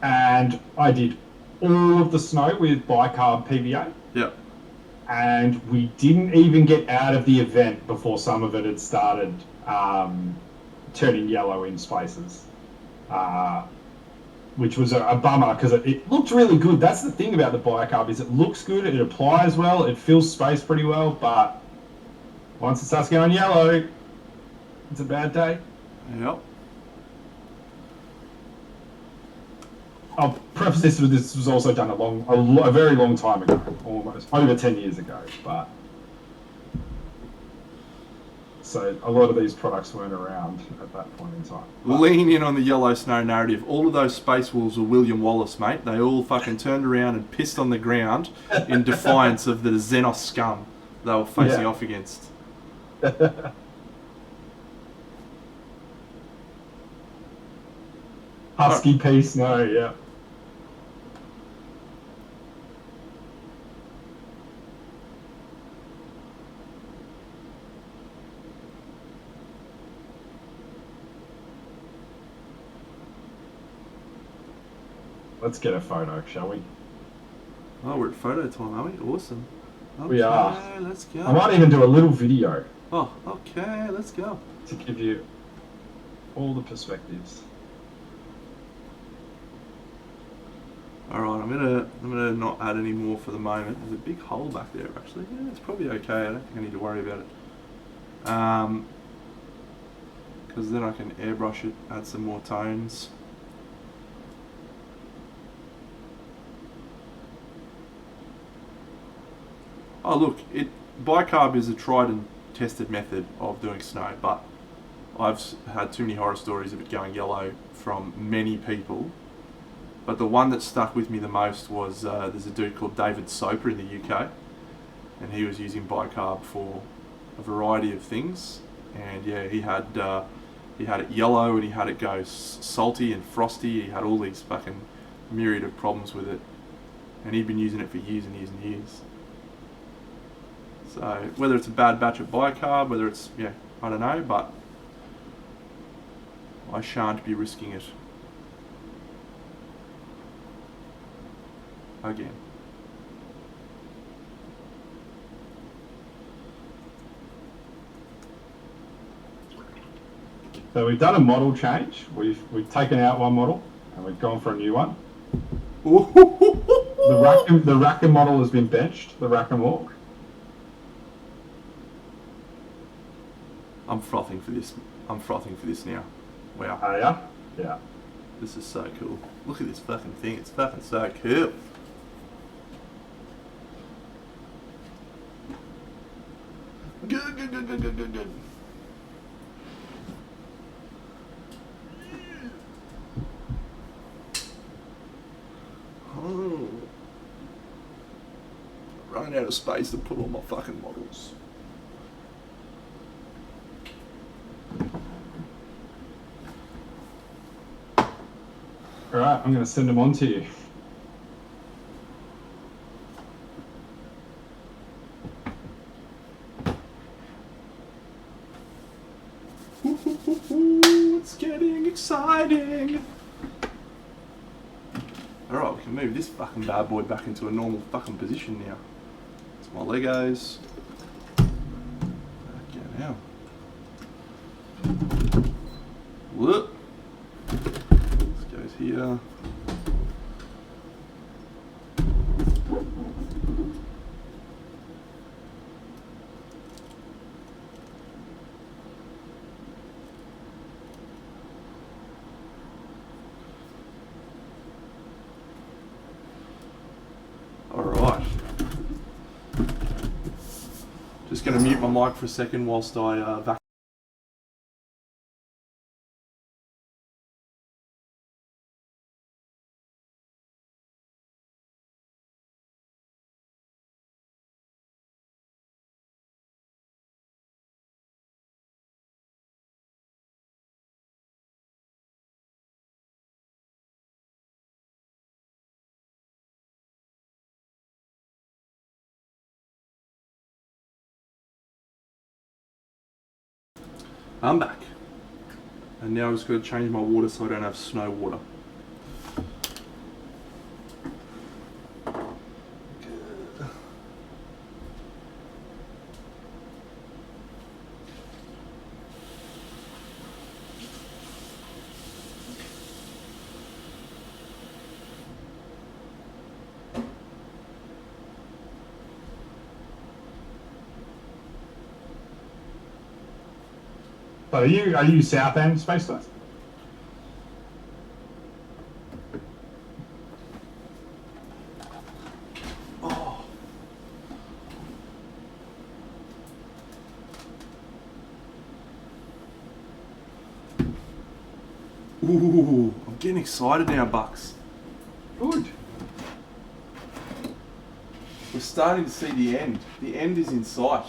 And I did all of the snow with bicarb PVA. Yep. And we didn't even get out of the event before some of it had started turning yellow in spaces, which was a bummer, because it looked really good. That's the thing about the bicarb, is it looks good, it applies well, it fills space pretty well, but once it starts going yellow, it's a bad day. Yep. I'll preface this with, this was also done a very long time ago, almost over 10 years ago. But So a lot of these products weren't around at that point in time. Lean in on the yellow snow narrative. All of those Space Wolves were William Wallace, mate. They all fucking turned around and pissed on the ground in defiance of the Xenos scum they were facing off against. Husky pea snow, yeah. Let's get a photo, shall we? Oh, we're at photo time, are we? Awesome. Okay, We are. Let's go. I might even do a little video. Oh, okay, let's go. To give you all the perspectives. All right, I'm gonna not add any more for the moment. There's a big hole back there, actually. Yeah, it's probably okay. I don't think I need to worry about it. Because then I can airbrush it, add some more tones. Oh look, bicarb is a tried and tested method of doing snow, but I've had too many horror stories of it going yellow from many people. But the one that stuck with me the most was there's a dude called David Soper in the UK, and he was using bicarb for a variety of things. And yeah, he had it yellow, and he had it go salty and frosty. He had all these fucking myriad of problems with it, and he'd been using it for years and years and years. So whether it's a bad batch of bicarb, whether it's, yeah, I don't know, but I shan't be risking it again. So we've done a model change. We've taken out one model and we've gone for a new one. The Rackham model has been benched, the Rackham Orc. I'm frothing for this. I'm frothing for this now. Wow. Oh yeah? Yeah. This is so cool. Look at this fucking thing. It's fucking so cool. Good. Oh. Running out of space to put all my fucking models. Alright, I'm going to send them on to you. It's getting exciting. Alright, we can move this fucking bad boy back into a normal fucking position now. It's my Legos. Okay, now. Whoop. This goes here. Alright. Just going to mute my mic for a second whilst I vacuum. I'm back. And now I'm just going to change my water so I don't have snow water. So are you South End Space Coast? Oh. Ooh, I'm getting excited now, Bucks. Good. We're starting to see the end. The end is in sight.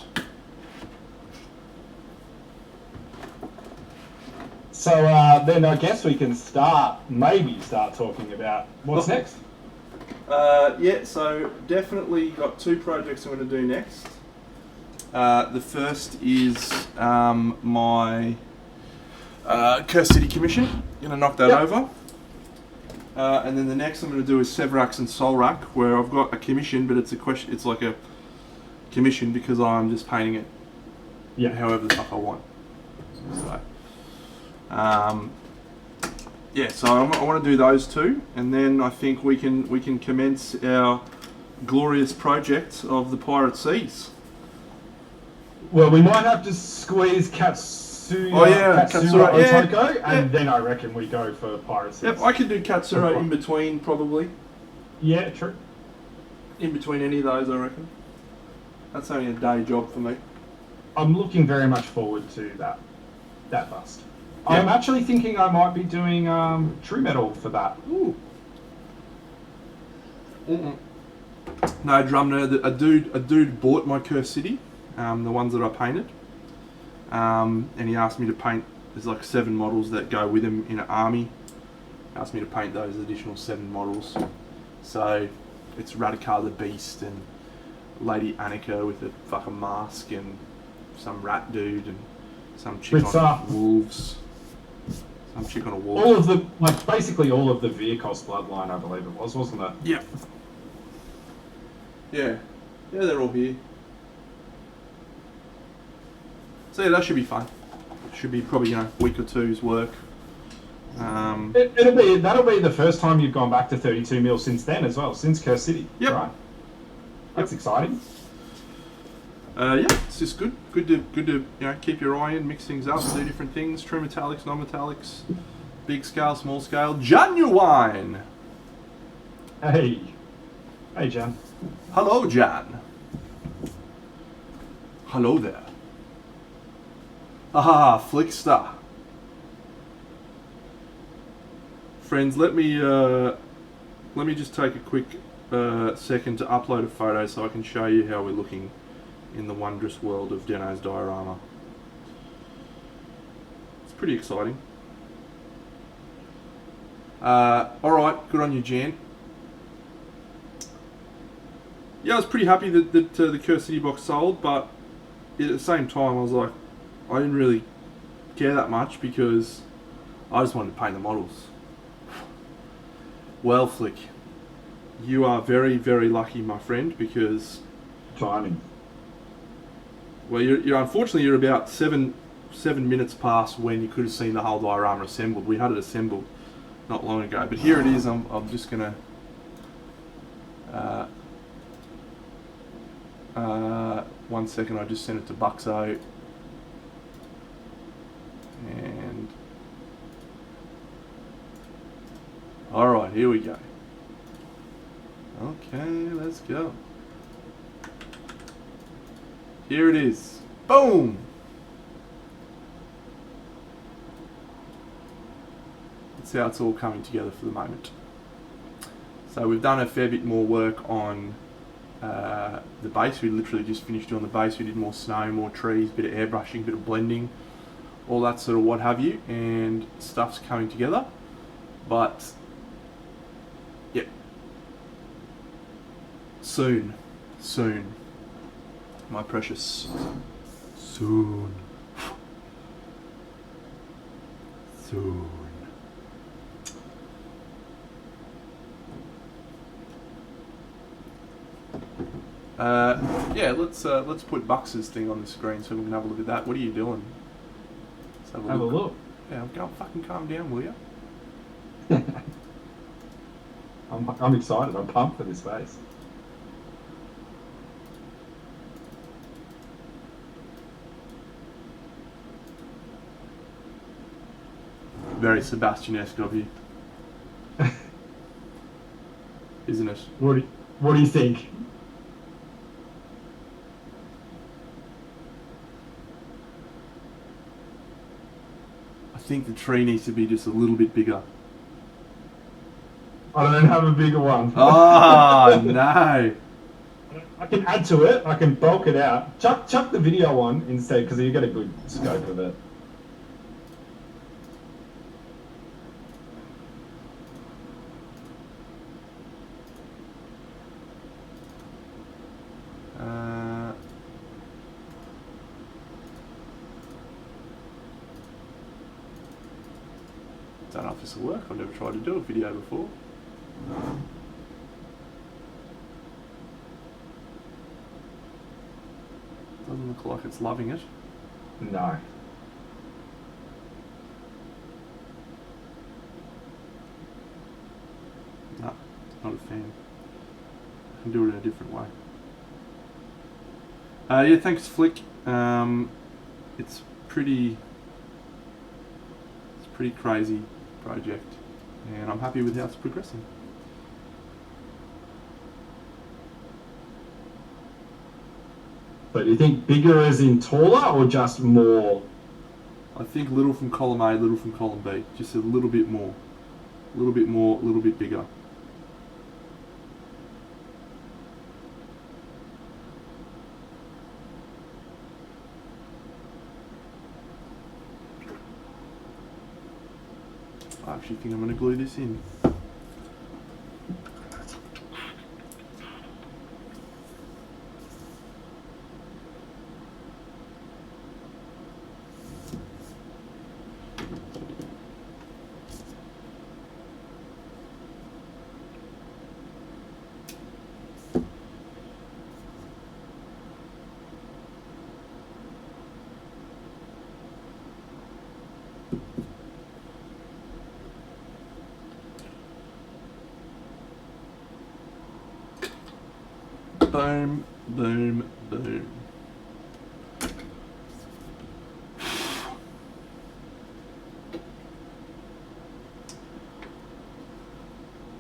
So then I guess we can maybe start talking about what's next. Yeah, so definitely got 2 projects I'm going to do next. The first is my Curse City commission. Going to knock that over. And then the next I'm going to do is Severax and Solrak, where I've got a commission, but it's like a commission because I'm just painting it however the fuck I want. So, yeah, so I want to do those 2, and then I think we can commence our glorious project of the Pirate Seas. Well, we might have to squeeze Katsura Otoko, and then I reckon we go for Pirate Seas. Yep, I could do Katsura in between, probably. Yeah, true. In between any of those, I reckon. That's only a day job for me. I'm looking very much forward to that bust. Yeah. I'm actually thinking I might be doing True Metal for that. Ooh. No, Drum Nerd, a dude bought my Curse City, the ones that I painted, and he asked me to paint. There's like 7 models that go with him in an army. He asked me to paint those additional 7 models. So it's Radikar the Beast and Lady Annika with a fucking mask and some rat dude and some chick on wolves. Some chick on a wolf. Basically all of the Virkos bloodline, I believe it was, wasn't it? Yeah. Yeah, they're all here. So yeah, that should be fun. Should be probably a week or two's work. That'll be the first time you've gone back to 32 mil since then as well, since Curse City. Yep. Right. That's exciting. Yeah, it's just good to keep your eye in, mix things up, do different things, true metallics, non-metallics, big scale, small scale, genuine. Hey, Jan. Hello, Jan. Hello there. Ah, Flickster. Friends, let me just take a quick second to upload a photo so I can show you how we're looking in the wondrous world of Deno's Diorama. It's pretty exciting. Alright, good on you, Jan. Yeah, I was pretty happy that the Curse City box sold, but at the same time I was like, I didn't really care that much because I just wanted to paint the models. Well, Flick, you are very, very lucky, my friend, because... Timing. Well, unfortunately you're about seven minutes past when you could have seen the whole diorama assembled. We had it assembled not long ago, but here it is. I'm just gonna one second. I just sent it to Buxo, and all right, here we go. Okay, let's go. Here it is. Boom! That's how it's all coming together for the moment. So we've done a fair bit more work on the base. We literally just finished doing the base. We did more snow, more trees, bit of airbrushing, bit of blending, all that sort of what have you, and stuff's coming together. But, yep. Soon. My precious. Soon. Yeah, let's put Bux's thing on the screen so we can have a look at that. What are you doing? Let's have a look. Yeah, go fucking calm down, will you? I'm excited. I'm pumped for this phase. Very Sebastian-esque of you. Isn't it? What do you think? I think the tree needs to be just a little bit bigger. I don't have a bigger one. Oh, no. I can add to it. I can bulk it out. Chuck the video on instead, because you get a good scope of it. Don't know if this will work. I've never tried to do a video before. Doesn't look like it's loving it. No. No, not a fan. I can do it in a different way. Yeah, thanks, Flick. It's pretty crazy project, and I'm happy with how it's progressing. But do you think bigger as in taller or just more? I think little from column A, little from column B. Just a little bit more. A little bit more, a little bit bigger. I actually think I'm going to glue this in. Boom, boom, boom.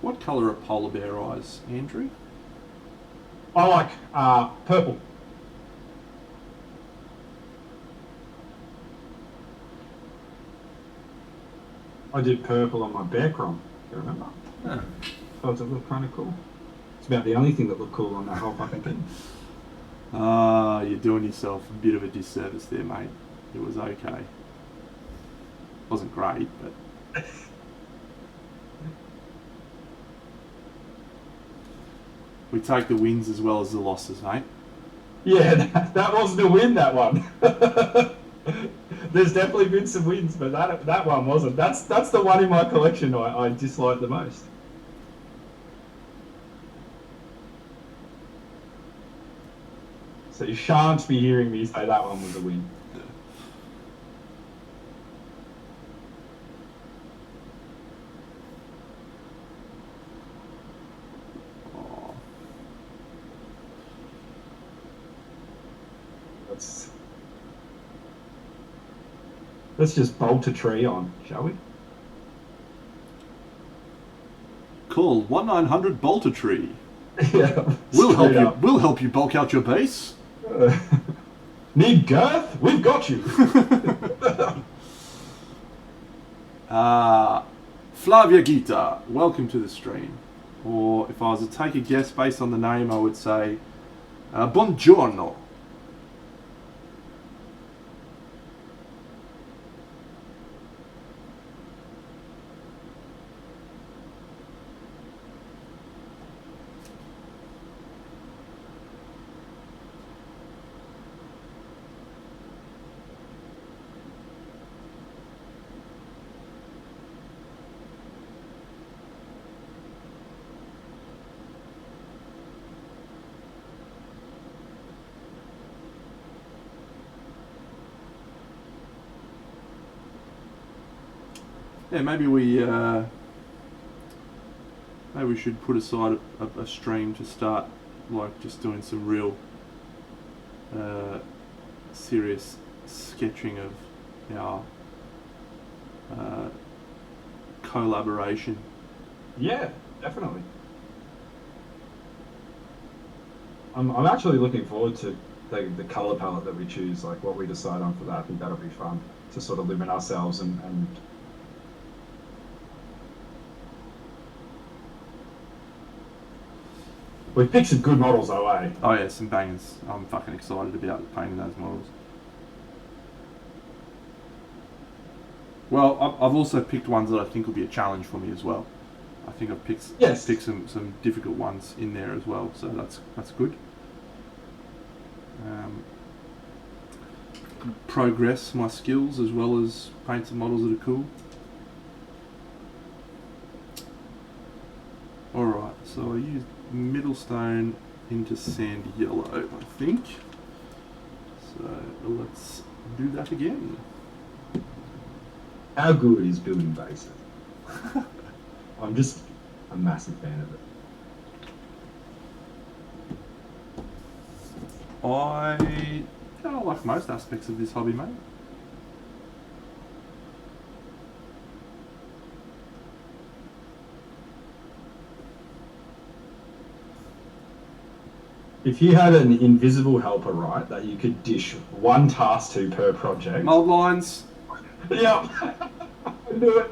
What colour are polar bear eyes, Andrew? I like purple. I did purple on my bear crom. You remember? Huh. Thought it looked kind of cool. It's about the only thing that looked cool on that whole fucking thing. Ah, you're doing yourself a bit of a disservice there, mate. It was okay. Wasn't great, but... we take the wins as well as the losses, mate. Yeah, that wasn't a win, that one. There's definitely been some wins, but that one wasn't. That's the one in my collection I dislike the most. So you shan't be hearing me say that one was a win. Oh. Let's just bolt a tree on, shall we? Call 1-900 Bolter Tree. Yeah. We'll help you bulk out your base. Need girth? We've got you. Flavia Gita, welcome to the stream. Or if I was to take a guess based on the name, I would say buongiorno. Yeah, maybe we should put aside a stream to start, like, just doing some real serious sketching of our collaboration. Yeah, definitely. I'm actually looking forward to the colour palette that we choose, like what we decide on for that. I think that'll be fun. to sort of limit ourselves and we've picked some good models though, eh? Oh yeah, some bangers. I'm fucking excited about painting those models. Well, I've also picked ones that I think will be a challenge for me as well. I think I've picked some difficult ones in there as well, so that's good. Progress my skills as well as paint some models that are cool. Alright, so I used middle stone into sand yellow, I think. So let's do that again. How good is building bases? I'm just a massive fan of it. I like most aspects of this hobby, mate. If you had an invisible helper, right, that you could dish one task to per project. Mold lines. Yep. I knew it.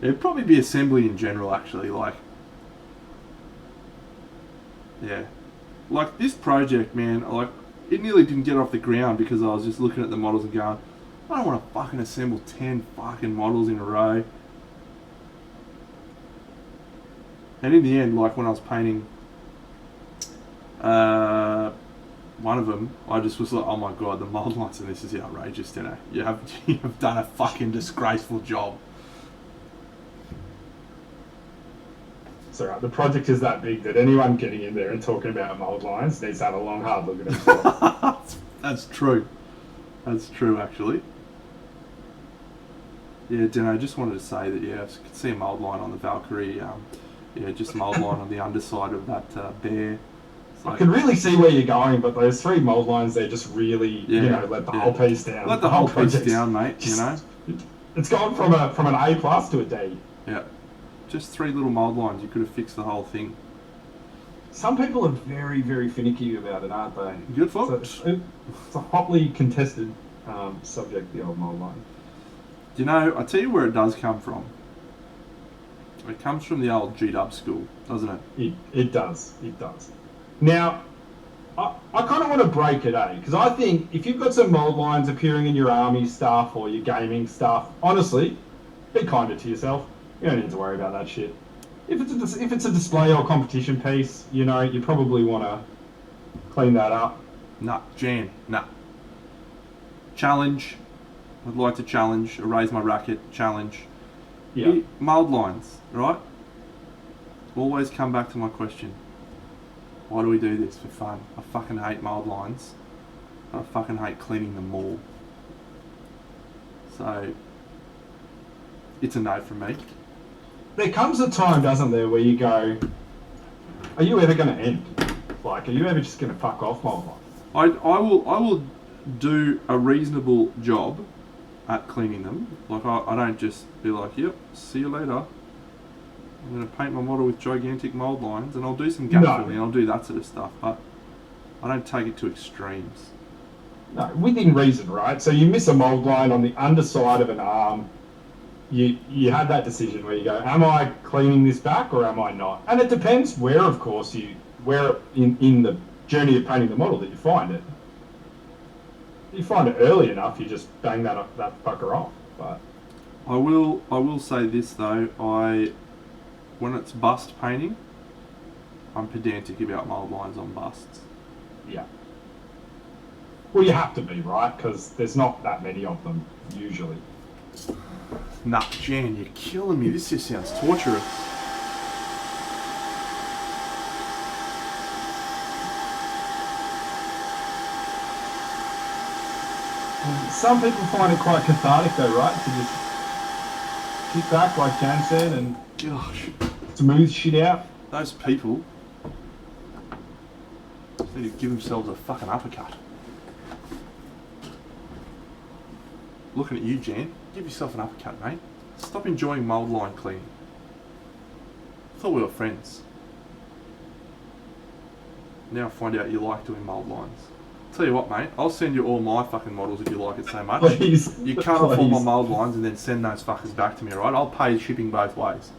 It'd probably be assembly in general, actually. Like, yeah, like this project, man. Like, it nearly didn't get off the ground because I was just looking at the models and going, I don't want to fucking assemble 10 fucking models in a row. And in the end, like when I was painting one of them, I just was like, oh my god, the mold lines in this is outrageous, you know. You have done a fucking disgraceful job. So right, the project is that big that anyone getting in there and talking about mold lines needs to have a long hard look at themselves. That's true. That's true, actually. Yeah, Dino, I just wanted to say that, yeah, I could see a mold line on the Valkyrie. Yeah, just a mold line on the underside of that bear. So, I can really see where you're going, but those three mold lines, they just really, let the whole piece down. Let the whole piece down, mate, you know. It's gone from an A plus to a D. Yeah. Just 3 little mold lines, you could have fixed the whole thing. Some people are very, very finicky about it, aren't they? Good folks. So it's a hotly contested subject, the old mold line. Do you know, I tell you where it does come from. It comes from the old G-Dub school, doesn't it? It does. It does. Now, I kind of want to break it, because I think if you've got some mold lines appearing in your army stuff or your gaming stuff, honestly, be kinder to yourself. You don't need to worry about that shit. If it's a display or competition piece, you probably want to clean that up. Nah, Jan, nah. Challenge. I'd like to challenge, raise my racket, challenge. Yeah. Mold lines, right? Always come back to my question. Why do we do this for fun? I fucking hate mold lines. I fucking hate cleaning them all. So, it's a no from me. There comes a time, doesn't there, where you go, are you ever going to end? Like, are you ever just going to fuck off mold lines? I will do a reasonable job at cleaning them. Like, I don't just be like, yep, see you later. I'm going to paint my model with gigantic mold lines, and I'll do some gap filling, and I'll do that sort of stuff, but I don't take it to extremes. No, within reason, right? So you miss a mold line on the underside of an arm, you had that decision where you go, am I cleaning this back or am I not? And it depends where, of course, where in the journey of painting the model that you find it. If you find it early enough, you just bang that fucker off. But I will say this though, when it's bust painting, I'm pedantic about mold lines on busts. Yeah. Well, you have to be, right? Because there's not that many of them usually. Nah, Jan, you're killing me. This just sounds torturous. Some people find it quite cathartic though, right? To just kick back, like Jan said, and smooth shit out. Those people just need to give themselves a fucking uppercut. Looking at you, Jan. Give yourself an uppercut, mate. Stop enjoying mold line cleaning. I thought we were friends. Now I find out you like doing mold lines. Tell you what, mate, I'll send you all my fucking models if you like it so much. Please. You cut off all my Please. mould lines and then send those fuckers back to me, alright? I'll pay shipping both ways.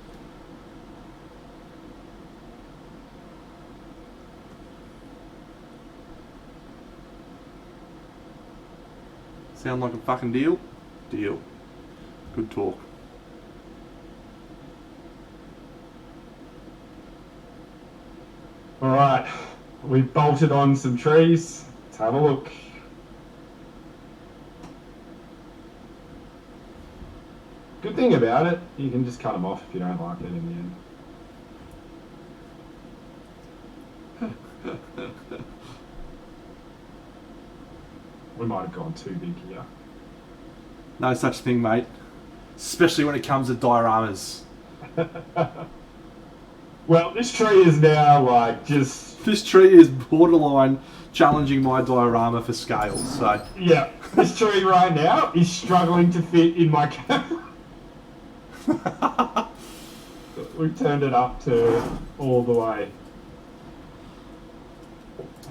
Sound like a fucking deal? Deal. Good talk. Alright, we've bolted on some trees. Let's have a look. Good thing about it, you can just cut them off if you don't like it in the end. We might have gone too big here. No such thing, mate. Especially when it comes to dioramas. Well, this tree is now like just... This tree is borderline challenging my diorama for scale, so... Yeah, this tree right now is struggling to fit in my camera. We've turned it up to all the way.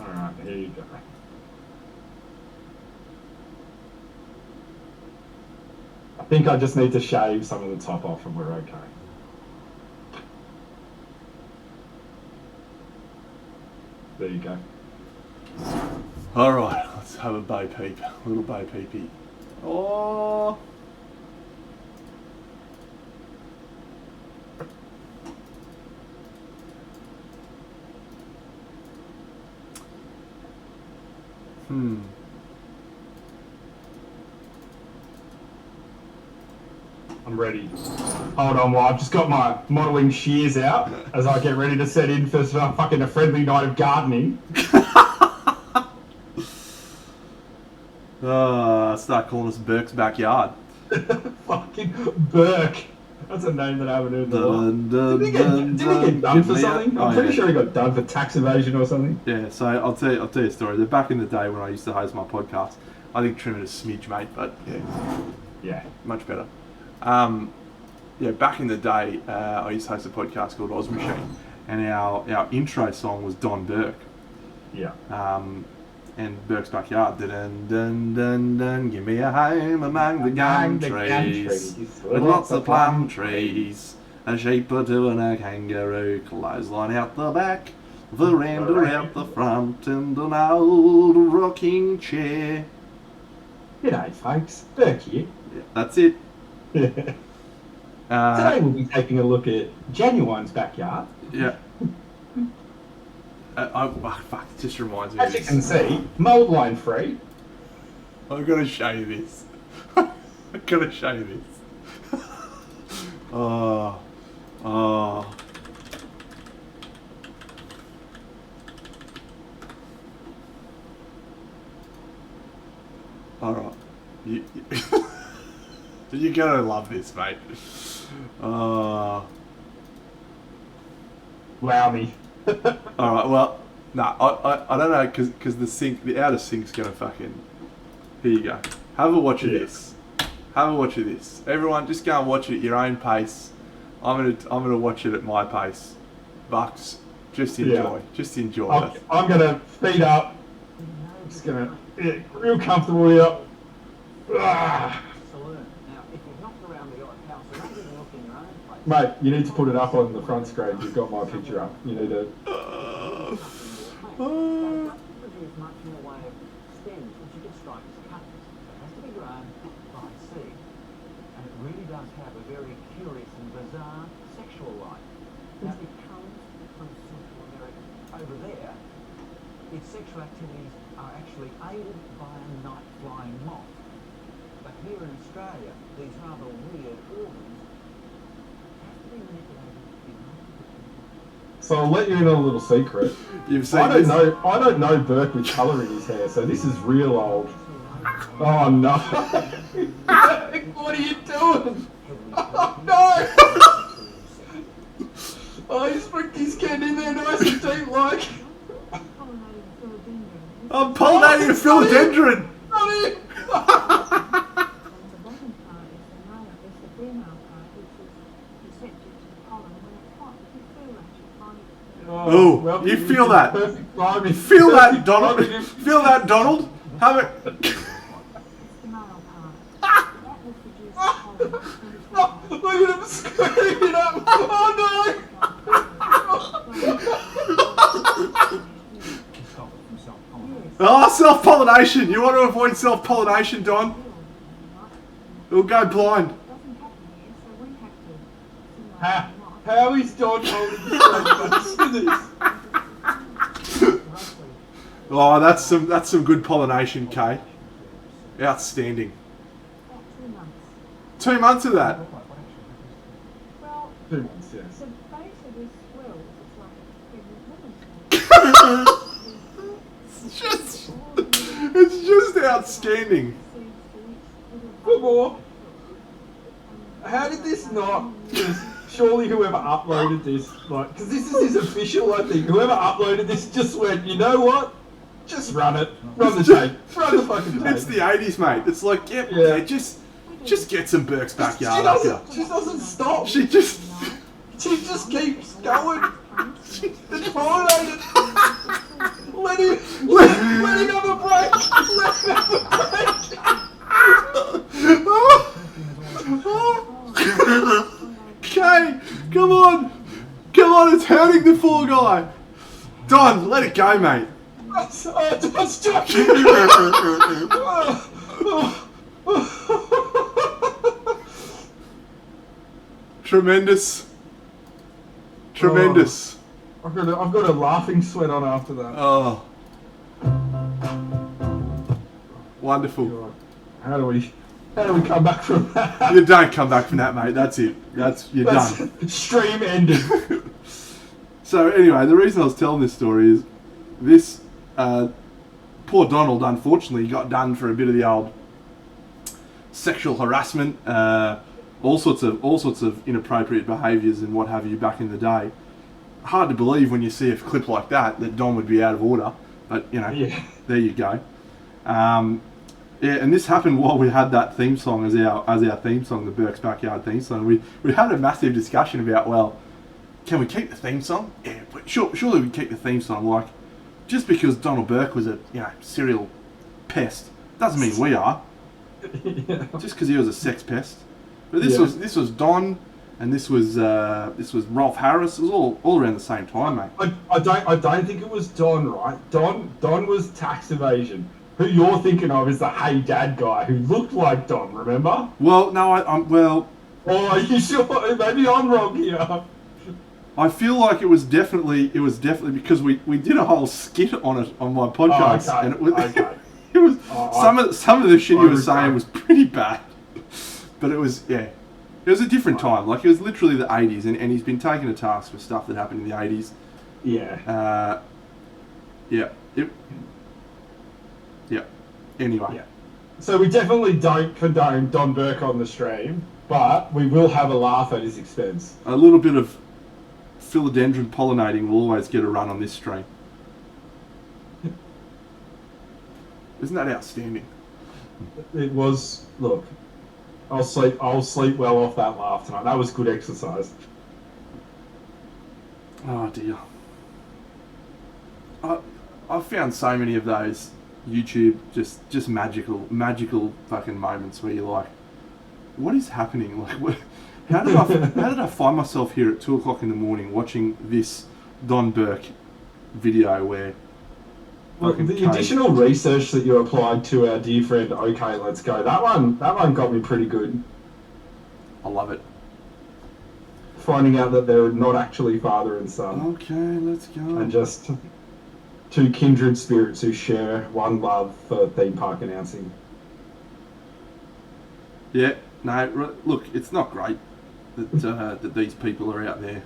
Alright, here you go. I think I just need to shave some of the top off and we're okay. There you go. Alright, let's have a bay peep. A little bay peepee. Oh! I'm ready. Hold on, well, I've just got my modelling shears out as I get ready to set in for fucking a friendly night of gardening. Start calling us Burke's backyard. Fucking Burke. That's a name that I haven't heard in a while. Did he get done for something? I'm pretty sure he got done for tax evasion or something. Yeah, so I'll tell you a story. Back in the day when I used to host my podcast, I think trim it a smidge, mate, but yeah, much better. Back in the day, I used to host a podcast called Oz Machine, and our intro song was Don Burke. Yeah. And Burke's Backyard. Dun dun dun dun. Give me a home among the gum trees, with lots of plum trees, a sheep or two and a kangaroo, clothesline out the back, veranda out the front, and an old rocking chair. G'day, folks. Burke here. Yeah, that's it. Today we'll be taking a look at Genuine's backyard. Yeah. Fuck, it just reminds me As you can see, mould line free. I've got to show you this. I've got to show you this. Oh. Alright. You're going to love this, mate. Wow me. Alright, well, I don't know, because the outer sink's gonna fucking... Here you go. Have a watch of this. Have a watch of this. Everyone, just go and watch it at your own pace. I'm gonna watch it at my pace. Bucks, just enjoy. Just enjoy it. I'm gonna feet up. I'm just gonna get real comfortable here. Mate, you need to put it up on the front screen. You've got my picture up. You need to... Its sexual activities are actually aided by a night-flying moth. But here in Australia, these rather weird organs have to be manipulated in. So I'll let you in on a little secret. You've seen I don't know Burke with colour in his hair, so this is real old. Oh no! What are you doing? Oh no! Oh, he's getting in there nice and deep, like. I'm pollinating a philodendron! Oh, well, You feel that? Perfect timing. Feel that, Perfect Donald? timing. Feel that, Donald? Have it. Oh, look at him screwing it up! Oh Oh, self-pollination! You want to avoid self-pollination, Don? It'll go blind. no! How is Don holding this? Oh, that's some good pollination, Kay. Outstanding. 2 months of that. Well, 2 months, yes. the base of this swirl is like It's just outstanding. One more. How did this not just... Surely whoever uploaded this, like, because this is his official, I think. Whoever uploaded this just went, you know what? Just run it. Run the tape. Run the fucking tape. It's the 80s, mate. It's like, yeah, just get some Burke's backyard up here. She doesn't stop. She just keeps going. The pollinator. Let him have a break. Let him have a break. Okay, come on, it's hurting the poor guy. Don, let it go, mate. Don's joking. Tremendous. I've got a laughing sweat on after that. Oh, wonderful. How do we come back from that? You don't come back from that, mate. That's it. You're done. Stream ended. So anyway, the reason I was telling this story is this poor Donald, unfortunately, got done for a bit of the old sexual harassment, all sorts of inappropriate behaviours and what have you back in the day. Hard to believe when you see a clip like that Don would be out of order, but you know, There you go. Yeah, and this happened while we had that theme song as our theme song, the Burke's Backyard theme song. We had a massive discussion about, well, can we keep the theme song? Yeah, but surely we keep the theme song. Like, just because Donald Burke was a serial pest doesn't mean we are. Just because he was a sex pest. But this was Don, and this was Rolf Harris. It was all around the same time, mate. I don't think it was Don, right? Don was tax evasion. Who you're thinking of is the Hey Dad guy who looked like Don, remember? Well, no, I'm well. Oh, are you sure? Maybe I'm wrong here. I feel like it was definitely because we did a whole skit on it on my podcast, and it was it was some of the shit he was saying was pretty bad, but it was a different time. Like, it was literally the 80s, and he's been taken to task for stuff that happened in the 80s. Yeah. Anyway. Yeah. So we definitely don't condone Don Burke on the stream, but we will have a laugh at his expense. A little bit of philodendron pollinating will always get a run on this stream. Isn't that outstanding? It was. Look, I'll sleep well off that laugh tonight. That was good exercise. Oh dear. I've found so many of those YouTube just magical fucking moments where you're like, what is happening? Like, how did I find myself here at 2 o'clock in the morning watching this Don Burke video where? Well, the additional research that you applied to our dear friend OK Let's Go, that one got me pretty good. I love it. Finding out that they're not actually father and son. Okay, let's go. And just two kindred spirits who share one love for theme park announcing. Yeah, no, look, it's not great that these people are out there,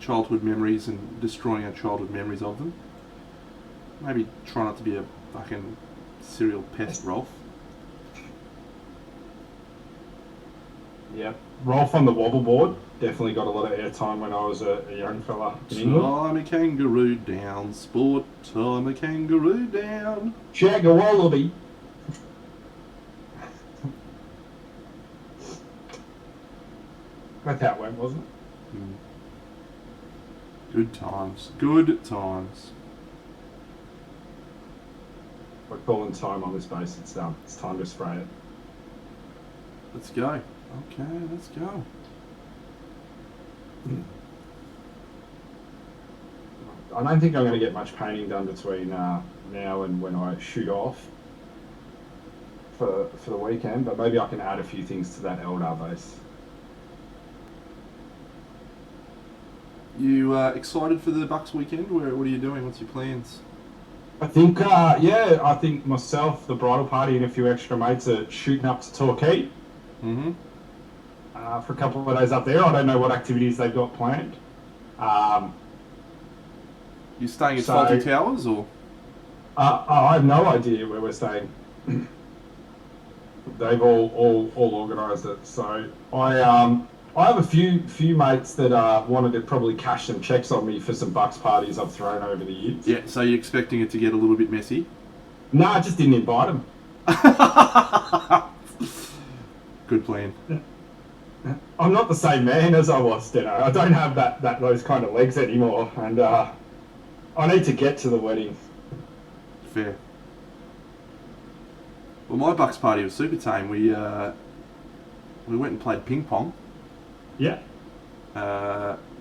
childhood memories, and destroying our childhood memories of them. Maybe try not to be a fucking serial pest, Rolf. Yep. Rolf on the wobble board definitely got a lot of airtime when I was a young fella in England. Time a kangaroo down, sport, time a kangaroo down. Shag a wallaby. That's how it went, wasn't it? Good times. Good times. We're calling time on this base. It's done. It's time to spray it. Let's go. Okay, let's go. I don't think I'm going to get much painting done between now and when I shoot off for the weekend, but maybe I can add a few things to that Eldar base. You excited for the Bucks weekend? What are you doing? What's your plans? I think, I think myself, the bridal party, and a few extra mates are shooting up to Torquay Mm-hmm. for a couple of days up there. I don't know what activities they've got planned. You staying at So- Faulty Towers or? I have no idea where we're staying. They've all organised it. So I have a few mates that wanted to probably cash some checks on me for some Bucks parties I've thrown over the years. Yeah, so you're expecting it to get a little bit messy? No, I just didn't invite them. Good plan. I'm not the same man as I was, Deno. I don't have those kind of legs anymore, and I need to get to the wedding. Fair. Well, my Bucks party was super tame. We went and played ping pong. Yeah.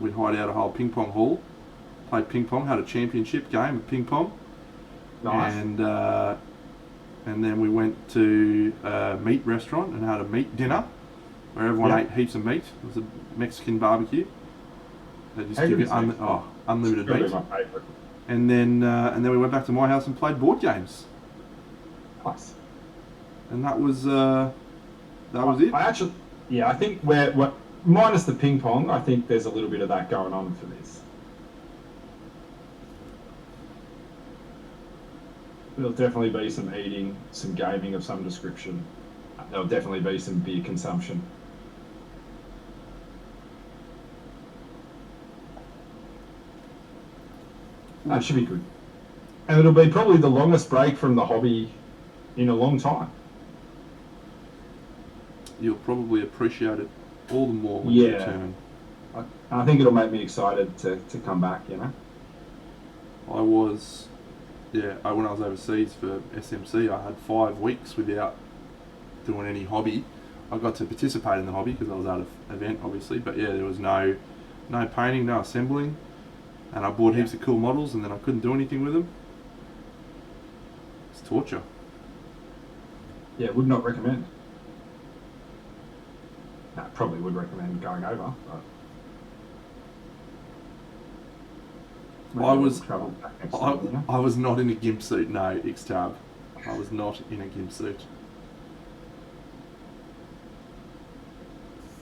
We'd hired out a whole ping pong hall, played ping pong, had a championship game of ping pong. Nice. And then we went to a meat restaurant and had a meat dinner where everyone ate heaps of meat. It was a Mexican barbecue. They just give you unlimited Probably meat. my favourite. And then we went back to my house and played board games. Nice. And that was it. I think we're minus the ping pong. I think there's a little bit of that going on for this. There'll definitely be some eating, some gaming of some description. There'll definitely be some beer consumption. That should be good. And it'll be probably the longest break from the hobby in a long time. You'll probably appreciate it all the more when you Yeah. return. I think it'll make me excited to come back, you know? When I was overseas for SMC, I had 5 weeks without doing any hobby. I got to participate in the hobby because I was at an event, obviously, but yeah, there was no painting, no assembling, and I bought heaps of cool models, and then I couldn't do anything with them. It's torture. Yeah, would not recommend. No, probably would recommend going over, but... I was travel back next time, you know? I was not in a gimp suit, no, Xtab. I was not in a gimp suit.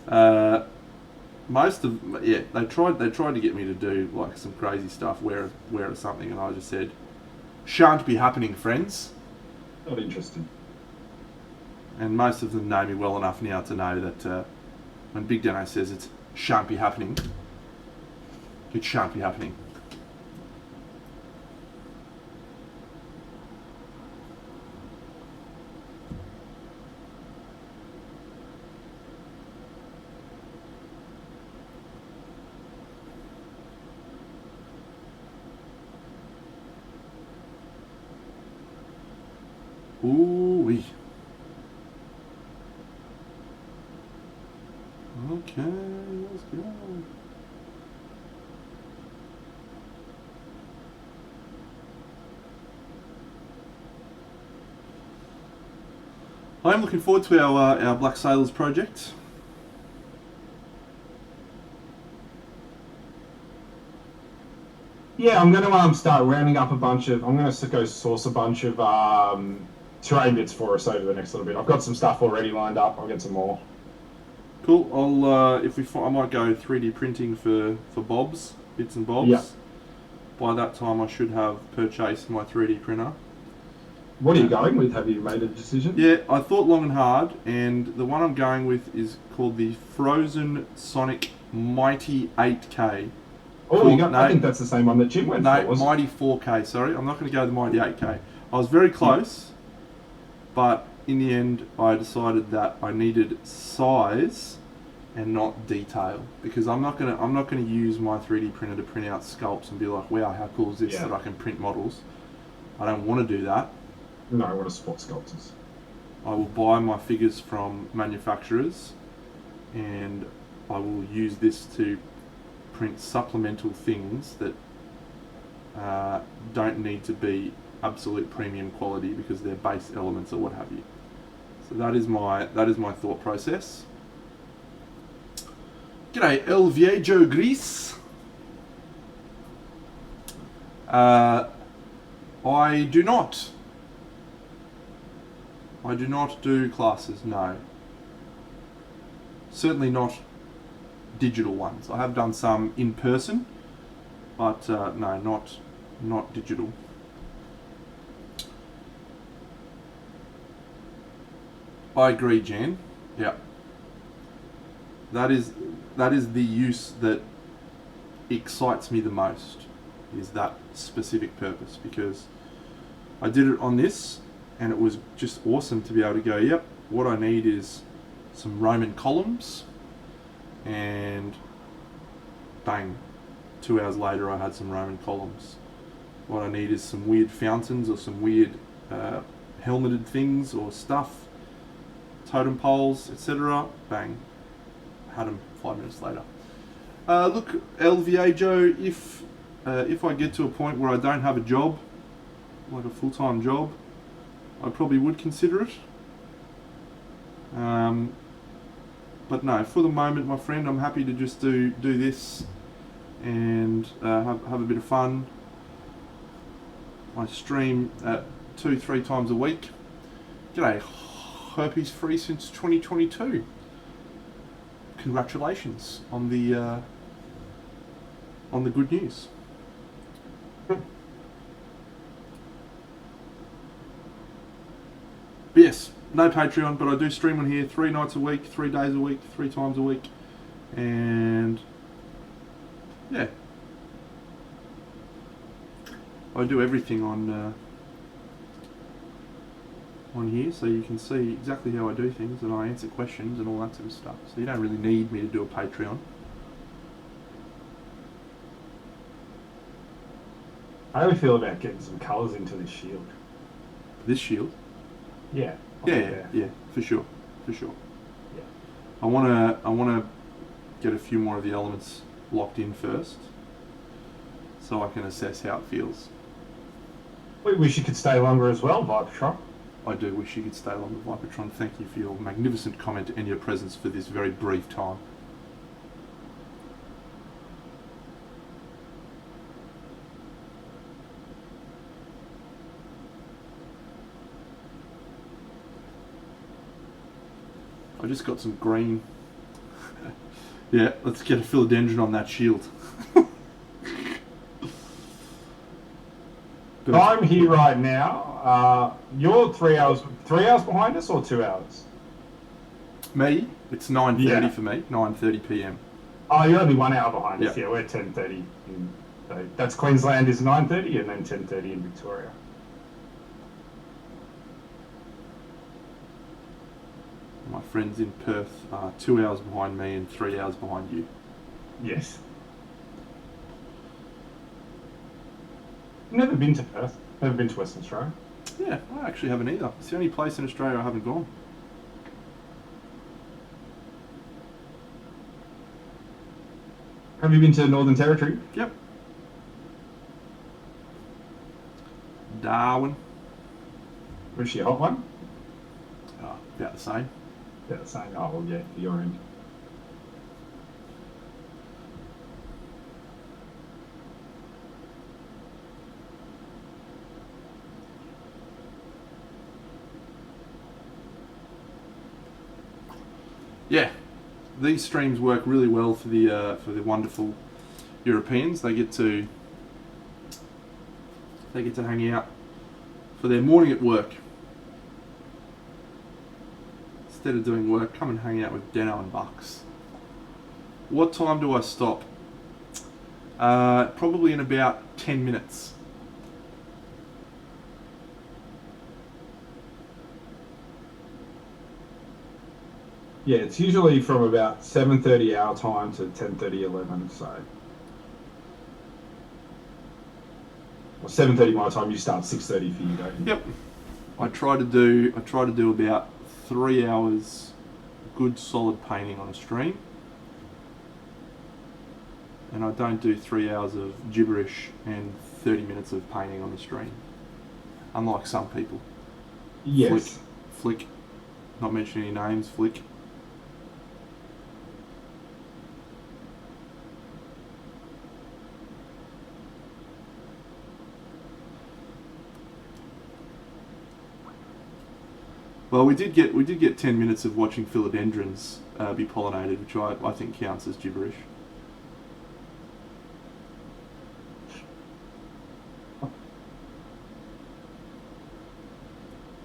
They tried to get me to do like some crazy stuff, wear something, and I just said, "Shan't be happening, friends." Not interested. And most of them know me well enough now to know that when Big Dano says it shan't be happening, it shan't be happening. Ooh-wee. Okay, let's go. I'm looking forward to our Black Sailors project. Yeah, I'm going to start rounding up I'm going to go source a bunch of terrain bits for us over the next little bit. I've got some stuff already lined up. I'll get some more. Cool. I'll I might go 3D printing for bits and bobs. Yeah. By that time, I should have purchased my 3D printer. What are you going with? Have you made a decision? Yeah, I thought long and hard, and the one I'm going with is called the Frozen Sonic Mighty 8K. Oh, I think that's the same one that Jim went for. No, Mighty 4K, sorry. I'm not going to go the Mighty 8K. I was very close, but in the end, I decided that I needed size and not detail, because I'm not gonna use my 3D printer to print out sculpts and be like, wow, how cool is this Yeah. that I can print models. I don't want to do that. No, I want to support sculptors. I will buy my figures from manufacturers, and I will use this to print supplemental things that don't need to be absolute premium quality because they're base elements or what have you. So that is my thought process. G'day, El Viejo Gris. I do not do classes, no. Certainly not digital ones. I have done some in person, but no, not digital. I agree, Jan. Yeah. That is the use that excites me the most, is that specific purpose, because I did it on this and it was just awesome to be able to go, yep, what I need is some Roman columns, and bang, 2 hours later I had some Roman columns. What I need is some weird fountains or some weird helmeted things or stuff, totem poles, etc. Bang, had them 5 minutes later. Look, El Viejo, if I get to a point where I don't have a job, like a full-time job, I probably would consider it. But no, for the moment, my friend, I'm happy to just do this and have a bit of fun. I stream 2-3 times a week. G'day, hope he's free since 2022. Congratulations on the good news. But yes, no Patreon, but I do stream on here 3 nights a week, 3 days a week, 3 times a week, and yeah, I do everything on here, so you can see exactly how I do things, and I answer questions and all that sort of stuff. So you don't really need me to do a Patreon. How do you feel about getting some colours into this shield? This shield. Yeah. Yeah, for sure. Yeah. I wanna get a few more of the elements locked in first, so I can assess how it feels. We wish you could stay longer as well, Vipertron. I do wish you could stay longer, Vipertron. Thank you for your magnificent comment and your presence for this very brief time. I just got some green. Yeah, let's get a philodendron on that shield. I'm here right now. You're 3 hours behind us, or 2 hours? Me, it's 9:30 Yeah. for me, 9:30 p.m. Oh, you're only 1 hour behind us. Yeah. Yeah, we're 10:30. So that's Queensland is 9:30, and then 10:30 in Victoria. My friends in Perth are 2 hours behind me and 3 hours behind you. Yes. Never been to Perth. Never been to Western Australia. Yeah, I actually haven't either. It's the only place in Australia I haven't gone. Have you been to Northern Territory? Yep. Darwin. Was she a hot one? Oh, about the same. Yeah, the same. Oh, well, yeah, your end. Yeah, these streams work really well for the wonderful Europeans. They get to hang out for their morning at work. Instead of doing work, come and hang out with Deno and Bucks. What time do I stop? Probably in about 10 minutes. Yeah, it's usually from about 7:30 our time to 10:30, 11. So, or 7:30 my time. You start 6:30 for you, don't you? Yep. I try to do about 3 hours good solid painting on a stream. And I don't do 3 hours of gibberish and 30 minutes of painting on the stream. Unlike some people. Yes. Flick. Not mentioning any names, Flick. Well, we did get 10 minutes of watching philodendrons be pollinated, which I think counts as gibberish.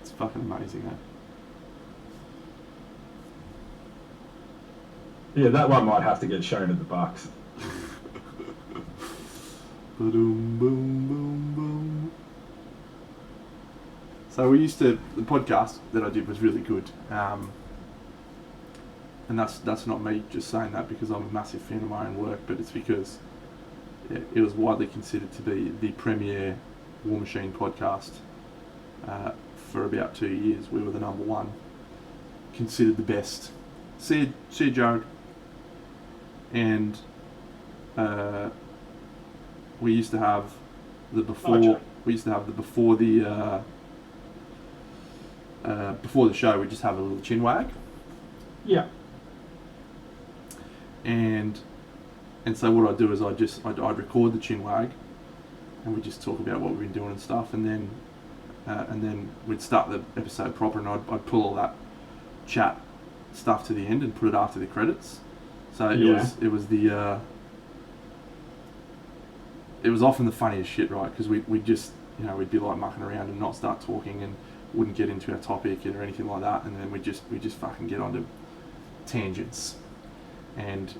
It's fucking amazing, eh? Yeah, that one might have to get shown at the Bucks. Boom, boom, boom, boom. So the podcast that I did was really good. And that's not me just saying that because I'm a massive fan of my own work, but it's because it was widely considered to be the premier War Machine podcast. For about 2 years, we were the number one, considered the best. See you, Jared. And we used to have the before. We used to have the before the show. We just have a little chin wag. Yeah. And so what I'd do is I'd record the chin wag, and we'd just talk about what we've been doing and stuff, and then we'd start the episode proper, and I'd pull all that chat stuff to the end and put it after the credits. So it was often the funniest shit, right? Because we'd just, we'd be like mucking around and not start talking and wouldn't get into our topic or anything like that, and then we'd just fucking get onto tangents, and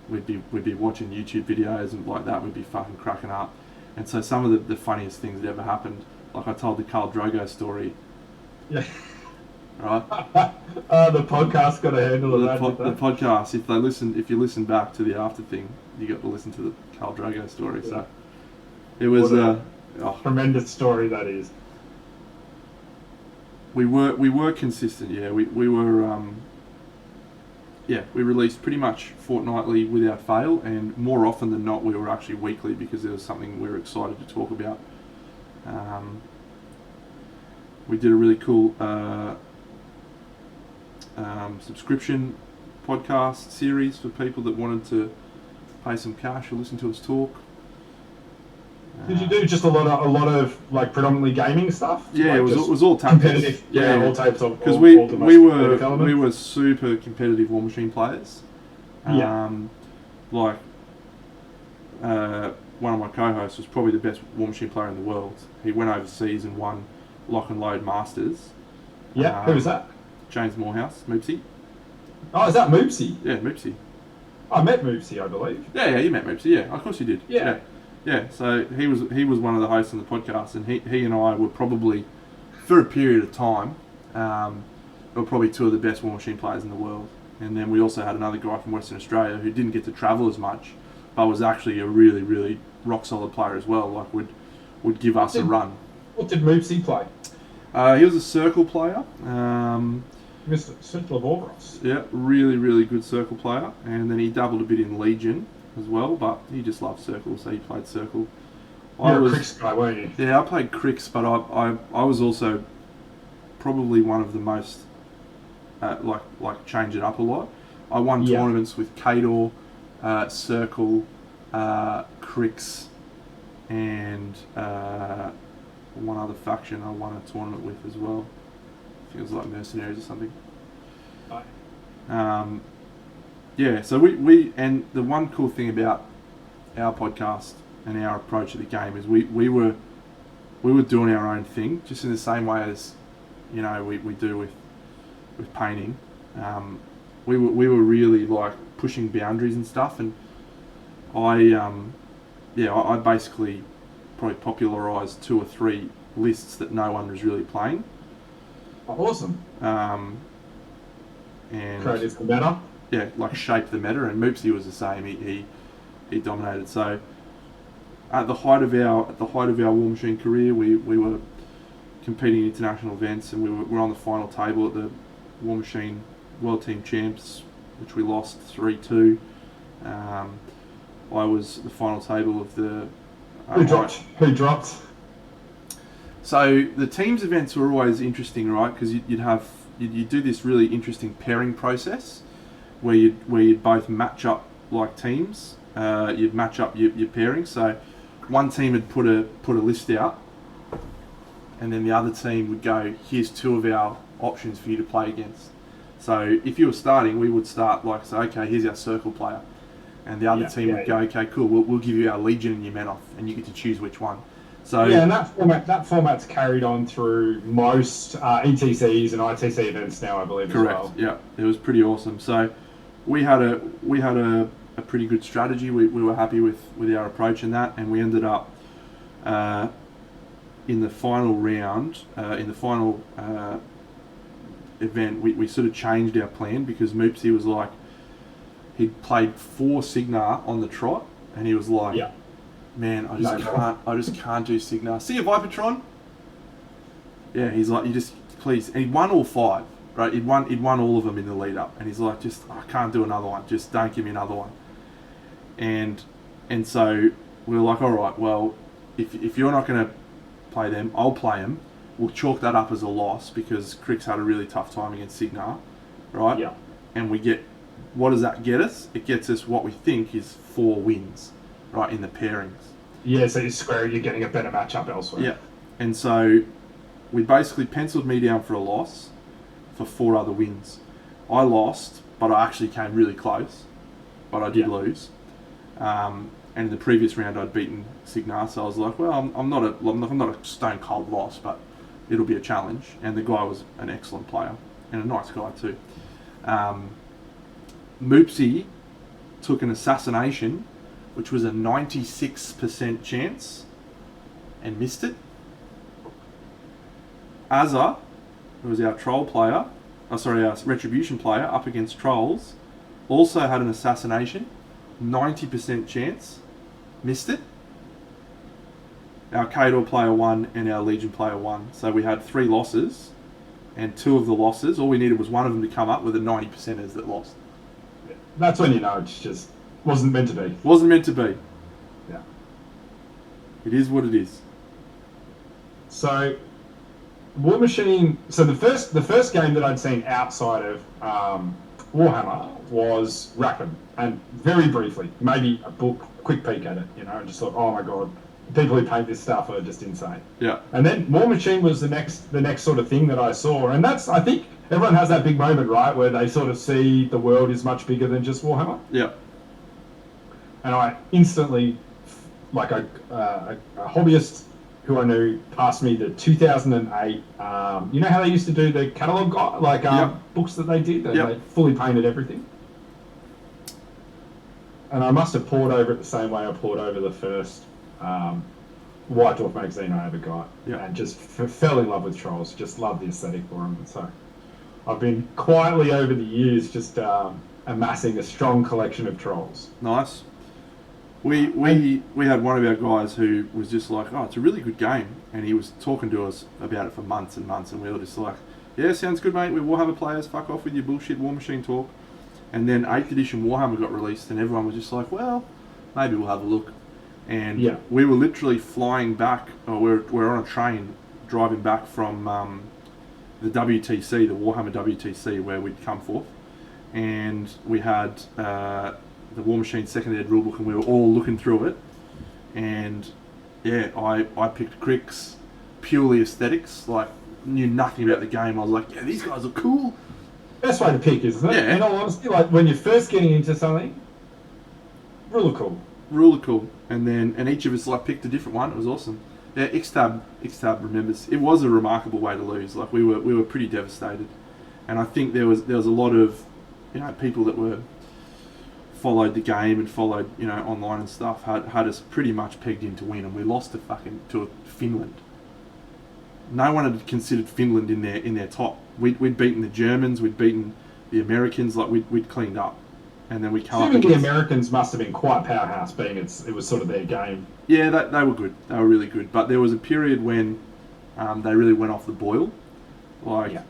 we'd be watching YouTube videos and like that. We'd be fucking cracking up, and so some of the funniest things that ever happened, like I told the Carl Drogo story. Yeah. Right. The podcast got a handle of that. The podcast. If you listen back to the after thing, you got to listen to the Carl Drogo story. Yeah. So it was tremendous story that is. We were consistent. Yeah, we were. We released pretty much fortnightly without fail, and more often than not, we were actually weekly because there was something we were excited to talk about. We did a really cool subscription podcast series for people that wanted to pay some cash or listen to us talk. Did you do just a lot of like predominantly gaming stuff? Yeah, like it was all tactics. Competitive. Yeah, all types of. Because we were super competitive War Machine players. One of my co-hosts was probably the best War Machine player in the world. He went overseas and won Lock and Load Masters. Yeah, who was that? James Morehouse, Moopsy. Oh, is that Moopsy? Yeah, Moopsy. I met Moopsy, I believe. Yeah, you met Moopsy. Yeah, of course you did. Yeah. So he was one of the hosts on the podcast, and he and I were probably, for a period of time, were probably two of the best War Machine players in the world. And then we also had another guy from Western Australia who didn't get to travel as much, but was actually a really, really rock solid player as well. Like would give us a run. What did Moopsy play? He was a circle player. Mr. Circle of Wargaming. Yeah, really, really good circle player. And then he dabbled a bit in Legion as well, but he just loved circle, so he played circle. You're a Crix guy, weren't you? Yeah, I played Crix, but I was also probably one of the most like change it up a lot. I won tournaments with Kador, Circle, Crix, and one other faction I won a tournament with as well. I think it was like Mercenaries or something. Right. So we and the one cool thing about our podcast and our approach to the game is we were doing our own thing, just in the same way as we do with painting. We were really like pushing boundaries and stuff, and I basically probably popularised 2 or 3 lists that no one was really playing. Awesome. and Creative the meta. yeah, like shaped the meta. And Moopsy was the same. He dominated. So at the height of our War Machine career, we were competing in international events, and we were on the final table at the War Machine World Team Champs, which we lost 3-2. I was at the final table of the. Who dropped? So the teams events were always interesting, right? Because you'd do this really interesting pairing process, where you'd both match up like teams. You'd match up your pairing. So one team would put a list out, and then the other team would go, here's 2 of our options for you to play against. So if you were starting, we would start like, say, okay, here's our circle player. And the other team would go, okay, cool, we'll give you our Legion and your Men Off, and you get to choose which one. So yeah, and that format's carried on through most ETCs and ITC events now, I believe. Correct. As well. Yeah, it was pretty awesome. So we had a pretty good strategy. We were happy with our approach in that, and we ended up in the final round, in the final event, we sort of changed our plan because Moopsy was like, he'd played 4 Signar on the trot, and he was like, Yeah. man, I just can't do Signar. See you, Vipertron. Yeah, he's like, you just please. And he'd won all 5, right? He'd won all of them in the lead up, and he's like, I can't do another one. Just don't give me another one. And so we were like, all right, well, if you're not going to play them, I'll play them. We'll chalk that up as a loss because Crix had a really tough time against Signar, right? Yeah. And we get, what does that get us? It gets us what we think is 4 wins, right, in the pairings. Yeah, so you're getting a better matchup elsewhere. Yeah. And so we basically penciled me down for a loss for 4 other wins. I lost, but I actually came really close, but I did lose. And in the previous round, I'd beaten Signar, so I was like, well, I'm not a stone cold loss, but it'll be a challenge. And the guy was an excellent player and a nice guy too. Moopsy took an assassination, which was a 96% chance, and missed it. Azza, who was our troll player, our retribution player up against trolls, also had an assassination, 90% chance, missed it. Our Kador player won and our Legion player won. So we had 3 losses, and 2 of the losses, all we needed was one of them to come up with the 90%ers that lost. That's when you know it's just wasn't meant to be. Wasn't meant to be. Yeah. It is what it is. So, War Machine. So the first game that I'd seen outside of Warhammer was Rackham, and very briefly, maybe a quick peek at it, and just thought, oh my god, people who paint this stuff are just insane. Yeah. And then War Machine was the next sort of thing that I saw, and that's, I think everyone has that big moment, right, where they sort of see the world is much bigger than just Warhammer. Yeah. And I instantly, like a hobbyist who I knew passed me the 2008, you know how they used to do the catalogue, books that they did? They fully painted everything. And I must have poured over it the same way I poured over the first White Dwarf magazine I ever got. Yeah. And just fell in love with trolls, just loved the aesthetic for them. So I've been quietly over the years just amassing a strong collection of trolls. Nice. We had one of our guys who was just like, oh, it's a really good game, and he was talking to us about it for months and months, and we were just like, yeah, sounds good, mate. We're Warhammer players. Fuck off with your bullshit War Machine talk. And then 8th edition Warhammer got released, and everyone was just like, well, maybe we'll have a look. And we were literally flying back, or we're on a train driving back from the WTC, the Warhammer WTC, where we'd come forth, and we had the War Machine second ed rulebook, and we were all looking through it, and I picked Crix purely aesthetics, like knew nothing about the game. I was like, yeah, these guys are cool. Best way to pick, isn't it? Yeah. In all honesty, like when you're first getting into something, really cool. Really cool. And each of us like picked a different one. It was awesome. Yeah, Xtab remembers. It was a remarkable way to lose. Like we were pretty devastated, and I think there was a lot of people that were followed the game and followed online and stuff had us pretty much pegged in to win, and we lost to Finland. No one had considered Finland in their top. We'd beaten the Germans, we'd beaten the Americans, like we'd cleaned up, and then we come up Assuming the against. Americans must have been quite powerhouse, being it was sort of their game. Yeah, they were good. They were really good. But there was a period when they really went off the boil, like, Yeah.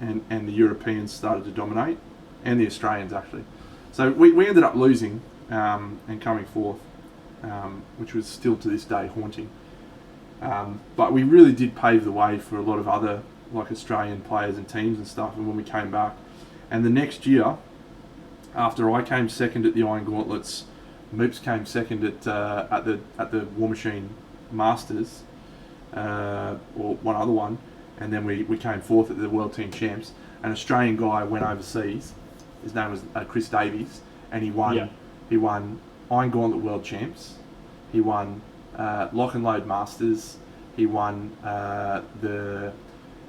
and the Europeans started to dominate, and the Australians actually. So we ended up losing and coming fourth, which was still to this day haunting. But we really did pave the way for a lot of other like Australian players and teams and stuff. And when we came back, and the next year, after I came second at the Iron Gauntlets, Moops came second at the War Machine Masters, or one other one, and then we came fourth at the World Team Champs. An Australian guy went overseas. His name was Chris Davies, and he won. Yeah. He won Iron Gauntlet World Champs. He won Lock and Load Masters. He won the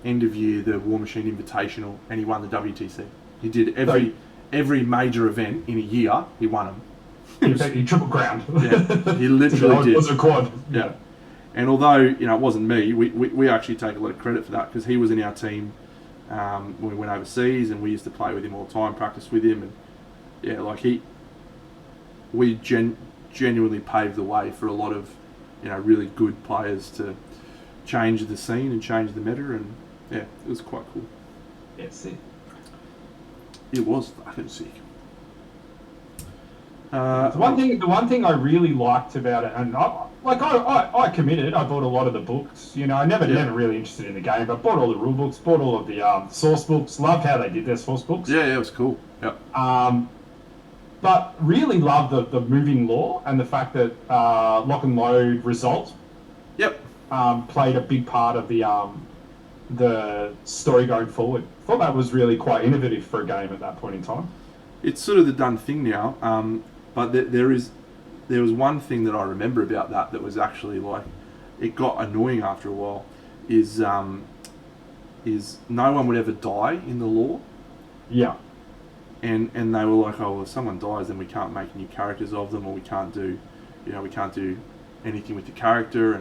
end of year, the War Machine Invitational, and he won the WTC. He did every major event in a year. He won them. In fact, he triple crowned. Yeah, he literally did. It was a quad. Yeah. And although it wasn't me, we actually take a lot of credit for that because he was in our team when we went overseas, and we used to play with him all the time, practice with him, and yeah, like we genuinely paved the way for a lot of really good players to change the scene and change the meta, and yeah, it was quite cool. Yeah, sick. It was fucking sick. The one thing I really liked about it, and I committed. I bought a lot of the books. I never really interested in the game, but bought all the rule books, bought all of the source books. Loved how they did their source books. Yeah, it was cool. Yep. But really loved the moving lore and the fact that lock and load result. Yep. Played a big part of the story going forward. Thought that was really quite innovative for a game at that point in time. It's sort of the done thing now, but there was one thing that I remember about that was actually like it got annoying after a while. Is no one would ever die in the lore. Yeah. And they were like, oh, well, if someone dies, then we can't make new characters of them, or we can't do anything with the character,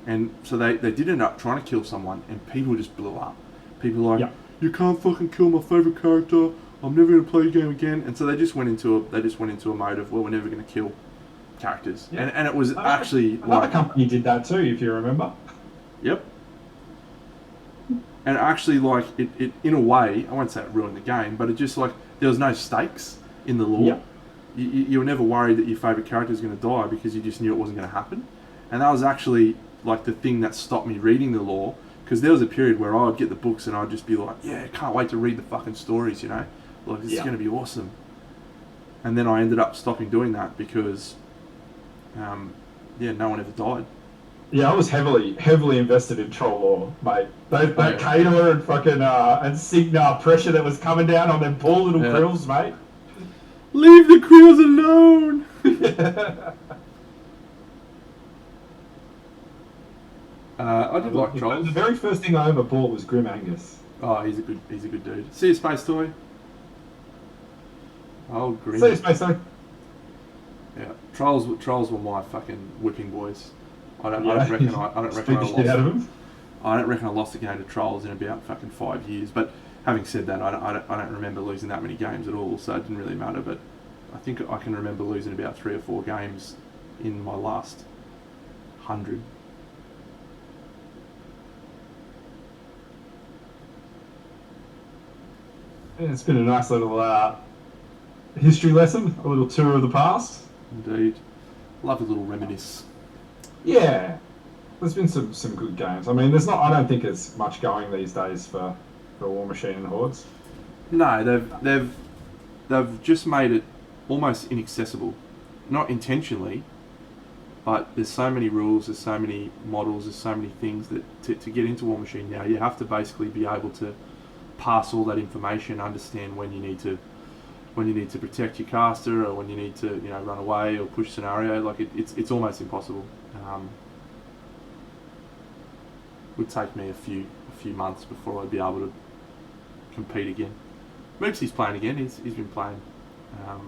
and so they did end up trying to kill someone, and people just blew up. People were like, you can't fucking kill my favourite character. I'm never going to play the game again. And so they just went into a mode of, well, we're never going to kill characters. Yeah. And it was actually another company did that too, if you remember. Yep. And actually, like it in a way, I won't say it ruined the game, but it just like there was no stakes in the lore. Yeah. You were never worried that your favourite character was going to die because you just knew it wasn't going to happen. And that was actually like the thing that stopped me reading the lore, because there was a period where I would get the books and I'd just be like, yeah, can't wait to read the fucking stories, like this is going to be awesome. And then I ended up stopping doing that because no one ever died. Yeah, I was heavily invested in troll lore, mate. That Kador and fucking and Signar pressure that was coming down on them poor little krills, mate. Leave the krills alone. I did like trolls. The very first thing I ever bought was Grim Angus. Oh, he's a good dude. See you, Space Toy. Oh, Grim. See you, Space Toy. Yeah, trolls were my fucking whipping boys. I don't reckon I lost a game to trolls in about fucking 5 years. But having said that, I don't remember losing that many games at all, so it didn't really matter. But I think I can remember losing about 3 or 4 games in my last 100. Yeah, it's been a nice little history lesson, a little tour of the past. Indeed. Love a little reminisce. Yeah. There's been some good games. I mean, I don't think there's much going these days for War Machine and Hordes. No, they've just made it almost inaccessible. Not intentionally, but there's so many rules, there's so many models, there's so many things that to get into War Machine now, you have to basically be able to pass all that information, understand when you need to protect your caster, or when you need to run away or push scenario. Like it's almost impossible. Would take me a few months before I'd be able to compete again. Moopsy's playing again. He's been playing.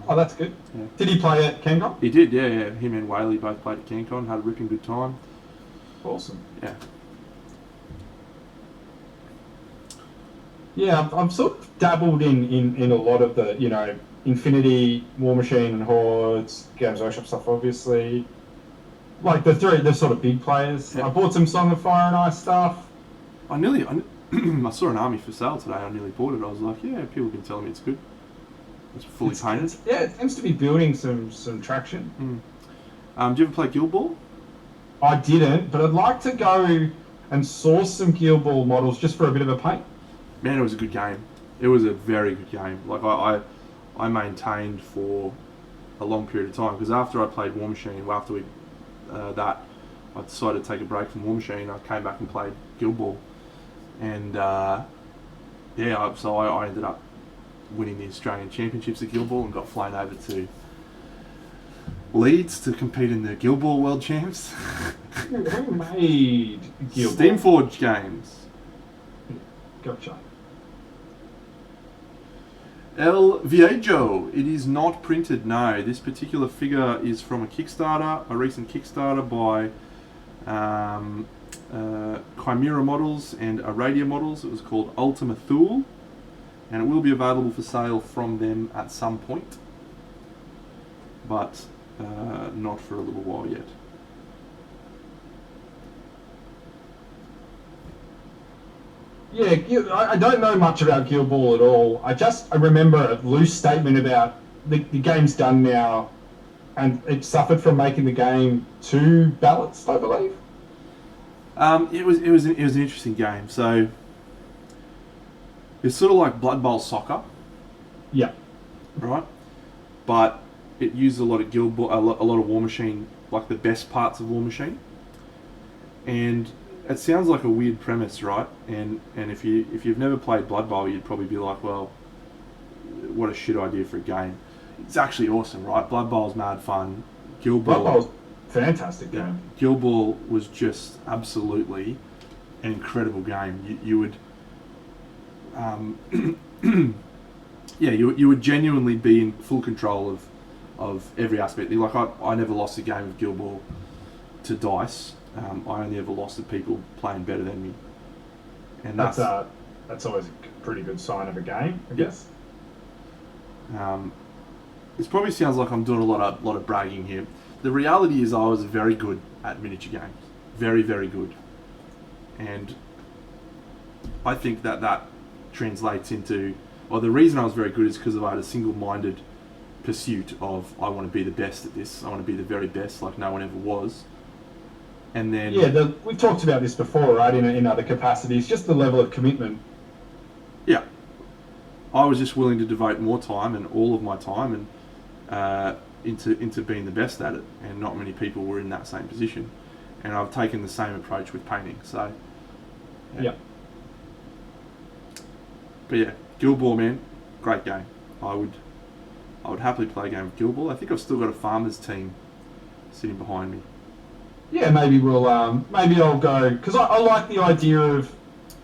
Oh, that's good. Yeah. Did he play at CanCon? He did, yeah. Him and Whaley both played at CanCon, had a ripping good time. Awesome. Yeah. Yeah, I've sort of dabbled in a lot of the, Infinity, War Machine, and Hordes, Games Workshop stuff, obviously. Like the sort of big players. Yeah. I bought some Song of Fire and Ice stuff. I saw an army for sale today. I nearly bought it. I was like, yeah, people have been telling me it's good. It's fully painted. Yeah, it seems to be building some traction. Do you ever play Guild Ball? I didn't, but I'd like to go and source some Guild Ball models just for a bit of a paint. Man, it was a good game. It was a very good game. Like I maintained for a long period of time because after I played War Machine, after we I decided to take a break from War Machine. I came back and played Guild Ball, and so I ended up winning the Australian Championships at Guild Ball and got flown over to Leeds to compete in the Guild Ball World Champs. Who made Guild Ball? Steamforged Games. Gotcha. El Viejo. It is not printed, no. This particular figure is from a Kickstarter, a recent Kickstarter by Chimera Models and Aradia Models. It was called Ultima Thule, and it will be available for sale from them at some point, but not for a little while yet. Yeah, I don't know much about Guild Ball at all. I remember a loose statement about the game's done now, and it suffered from making the game too balanced, I believe. It was an interesting game. So it's sort of like Blood Bowl soccer, Yeah. right? But it used a lot of Guild Ball, a lot of War Machine, like the best parts of War Machine, and it sounds like a weird premise, right? And if you've never played Blood Bowl, you'd probably be like, well, what a shit idea for a game. It's actually awesome, right? Blood Bowl's mad fun. Guild Ball, Blood Bowl's fantastic game. Guild Ball was just absolutely an incredible game. You would, you would genuinely be in full control of every aspect. Like I never lost a game of Guild Ball to dice. I only ever lost to people playing better than me, and That's always a pretty good sign of a game, I guess. This probably sounds like I'm doing a lot of bragging here. The reality is I was very good at miniature games, very, very good, and I think that translates into, well, the reason I was very good is because I had a single-minded pursuit of, I want to be the best at this. I want to be the very best, like no one ever was. And then we've talked about this before, right? In other capacities, just the level of commitment. Yeah, I was just willing to devote more time and all of my time and into being the best at it. And not many people were in that same position. And I've taken the same approach with painting. So Yeah. But yeah, Guild Ball, man, great game. I would happily play a game of Guild Ball. I think I've still got a farmers team sitting behind me. Yeah, maybe maybe I'll go, because I like the idea of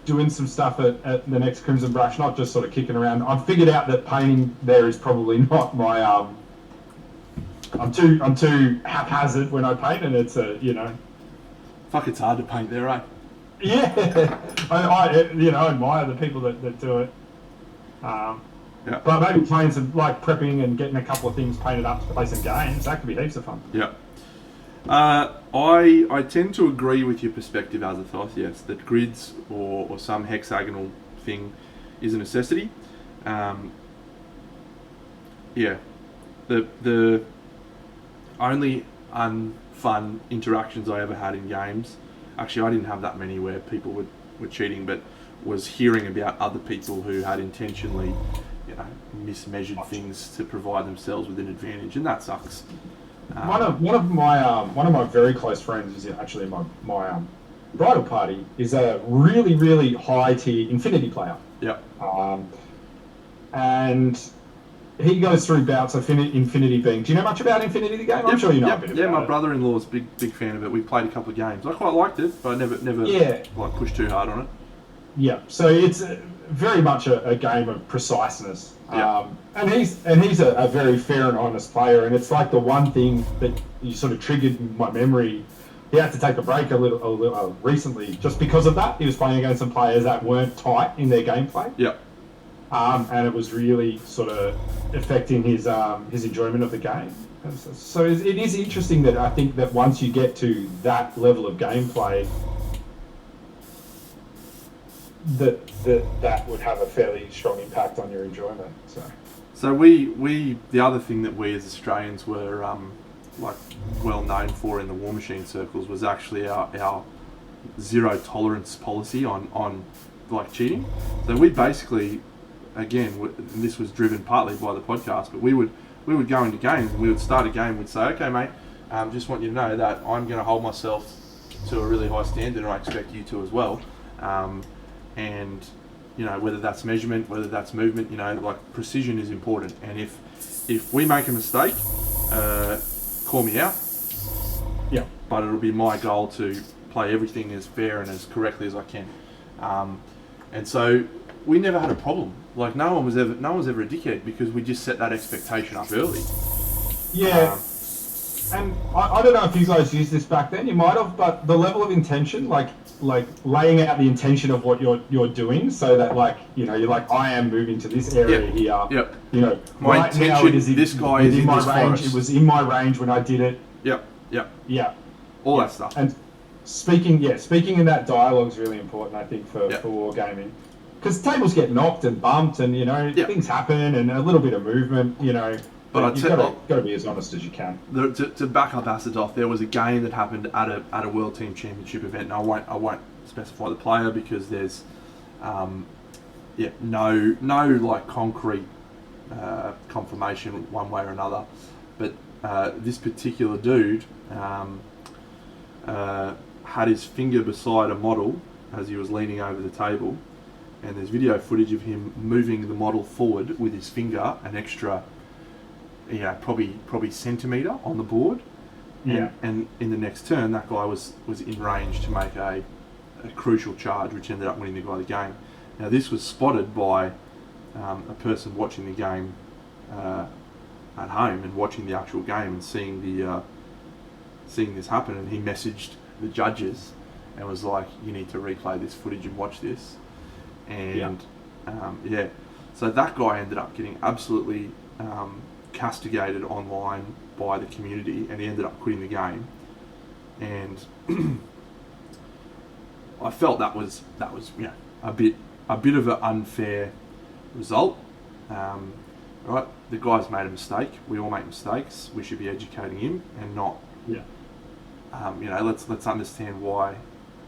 doing some stuff at the next Crimson Brush, not just sort of kicking around. I've figured out that painting there is probably not my I'm too haphazard when I paint, and it's Fuck, it's hard to paint there, right? Yeah, I admire the people that do it. Yeah. But maybe playing some, like prepping and getting a couple of things painted up to play some games, that could be heaps of fun. Yeah. I tend to agree with your perspective, Azathoth, yes, that grids or some hexagonal thing is a necessity. The only unfun interactions I ever had in games, actually I didn't have that many where people were cheating, but was hearing about other people who had intentionally mismeasured things to provide themselves with an advantage, and that sucks. One of my very close friends is actually my bridal party is a really, really high tier Infinity player. Yep. And he goes through bouts of Infinity being. Do you know much about Infinity the game? I'm sure you know a bit about it. Yeah, my brother-in-law's big fan of it. We played a couple of games. I quite liked it, but I never pushed too hard on it. Yeah, so it's very much a game of preciseness. Yeah. And he's a very fair and honest player, and it's like the one thing that you sort of triggered in my memory he had to take a break a little recently just because of that. He was playing against some players that weren't tight in their gameplay. Yep. And it was really sort of affecting his enjoyment of the game. And so it is interesting that I think that once you get to that level of gameplay, that would have a fairly strong impact on your enjoyment. So we the other thing that we as Australians were like well known for in the War Machine circles was actually our zero tolerance policy on like cheating. So we basically, again, and this was driven partly by the podcast, but we would go into games and we would start a game. We'd say, okay, mate, just want you to know that I'm going to hold myself to a really high standard, and I expect you to as well. And you know, whether that's measurement, whether that's movement, you know, like precision is important. And if we make a mistake, call me out. Yeah. But it'll be my goal to play everything as fair and as correctly as I can. And so we never had a problem. Like no one was ever a dickhead because we just set that expectation up early. Yeah. And I don't know if you guys used this back then. You might have, but the level of intention, like laying out the intention of what you're doing, so that like you know you're like I am moving to this area here. Yep. You know, my right intention. now it is this guy is in my this range. forest. It was in my range when I did it. Yep. Yep. Yeah. All that stuff. And speaking in that dialogue is really important, I think, for wargaming. Because tables get knocked and bumped, and you know things happen, and a little bit of movement, you know. But you've got to be as honest as you can. To back up Acid off, there was a game that happened at a World Team Championship event, and I won't specify the player because there's no like concrete confirmation one way or another. But this particular dude had his finger beside a model as he was leaning over the table, and there's video footage of him moving the model forward with his finger an extra, you know, probably centimetre on the board. And in the next turn, that guy was in range to make a crucial charge, which ended up winning the guy the game. Now this was spotted by a person watching the game at home and watching the actual game and seeing this happen, and he messaged the judges and was like, "You need to replay this footage and watch this." And so that guy ended up getting absolutely castigated online by the community, and he ended up quitting the game. And I felt that was you know a bit of an unfair result. Right, the guy's made a mistake. We all make mistakes. We should be educating him and not. Yeah. You know, let's understand why.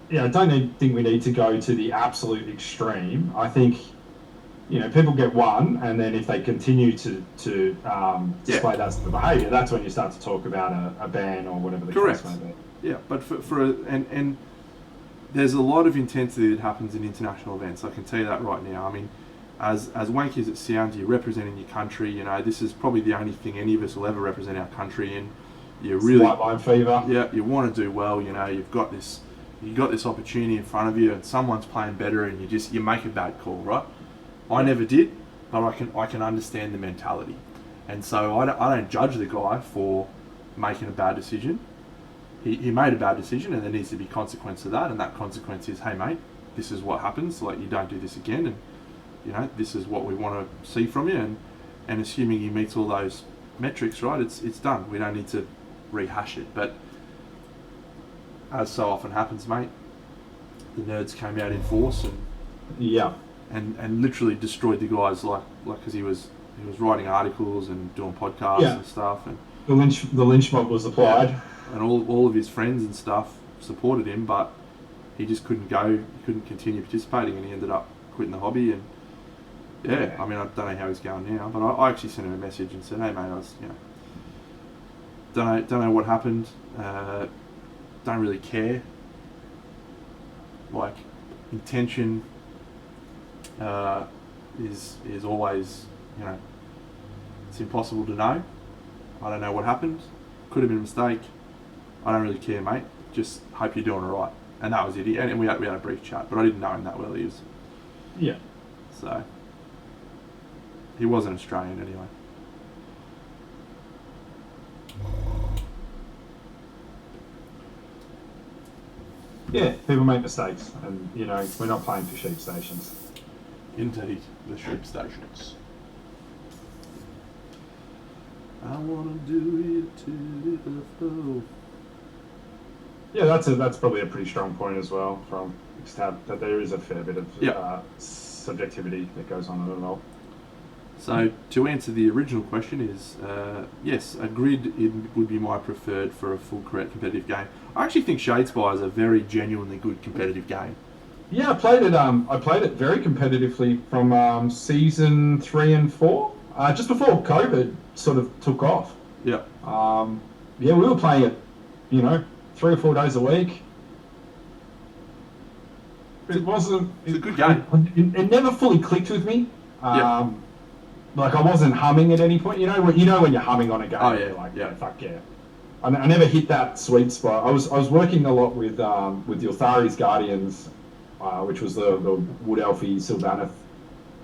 Yeah, I don't think we need to go to the absolute extreme. I think, you know, people get one, and then if they continue to display that sort of behaviour, that's when you start to talk about a ban or whatever the case may be. Yeah, but and there's a lot of intensity that happens in international events. I can tell you that right now. I mean, as wanky as it sounds, you're representing your country. You know, this is probably the only thing any of us will ever represent our country in. You really white line fever. Yeah, you want to do well. You know, you've got this opportunity in front of you, and someone's playing better, and you make a bad call, right? I never did, but I can understand the mentality, and so I don't judge the guy for making a bad decision. He made a bad decision, and there needs to be consequence to that, and that consequence is, hey mate, this is what happens. Like, you don't do this again, and you know this is what we want to see from you, and assuming he meets all those metrics, right? It's done. We don't need to rehash it, but as so often happens, mate, the nerds came out in force and literally destroyed the guys like because he was writing articles and doing podcasts and stuff, and the lynch mob was applied, and all of his friends and stuff supported him, but he just couldn't continue participating, and he ended up quitting the hobby. And I mean, I don't know how he's going now, but I actually sent him a message and said, hey mate, I was, you know, don't know what happened, don't really care, like intention is always, you know, it's impossible to know. I don't know what happened, could have been a mistake, I don't really care mate, just hope you're doing alright. And that was it, and we had a brief chat, but I didn't know him that well. So he wasn't Australian anyway. Yeah, people make mistakes, and you know we're not playing for sheep stations. Indeed, the sheep stations. I wanna do it to the flow. Yeah, that's probably a pretty strong point as well from Stab, that there is a fair bit of subjectivity that goes on in it all. So to answer the original question is, yes, a grid would be my preferred for a full correct competitive game. I actually think Shadespire is a very genuinely good competitive game. Yeah, I played it. I played it very competitively from season 3 and 4, just before COVID sort of took off. Yeah. Yeah, we were playing it, you know, 3 or 4 days a week. It wasn't. It's a good game. It never fully clicked with me. Yeah. Like I wasn't humming at any point. You know when you're humming on a game. Oh, yeah, You're like, yeah. yeah, fuck yeah. I never hit that sweet spot. I was working a lot with the Uthari's Guardians, which was the Wood Elfie Sylvaneth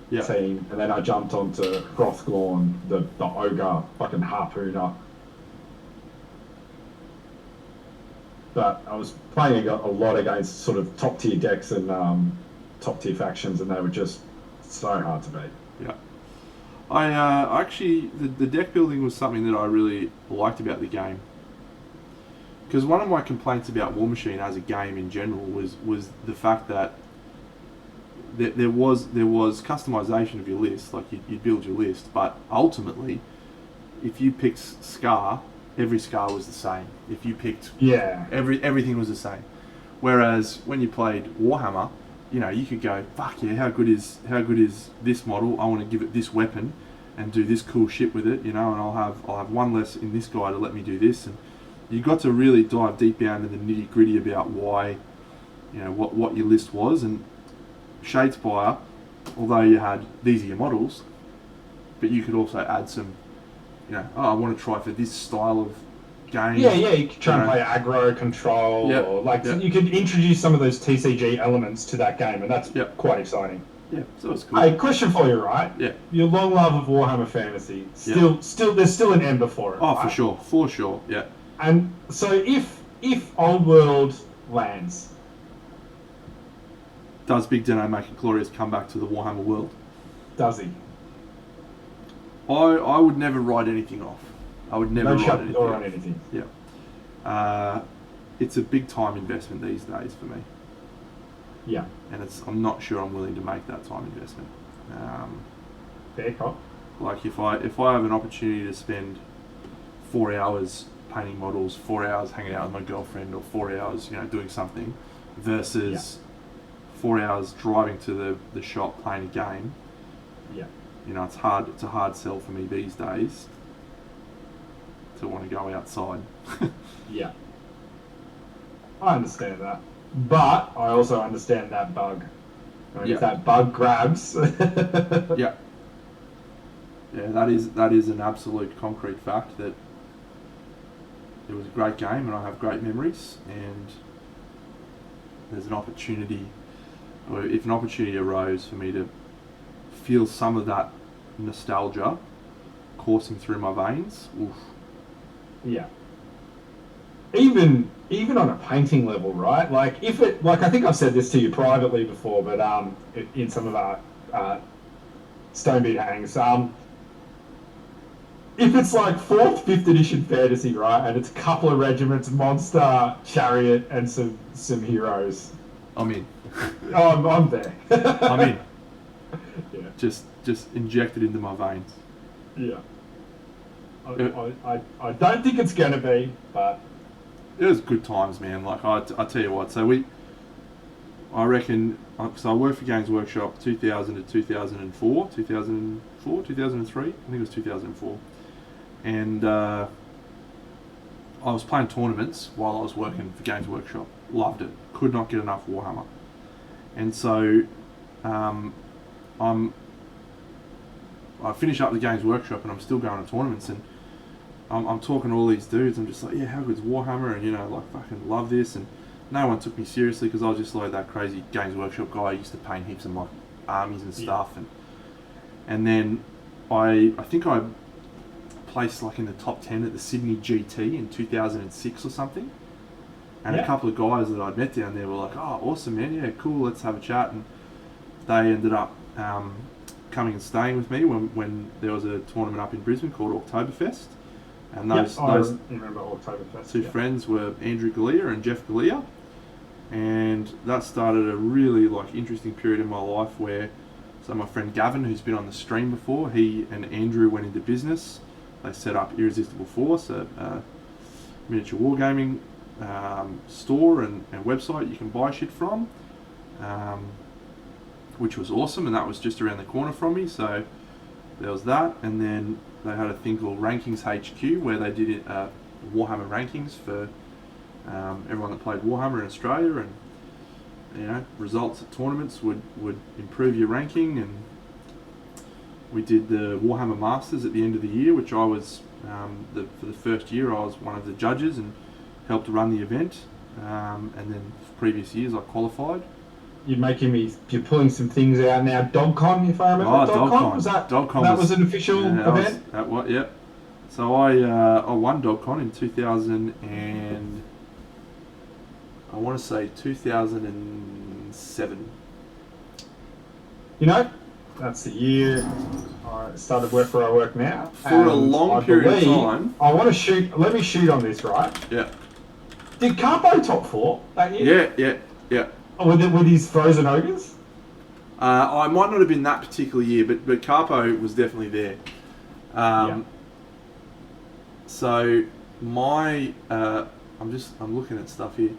Yeah. team, and then I jumped onto Hrothgorn, the ogre fucking harpooner. But I was playing a lot against sort of top tier decks and top tier factions, and they were just so hard to beat. Yeah. I actually, the deck building was something that I really liked about the game. Because one of my complaints about War Machine as a game in general was the fact that there was customization of your list, like you'd build your list, but ultimately, if you picked Scar, every Scar was the same. If you picked everything was the same. Whereas when you played Warhammer, you know, you could go, fuck yeah, how good is this model? I want to give it this weapon and do this cool shit with it, you know, and I'll have one less in this guy to let me do this. And you got to really dive deep down into the nitty gritty about why, you know, what your list was. And Shadespire, although you had these are your models, but you could also add some, you know, I want to try for this style of game. Yeah, you could try and play aggro, control, or you could introduce some of those TCG elements to that game, and that's quite exciting. Yeah, so it's cool. Hey, question for you, right? Yeah. Your long love of Warhammer Fantasy, still, there's still an ember for it. Oh, right? for sure, yeah. And so if Old World lands, does Big Deno make a glorious comeback to the Warhammer world? Does he? I would never write anything off. I would never write anything off. Anything. Yeah. It's a big time investment these days for me. Yeah. And I'm not sure I'm willing to make that time investment. Fair cop. Like if I have an opportunity to spend 4 hours painting models, 4 hours hanging out with my girlfriend, or 4 hours, you know, doing something, versus 4 hours driving to the shop playing a game. Yeah. You know, it's a hard sell for me these days to want to go outside. Yeah. I understand that. But I also understand that bug. I mean, if that bug grabs... Yeah, that is an absolute concrete fact that it was a great game and I have great memories, and there's an opportunity, or if an opportunity arose for me to feel some of that nostalgia coursing through my veins, oof. Yeah. Even on a painting level, right? Like I think I've said this to you privately before, but in some of our Stonebeat hangs, if it's like 4th, 5th edition fantasy, right, and it's a couple of regiments, monster, chariot, and some heroes, I'm in. I'm there. I'm in. Yeah. Just injected into my veins. Yeah. I don't think it's gonna be, but it was good times, man. Like I tell you what. So I reckon. So I worked for Games Workshop 2000 to 2004, 2003. I think it was 2004, and I was playing tournaments while I was working for Games Workshop. Loved it. Could not get enough Warhammer, and so I finish up the Games Workshop and I'm still going to tournaments, and I'm talking to all these dudes. I'm just like, yeah, how good's Warhammer? And, you know, like, fucking love this. And no one took me seriously because I was just like that crazy Games Workshop guy. I used to paint heaps of like armies and stuff. And then I think I placed like in the top 10 at the Sydney GT in 2006 or something. And a couple of guys that I'd met down there were like, "Oh, awesome, man! Yeah, cool. Let's have a chat." And they ended up coming and staying with me when there was a tournament up in Brisbane called Oktoberfest. And those I remember Oktoberfest. two friends were Andrew Galea and Jeff Galea, and that started a really like interesting period in my life where, so my friend Gavin, who's been on the stream before, he and Andrew went into business. They set up Irresistible Force, a miniature wargaming store and website you can buy shit from, which was awesome, and that was just around the corner from me. So there was that, and then they had a thing called Rankings HQ where they did Warhammer rankings for everyone that played Warhammer in Australia, and you know, results at tournaments would improve your ranking. And we did the Warhammer Masters at the end of the year, which I was for the first year I was one of the judges and helped run the event, and then previous years I qualified. You're pulling some things out now. DogCon, if I remember. DogCon was that? DogCon was an official event. Yeah. So I won DogCon in 2000 and I want to say 2007. You know, that's the year I started work where I work now. For a long period of time. I want to shoot. Let me shoot on this, right? Yeah. Did Carpo top 4 that year? Yeah. With his frozen ogres? I might not have been that particular year, but Carpo was definitely there. So my I'm looking at stuff here.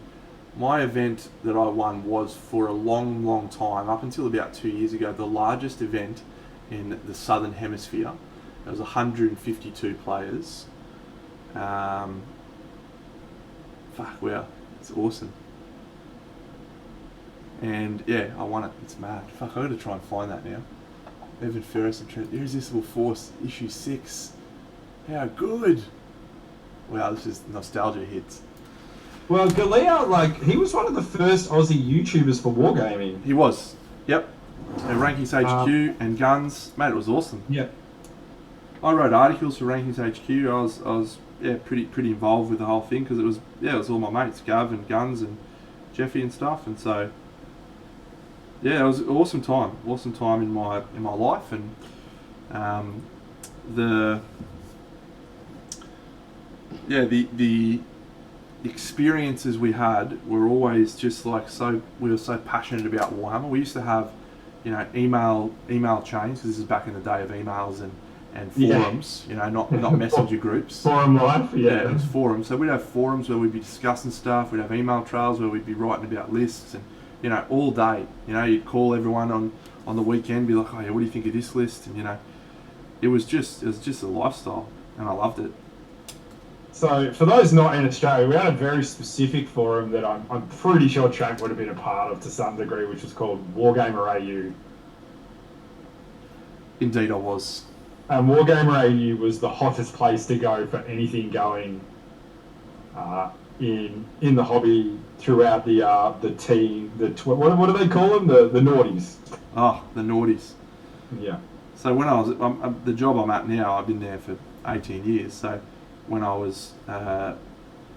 My event that I won was for a long time, up until about 2 years ago, the largest event in the Southern Hemisphere. There was 152 players. Wow, it's awesome. And yeah, I won it. It's mad. Fuck, I gotta try and find that now. Evan Ferris and Trent, Irresistible Force, issue 6. How good! Wow, this is nostalgia hits. Well, Galea, he was one of the first Aussie YouTubers for Wargaming. He was. Yep. And Rankings HQ and Guns. Mate, it was awesome. Yep. I wrote articles for Rankings HQ. I was pretty involved with the whole thing because it was all my mates, Gav and Guns and Jeffy and stuff, and so yeah, it was an awesome time in my life, and the experiences we had were always just we were so passionate about Warhammer. We used to have, email chains, because this is back in the day of emails and forums, not messenger groups. Forum life, Yeah, it was forums. So we'd have forums where we'd be discussing stuff, we'd have email trails where we'd be writing about lists, and all day. You'd call everyone on the weekend, be like, oh yeah, what do you think of this list? And it was just a lifestyle, and I loved it. So for those not in Australia, we had a very specific forum that I'm pretty sure Trank would have been a part of to some degree, which was called Wargamer AU. Indeed I was. And Wargamer AU was the hottest place to go for anything going in the hobby throughout the team. What do they call them? The naughties. Oh, the naughties. Yeah. So when I was the job I'm at now, I've been there for 18 years. So when I was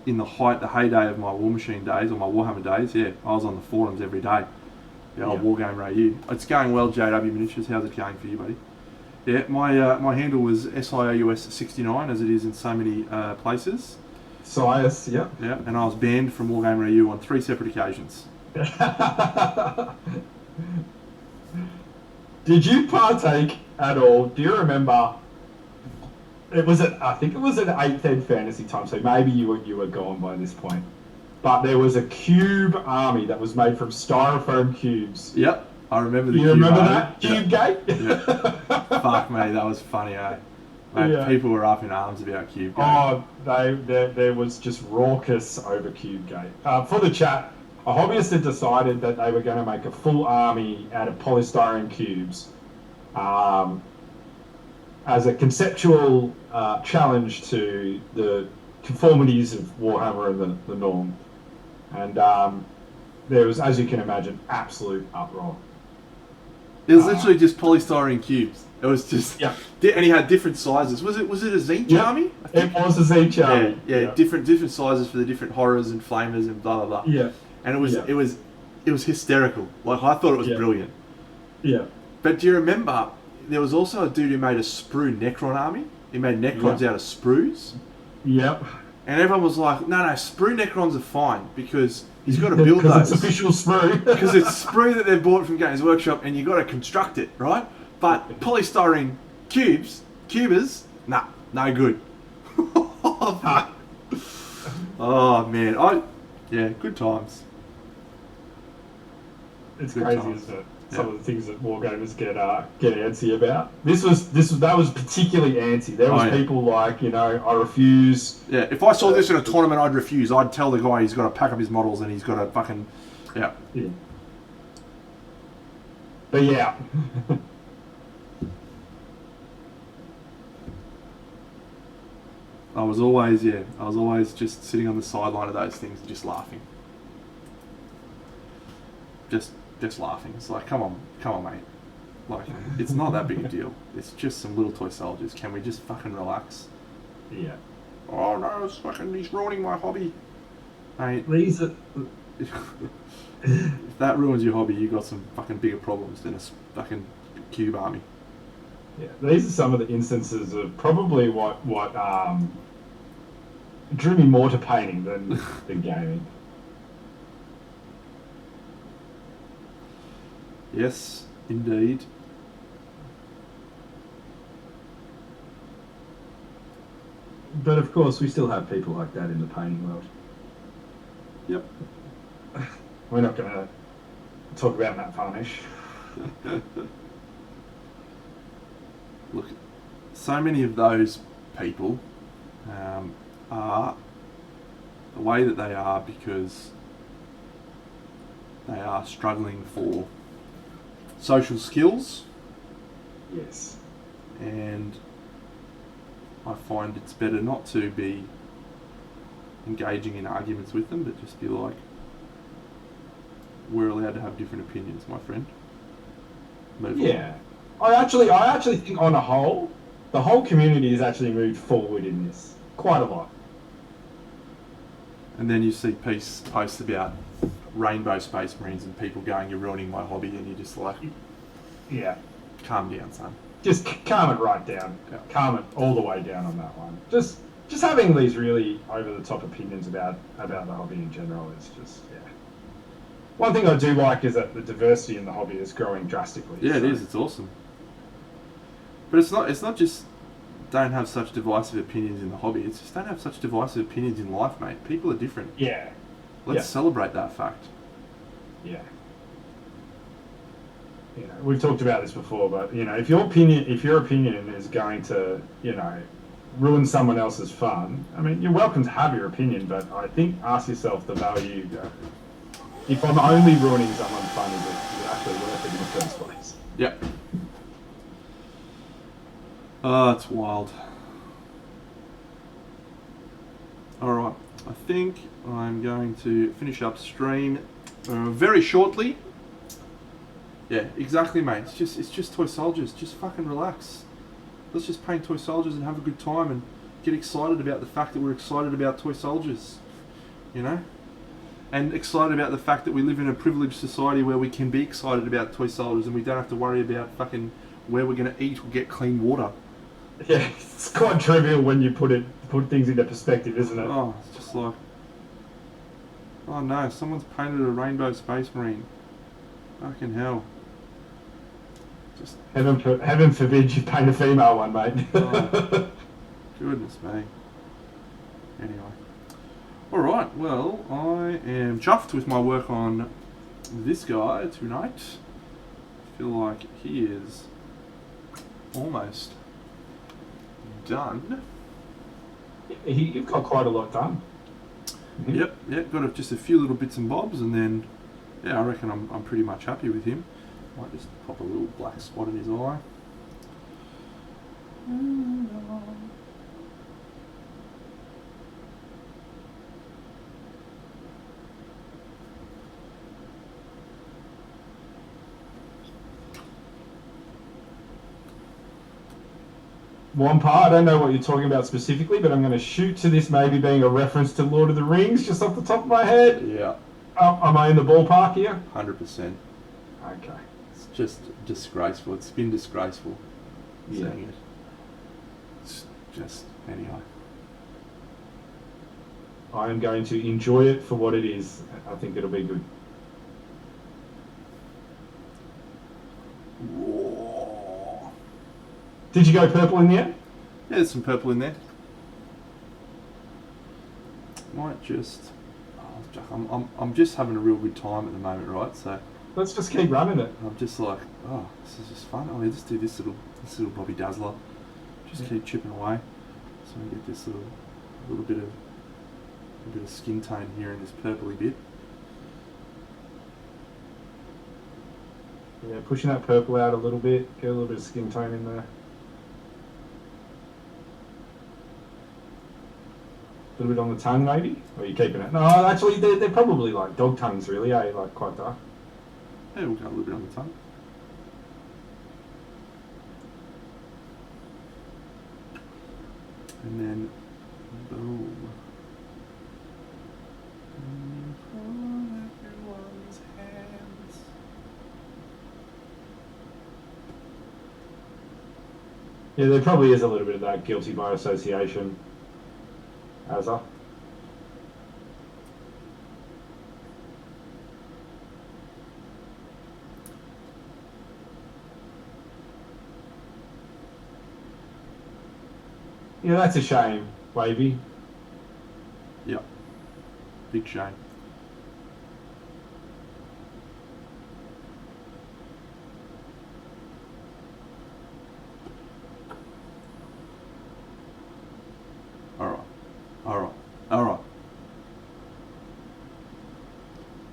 in the heyday of my War Machine days or my Warhammer days, I was on the forums every day. Wargamer AU. It's going well, JW Miniatures. How's it going for you, buddy? Yeah, my handle was SIAUS69, as it is in so many places. SIAUS, yeah. Yeah, and I was banned from Wargamer AU on 3 separate occasions. Did you partake at all? Do you remember? I think it was an 8th Ed Fantasy time, so maybe you were gone by this point. But there was a cube army that was made from styrofoam cubes. Yep, I remember the cube. You remember army. that? Cube Gate? Yeah. Fuck me, that was funny, eh? Mate, people were up in arms about Cube Gate. Oh, there was just raucous over Cube Gate. For the chat, a hobbyist had decided that they were going to make a full army out of polystyrene cubes as a conceptual challenge to the conformities of Warhammer and the norm. And there was, as you can imagine, absolute uproar. It was literally just polystyrene cubes. It was just, Yeah. And he had different sizes. Was it a Zinch Yeah. army? It was a Zinch army. Yeah, different sizes for the different horrors and flamers and blah blah blah. Yeah. And it was hysterical. Like, I thought it was brilliant. Yeah. But do you remember there was also a dude who made a sprue Necron army? He made Necrons out of sprues. Yep. And everyone was like, no, sprue Necrons are fine because he's got to build those. It's official sprue. Because it's sprue that they've bought from Games Workshop and you've got to construct it, right? But polystyrene cubers, nah, no good. Oh, man. Good times. It's Good crazy, times. isn't it? Some of the things that wargamers get antsy about. That was particularly antsy. There was people like, I refuse. Yeah, if I saw this in a tournament, I'd refuse. I'd tell the guy he's got to pack up his models and he's got to fucking, yeah. But yeah. I was always just sitting on the sideline of those things, just laughing. Just laughing. It's like, come on, mate. Like, it's not that big a deal. It's just some little toy soldiers. Can we just fucking relax? Yeah. Oh no, he's ruining my hobby. Mate, if that ruins your hobby, you got some fucking bigger problems than a fucking cube army. Yeah, these are some of the instances of probably what drew me more to painting than gaming. Yes, indeed. But of course, we still have people like that in the painting world. Yep. We're not going to talk about Matt Varnish. Look, so many of those people are the way that they are because they are struggling for social skills. Yes. And I find it's better not to be engaging in arguments with them, but just be like, we're allowed to have different opinions, my friend. Move on. I actually think on a whole, the whole community has actually moved forward in this quite a lot. And then you see posts about rainbow space marines and people going, you're ruining my hobby, and you're just like, yeah, calm down, son. Just calm it right down. Yeah. Calm it all the way down on that one. Just having these really over the top opinions about the hobby in general is just One thing I do like is that the diversity in the hobby is growing drastically. Yeah, it is. It's awesome. But it's not just don't have such divisive opinions in the hobby. It's just don't have such divisive opinions in life, mate. People are different. Yeah. Let's celebrate that fact. Yeah. We've talked about this before, but if your opinion is going to ruin someone else's fun, I mean, you're welcome to have your opinion, but I think ask yourself the value. If I'm only ruining someone's fun, is it actually worth it in the first place? Yep. Oh, it's wild. Alright, I think I'm going to finish up stream very shortly. Yeah, exactly, mate. It's just toy soldiers. Just fucking relax. Let's just paint toy soldiers and have a good time and get excited about the fact that we're excited about toy soldiers. And excited about the fact that we live in a privileged society where we can be excited about toy soldiers and we don't have to worry about fucking where we're going to eat or get clean water. Yeah, it's quite trivial when you put things into perspective, isn't it? Oh, it's just like, oh no, someone's painted a rainbow space marine. Fucking hell. Just Heaven forbid you paint a female one, mate. Oh, goodness me. Anyway. Alright, well, I am chuffed with my work on this guy tonight. I feel like he is almost done. You've got quite a lot done. Yep, got just a few little bits and bobs, and then, I reckon I'm pretty much happy with him. Might just pop a little black spot in his eye. Wampa. I don't know what you're talking about specifically, but I'm going to shoot to this maybe being a reference to Lord of the Rings, just off the top of my head. Yeah. Am I in the ballpark here? 100%. Okay. It's just disgraceful. It's been disgraceful Yeah. seeing it. It's just, anyhow. I am going to enjoy it for what it is. I think it'll be good. Whoa. Did you go purple in the end? Yeah, there's some purple in there. Might just... I'm just having a real good time at the moment, right? So Let's just keep running it. I'm just like, oh, this is just fun. Oh, yeah, just do this little Bobby Dazzler. Just keep chipping away. So we get this little bit of skin tone here in this purpley bit. Yeah, pushing that purple out a little bit. Get a little bit of skin tone in there. A little bit on the tongue, maybe? Or are you keeping it? No, actually, they're probably like dog tongues, really, eh? Like quite dark. Yeah, we'll go a little bit on the tongue. And then, boom. And hold everyone's hands. Yeah, there probably is a little bit of that guilty by association. Azza. Yeah, that's a shame, Wavy. Yep. Big shame. Alright.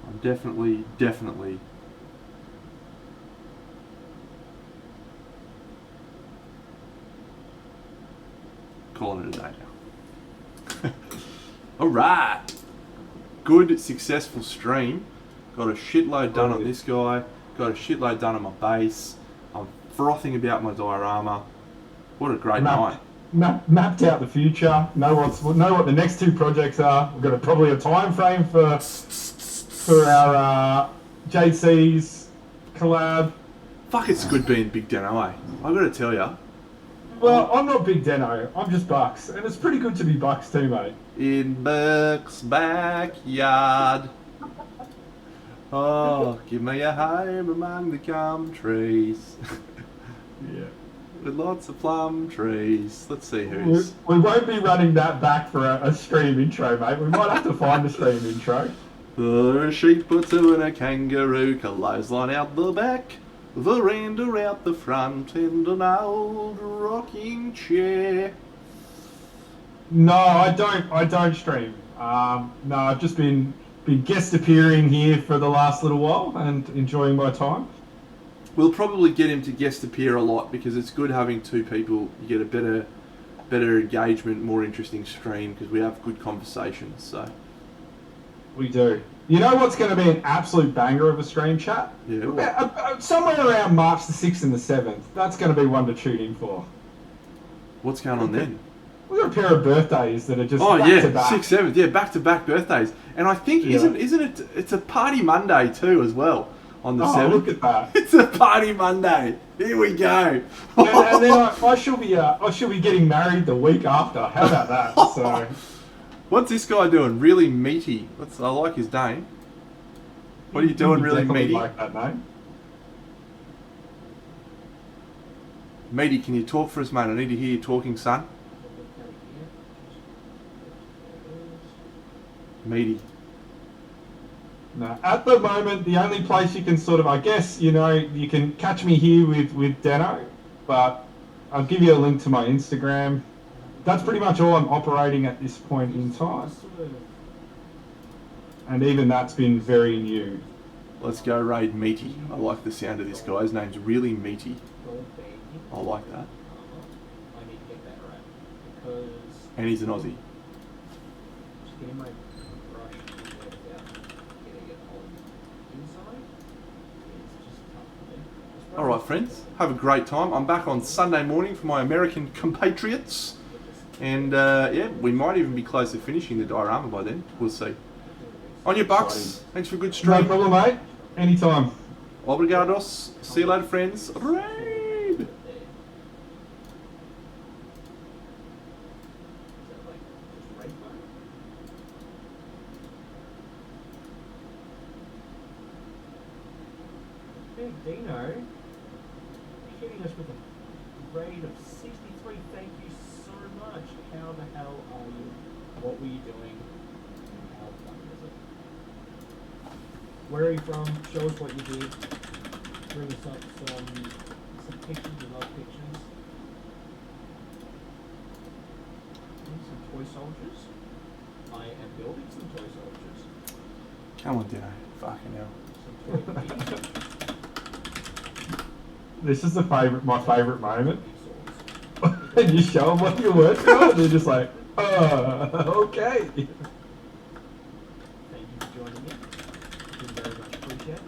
I'm definitely calling it a day now. Alright. Good, successful stream. Got a shitload done on this guy. Got a shitload done on my base. I'm frothing about my diorama. What a great night. Mapped out the future. Know what the next two projects are. We've got probably a time frame for our JC's collab. Fuck, it's good being Big Deno, eh? I gotta tell ya. Well, I'm not Big Deno. I'm just Bucks, and it's pretty good to be Bucks too, mate. In Buck's backyard. Oh, give me a home among the gum trees. Yeah. With lots of plum trees. Let's see who's... We won't be running that back for a stream intro, mate. We might have to find a stream intro. A sheep or two and a kangaroo, clothesline out the back, veranda out the front, and an old rocking chair. No, I don't stream. No, I've just been guest appearing here for the last little while and enjoying my time. We'll probably get him to guest appear a lot because it's good having two people. You get a better engagement, more interesting stream because we have good conversations. So we do. You know what's going to be an absolute banger of a stream chat? Yeah. Somewhere around March the 6th and the 7th. That's going to be one to tune in for. What's going on then? We've got a pair of birthdays that are just back to back. 6th, 7th, yeah, back to back birthdays. And I think isn't it? It's a party Monday too as well. On the 7th. Look at that! It's a party Monday. Here we go. and then I shall be getting married the week after. How about that? So, what's this guy doing? Really meaty. I like his name. What are you doing? Really meaty. Like that name. Meaty, can you talk for us, mate? I need to hear you talking, son. Meaty. No, at the moment, the only place you can sort of, I guess, you can catch me here with Deno, but I'll give you a link to my Instagram. That's pretty much all I'm operating at this point in time. And even that's been very new. Let's go raid Meaty. I like the sound of this guy. His name's really Meaty. I like that. And he's an Aussie. Alright friends, have a great time. I'm back on Sunday morning for my American compatriots. And yeah, we might even be close to finishing the diorama by then. We'll see. On your bucks. Thanks for a good No stream. problem, mate. Anytime. Obrigados. See you later, friends. Raid. Big Dino hitting us with a raid of 63. Thank you so much. How the hell are you? What were you doing? And how fun is it? Where are you from? Show us what you did. Bring us up some pictures. We love pictures. And some toy soldiers. I am building some toy soldiers. Come on, Dino. Fucking hell. Some toy bees. This is my favourite moment. Swords. And you show them what you're working on, and they're just like, okay. Thank you for joining me. We very much appreciate it.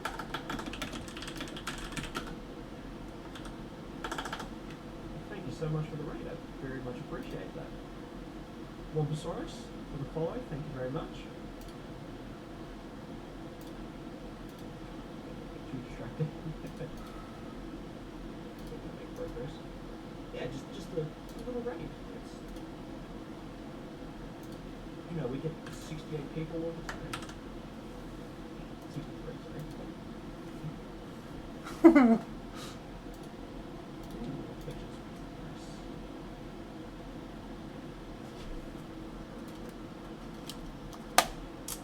Thank you so much for the raid. I very much appreciate that. Wombosaurus for the follow. Thank you very much. Too distracted. Make progress. Yeah, just a little raid. It's, you know, we get 68 people all the time. 63, sorry. Ooh, pictures. Nice.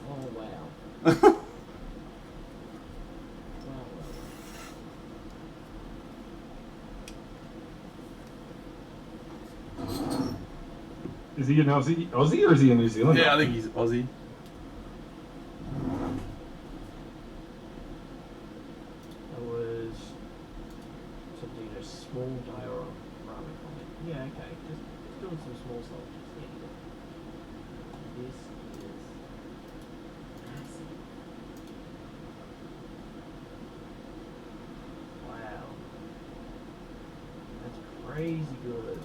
Oh, wow. Is he an Aussie or is he a New Zealander? Yeah, I think he's Aussie. That was something, a small diorama comment. Yeah, okay. Just doing some small soldiers. Yeah. This is massive. Wow. That's crazy good.